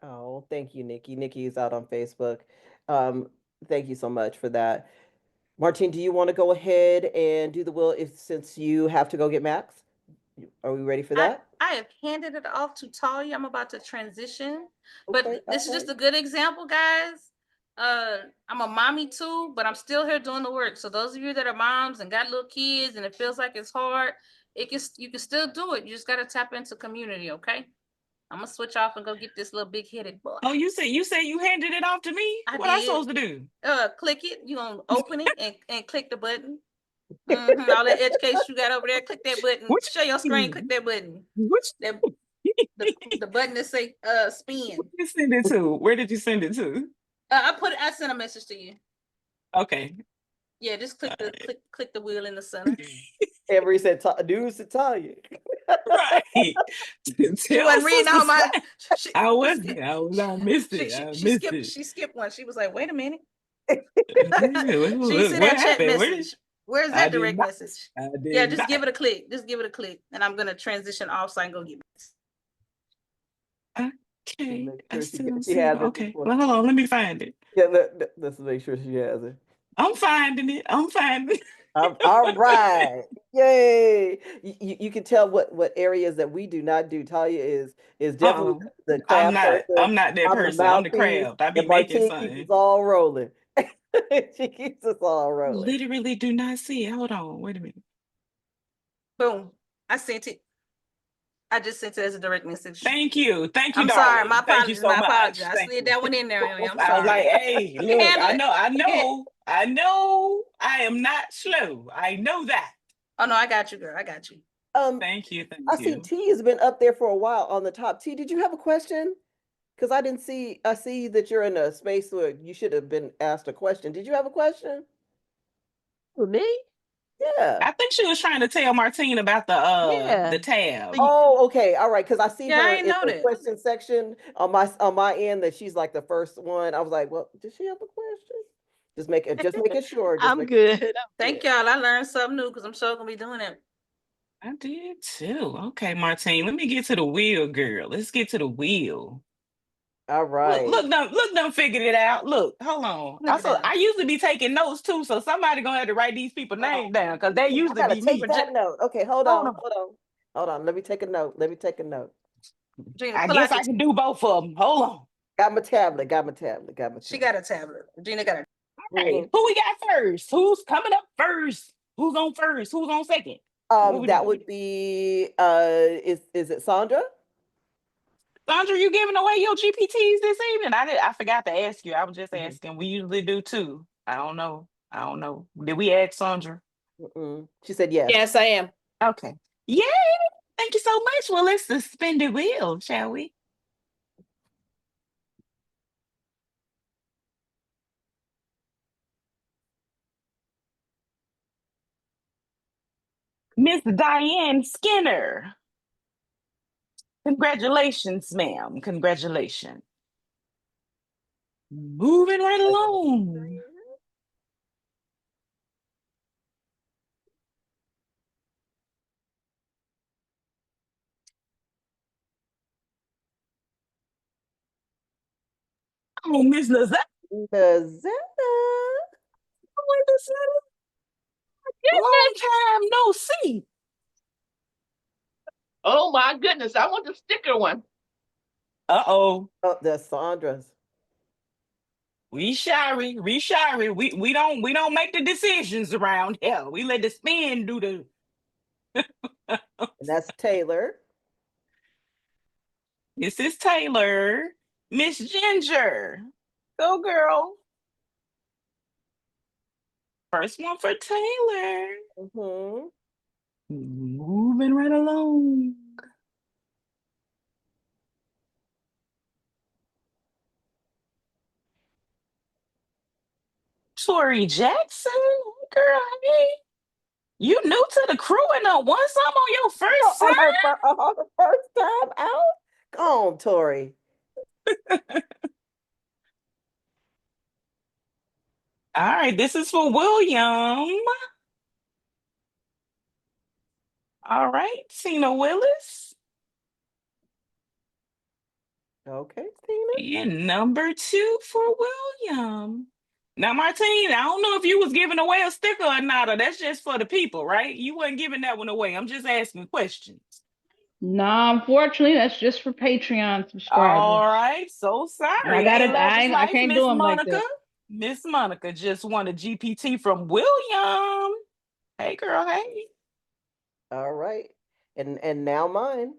oh, thank you, Nikki. Nikki is out on Facebook. Thank you so much for that. Martine, do you want to go ahead and do the will since you have to go get Max? Are we ready for that? I have handed it off to Talya. I'm about to transition, but this is just a good example, guys. I'm a mommy too, but I'm still here doing the work. So those of you that are moms and got little kids and it feels like it's hard, you can still do it. You just got to tap into community, okay? I'm gonna switch off and go get this little big-headed boy. Oh, you say you handed it off to me? What I supposed to do? Click it. You gonna open it and click the button. All that education you got over there, click that button. Share your screen, click that button. The button that say spin. Where did you send it to? Where did you send it to? I sent a message to you. Okay. Yeah, just click the wheel in the center. Every said dudes to tell you. Right. She wasn't reading all my. I missed it. She skipped one. She was like, "Wait a minute." She sent that chat message. Where's I that did direct not. message? I Yeah, did just not. give it a click. Just give it a click. And I'm gonna transition off so I can go get it. Okay, Make I sure still don't she see it. has it Okay, before. well, hold on, let me find it. Yeah, let's make sure she has it. I'm finding it. I'm finding it. All right. Yay. You can tell what areas that we do not do. Talia is definitely Uh-oh. the crab person. I'm not that I'm the person. I'm the mouthpiece. crab. I be And making Martine keeps us something. all rolling. She keeps us all rolling. Literally do not see it. Hold on. Wait a minute. Boom. I sent it. I just sent it as a direct message. Thank you. Thank you, I'm sorry. darling. My Thank you apologies. so My apologies. much. I Thank slid you. that one in there. I'm I was sorry. like, hey, look, Handle I it. know, I know, I know I am not slow. I know that. Oh no, I got you, girl. I got you. Thank you. Thank I see you. T has been up there for a while on the top. T, did you have a question? Because I didn't see, I see that you're in a space where you should have been asked a question. Did you have a question? For me? Yeah. I think she was trying to tell Martine about Yeah. the tab. Oh, okay. All right. Because I see Yeah, I her ain't in know the that. question section on my end that she's like the first one. I was like, well, did she have a question? Just making sure. I'm good. Thank y'all. I learned something new because I'm sure gonna be doing it. I did too. Okay, Martine, let me get to the wheel, girl. Let's get to the wheel. All right. Look, them figured it out. Look, hold on. Look at that. I usually be taking notes too, so somebody gonna have to write these people names down because they I usually gotta be take me. that note. Okay, hold Hold on, on. hold on, hold on. Let me take a note. Let me take a note. Regina, I pull guess out your. I can do both of them. Hold on. Got my tablet. Got my tablet. Got my She tablet. got a tablet. Regina got a. All right, Mhm. who we got first? Who's coming up first? Who's on first? Who's on second? What we That doing? would be is it Sandra? Sandra, you giving away your GPTs this evening? I forgot to ask you. I was just Mhm. asking. We usually do too. I don't know. I don't know. Did we ask Sandra? She said yes. Yes, I am. Okay. Yay! Thank you so much. Well, let's suspend the wheel, shall we? Miss Diane Skinner. Congratulations, ma'am. Congratulations. Moving right along. Oh, Miss Lazette. Gazetta. Long time no see. Oh my goodness, I want the sticker one. Uh-oh. Oh, that's Sandra's. We sorry. We don't make the decisions around here. We let the spin do the And that's Taylor. This is Taylor. Miss Ginger. Go girl. First one for Taylor. Mm-hmm. Moving right along. Tori Jackson. Girl, hey. You new to the crew and won some on your first On her time? on the first time out. Go on, Tori. All right, this is for William. All right, Tina Willis. Okay, Tina. And number 2 for William. Now, Martine, I don't know if you was giving away a sticker or not, or that's just for the people, right? You wasn't giving that one away. I'm just asking questions. No, unfortunately, that's just for Patreon subscribers. All right, so sorry. I got Ain't it. love is I life, can't do Miss them like Monica. that. Miss Monica just won a GPT from William. Hey, girl, hey. All right. And now mine.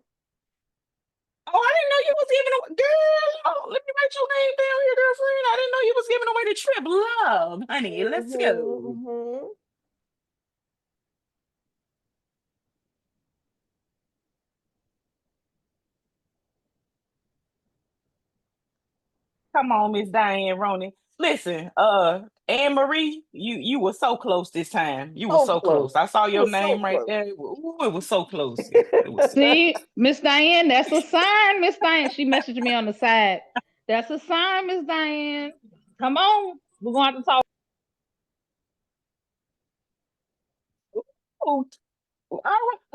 Oh, I didn't know you was giving away. Girl, oh, let me write your name down here, girlfriend. I didn't know you was giving away the trip. Love, honey. Let's go. Mm-hmm. Come on, Miss Diane Ronan. Listen, Anne Marie, you were so close this time. You were So so close. close. I saw It your was so name right close. there. Ooh, it was so close. It was so See, Miss Diane, that's a sign, Miss Diane. She messaged me on the side. That's a sign, Miss Diane. Come on. We're going to have to talk. Oh, all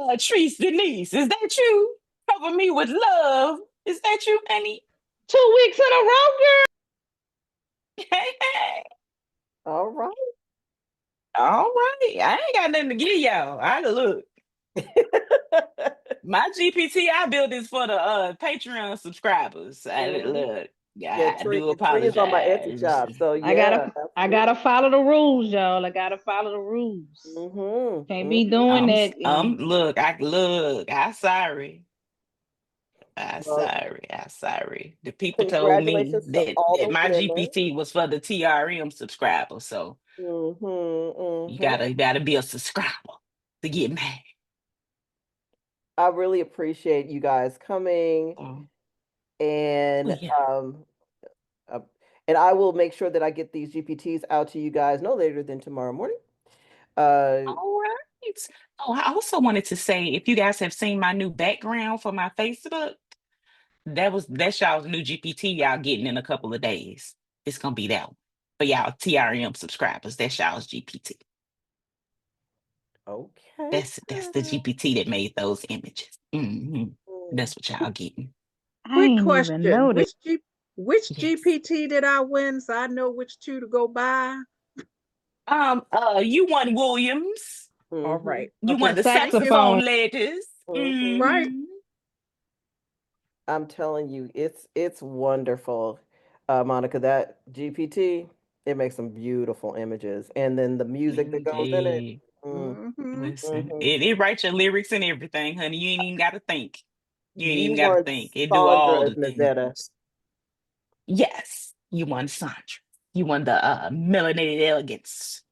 right, Treese Denise, is that you? Cover me with love. Is that you, honey? 2 weeks in a row, girl. Hey, hey. All right. All right. I ain't got nothing to give y'all. I look. My GPT I built is for the Patreon subscribers. Look. Yeah, Yeah, I Tree, do Tree is on my Etsy apologize. shop. So I yeah, gotta I absolutely. gotta follow the rules, y'all. I gotta follow the rules. Can't Mm-hmm. be doing I'm that. look, I sorry. I Well, sorry. I sorry. The people told me congratulations to all that the my women. GPT was for the TRM subscribers. So Mm-hmm, you mm-hmm. gotta be a subscriber to get mad. I really appreciate you guys coming, Oh, and yeah. uh, and I will make sure that I get these GPTs out to you guys no later than tomorrow morning. Uh, All right. Oh, I also wanted to say if you guys have seen my new background for my Facebook, that's y'all's new GPT y'all getting in a couple of days. It's gonna be that one. For y'all TRM subscribers. That's y'all's GPT. okay. That's the GPT that made those images. Mm. That's what y'all getting. I Quick ain't even question. noticed. Which Yes. GPT did I win so I know which two to go buy? You won Williams. All Mm-hmm. right. You Okay. won the Thank you. Saxophone. saxophone letters. Mm-hmm. Right. I'm telling you, it's wonderful, Monica. That GPT, it makes some beautiful images, and then the music that goes in it. Baby. Mm, Mm-hmm. Listen, hmm it writes your lyrics and everything, honey. You ain't even got to think. You ain't You even got to want think. It do Sandra all as the Mazetta. things. Yes, you won Sandra. You won the melanated elegance.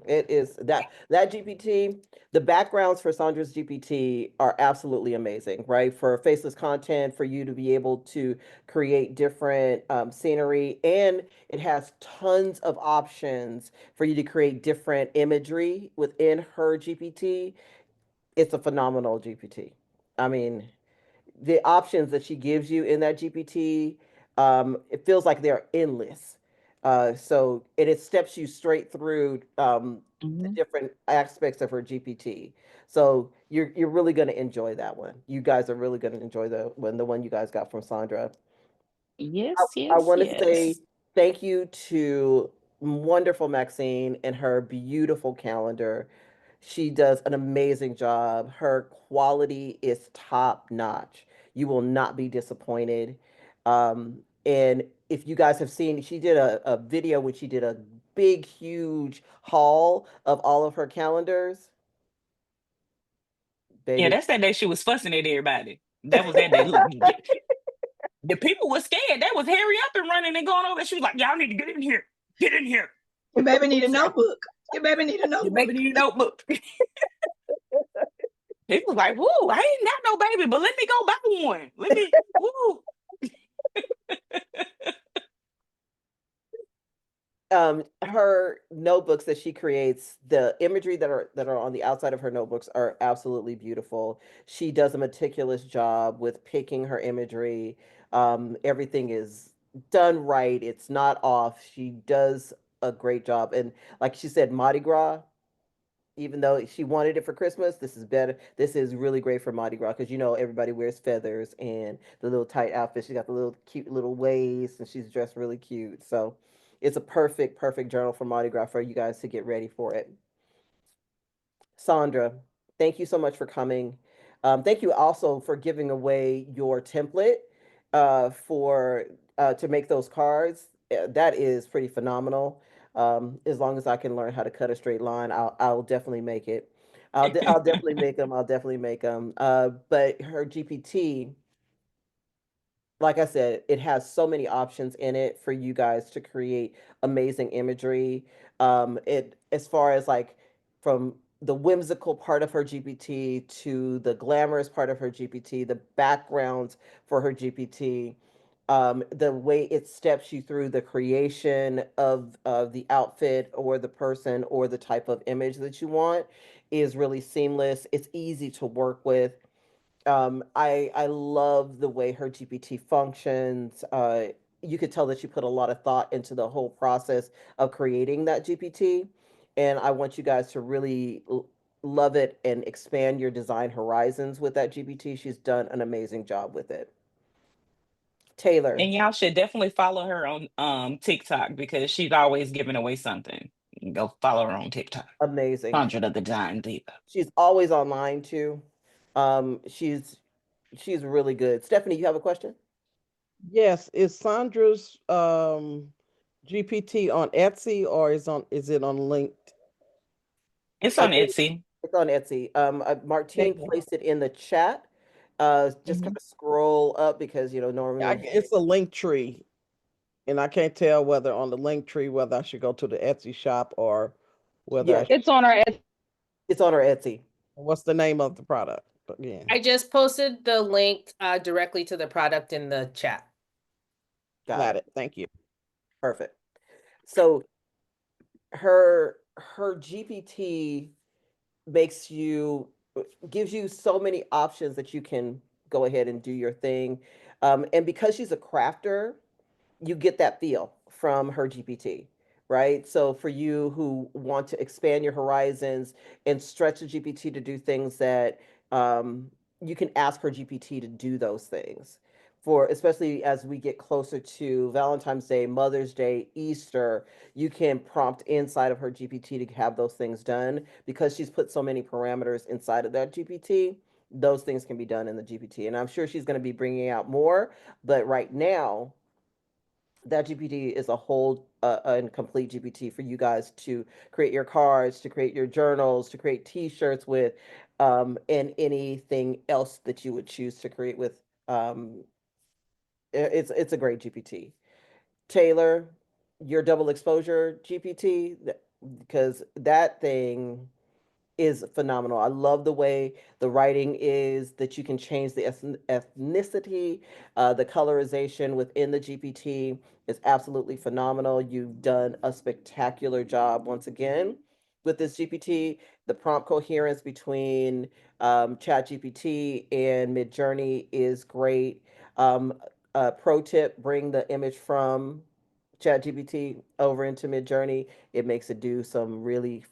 It is that GPT. The backgrounds for Sandra's GPT are absolutely amazing, right? For faceless content, for you to be able to create different scenery, and it has tons of options for you to create different imagery within her GPT. It's a phenomenal GPT. I mean, the options that she gives you in that GPT, it feels like they're endless. So it steps you straight through the Mhm. different aspects of her GPT. So you're really going to enjoy that one. You guys are really going to enjoy the one you guys got from Sandra. I, Yes, I yes, want to say yes. thank you to wonderful Maxine and her beautiful calendar. She does an amazing job. Her quality is top notch. You will not be disappointed. And if you guys have seen, she did a video when she did a big, huge haul of all of her calendars. Yeah, Baby, that's that day she was fussing at everybody. That was that day. Look, the people were scared. They was hurry up and running and going over. She was like, "Y'all need to get in here. Get in here." Your baby need a So, notebook. Your baby need a your baby notebook. need a notebook. People was like, "Woo, I ain't got no baby, but let me go buy one. Let me, woo." her notebooks that she creates, the imagery that are on the outside of her notebooks are absolutely beautiful. She does a meticulous job with picking her imagery. Everything is done right, it's not off. She does a great job, and like she said, Mardi Gras, even though she wanted it for Christmas, this is better. This is really great for Mardi Gras because everybody wears feathers and the little tight outfit. She got the little cute little waist and she's dressed really cute. So it's a perfect, perfect journal for Mardi Gras for you guys to get ready for it. Sandra, thank you so much for coming. Thank you also for giving away your template for to make those cards. That is pretty phenomenal. As long as I can learn how to cut a straight line, I'll definitely make it. I'll definitely make them. I'll definitely make them. But her GPT, like I said, it has so many options in it for you guys to create amazing imagery. It as far as like from the whimsical part of her GPT to the glamorous part of her GPT, the backgrounds for her GPT, the way it steps you through the creation of the outfit or the person or the type of image that you want is really seamless. It's easy to work with. I love the way her GPT functions. You could tell that she put a lot of thought into the whole process of creating that GPT, and I want you guys to really love it and expand your design horizons with that GPT. She's done an amazing job with it. Taylor. And y'all should definitely follow her on TikTok because she's always giving away something. Go follow her on TikTok. Amazing. Sandra the Design Diva. She's always online too. She's really good. Stephanie, you have a question? Yes, is Sandra's GPT on Etsy or is it on linked? It's I on think Etsy. it's on Etsy. Martine Thank you. placed it in the chat. Just kind of scroll up because normally It's a link tree, and I can't tell whether on the link tree whether I should go to the Etsy shop or whether I yeah, should. It's on our it's on our Etsy. What's the name of the product again? I just posted the link directly to the product in the chat. Got it. Thank you. Perfect. So her GPT gives you so many options that you can go ahead and do your thing. And because she's a crafter, you get that feel from her GPT, right? So for you who want to expand your horizons and stretch the GPT to do things that you can ask her GPT to do those things. For especially as we get closer to Valentine's Day, Mother's Day, Easter, you can prompt inside of her GPT to have those things done because she's put so many parameters inside of that GPT. Those things can be done in the GPT, and I'm sure she's going to be bringing out more. But right now, that GPT is a whole and complete GPT for you guys to create your cards, to create your journals, to create T-shirts with, and anything else that you would choose to create with. Um, it's a great GPT. Taylor, your double exposure GPT, because that thing is phenomenal. I love the way the writing is that you can change the ethnicity, the colorization within the GPT is absolutely phenomenal. You've done a spectacular job once again with this GPT. The prompt coherence between ChatGPT and Midjourney is great. Pro tip: bring the image from ChatGPT over into Midjourney. It makes it do some really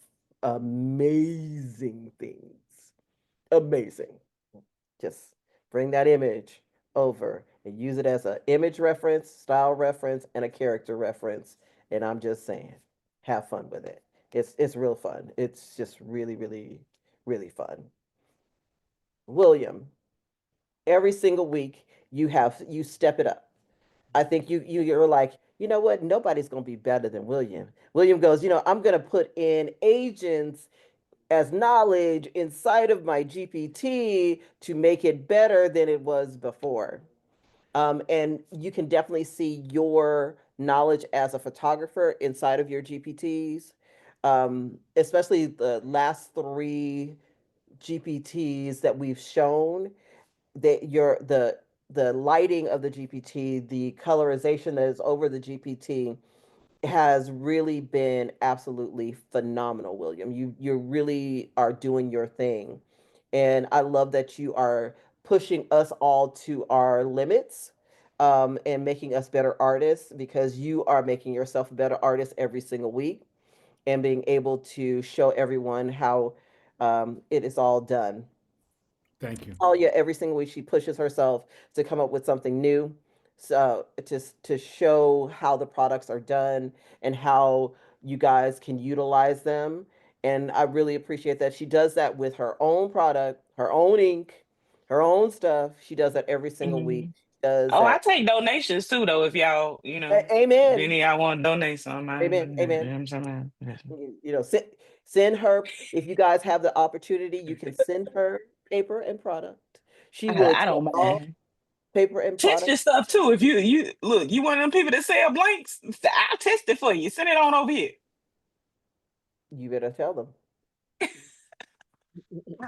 amazing things. Amazing. Just bring that image over and use it as an image reference, style reference, and a character reference. And I'm just saying, have fun with it. It's real fun. It's just really, really, really fun. William, every single week you step it up. I think you're like, you know what? Nobody's gonna be better than William. William goes, I'm gonna put in agents as knowledge inside of my GPT to make it better than it was before. And you can definitely see your knowledge as a photographer inside of your GPTs, especially the last three GPTs that we've shown. That the lighting of the GPT, the colorization that is over the GPT has really been absolutely phenomenal, William. You really are doing your thing. And I love that you are pushing us all to our limits, and making us better artists because you are making yourself a better artist every single week and being able to show everyone how it is all done. Thank you. Oh yeah, every single week she pushes herself to come up with something new. So to show how the products are done and how you guys can utilize them. And I really appreciate that. She does that with her own product, her own ink, her own stuff. She does that every single week. Mhm. She does Oh, I that. take donations too, though. If y'all, if Amen. any of y'all want to donate some, Amen. Amen. I'm saying. Send her, if you guys have the opportunity, you can send her paper and product. She will I take don't all mind. paper and Test product. your stuff too. If you look, you one of them people that sell blanks, I'll test it for you. Send it on over here. You better tell them.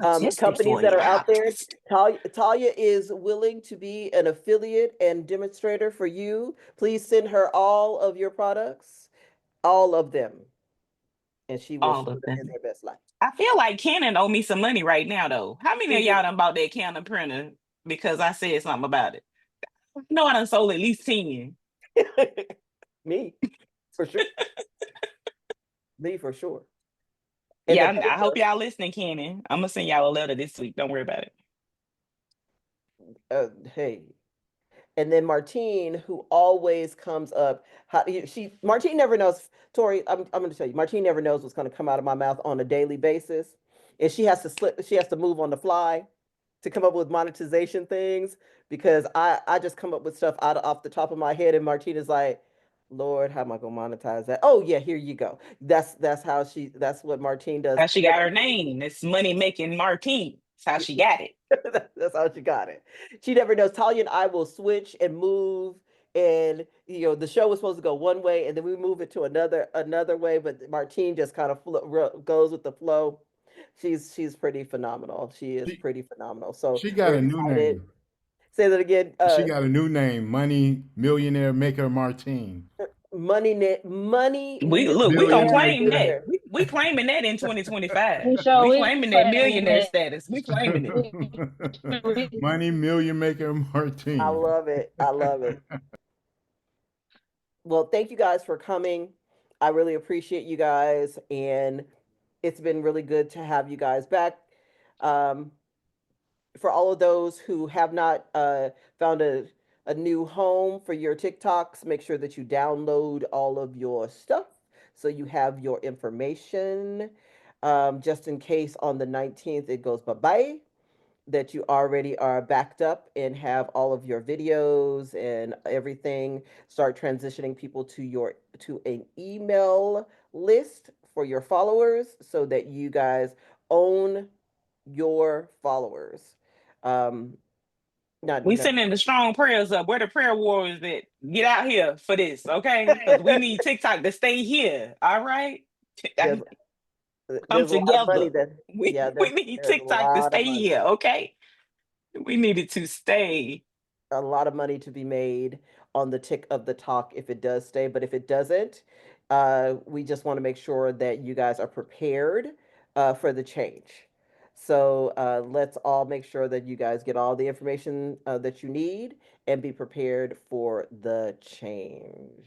I'll test it Companies for that you. are I'll out there, test it. Talia is willing to be an affiliate and demonstrator for you. Please send her all of your products, all of them, and she will All show of them in them. their best light. I feel like Canon owe me some money right now, though. How many Who of did y'all done bought that Canon printer because I said something about it? I done sold at least 10. me? For sure. Me for sure. And Yeah, then I hope y'all listening, Kenny. I'm gonna send y'all a letter this week. Don't worry about it. hey, and then Martine, who always comes up. Martine never knows. Tori, I'm going to tell you, Martine never knows what's going to come out of my mouth on a daily basis, and she has to slip. She has to move on the fly to come up with monetization things because I just come up with stuff off the top of my head, and Martine is like, Lord, how am I going to monetize that? Oh yeah, here you go. That's what Martine does. How she got her name? It's money making Martine. That's how she got it. That's how she got it. She never knows. Talya and I will switch and move, and the show was supposed to go one way, and then we move it to another way. But Martine just kind of goes with the flow. She's pretty phenomenal. She is She pretty phenomenal. So she got we're a new excited. name. Say that again. She got a new name, Money Millionaire Maker Martine. Money We gonna millionaire Millionaire. claim that. maker. We claiming that in 2025. We sure We we claiming that claiming millionaire it. status. We claiming it. Money Million Maker I Martine. love it. I love it. Well, thank you guys for coming. I really appreciate you guys, and it's been really good to have you guys back. Um, for all of those who have not found a new home for your TikToks, make sure that you download all of your stuff so you have your information. Just in case on the 19th it goes bye bye, that you already are backed up and have all of your videos and everything. Start transitioning people to an email list for your followers so that you guys own your followers. Um, We not sending the strong prayers up. Where the prayer warriors that get out here for this, okay? Because we need TikTok to stay here. All right. there's Come there's a lot of money together. that We yeah, we need there's a TikTok to lot of stay money. here, okay? We need it to stay. A lot of money to be made on the tick of the talk if it does stay. But if it doesn't, we just want to make sure that you guys are prepared for the change. So let's all make sure that you guys get all the information that you need and be prepared for the change.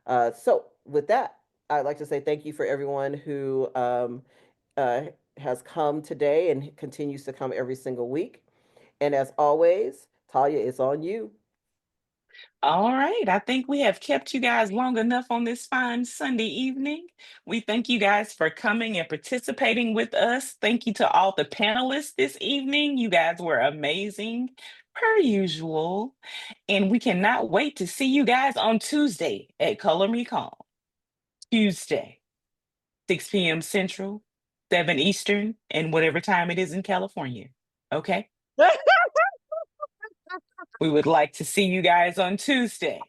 So with that, I'd like to say thank you for everyone who uh, has come today and continues to come every single week. And as always, Talya, it's on you. All right. I think we have kept you guys long enough on this fine Sunday evening. We thank you guys for coming and participating with us. Thank you to all the panelists this evening. You guys were amazing, per usual. And we cannot wait to see you guys on Tuesday at Color Me Calm. Tuesday, 6 p.m. Central, 7 Eastern, and whatever time it is in California. Okay? We would like to see you guys on Tuesday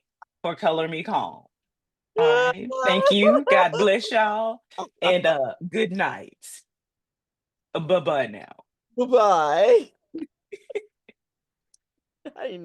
for Color Me Calm. All right. Thank you. God bless y'all. And good night. Bye-bye now. Bye-bye. I know.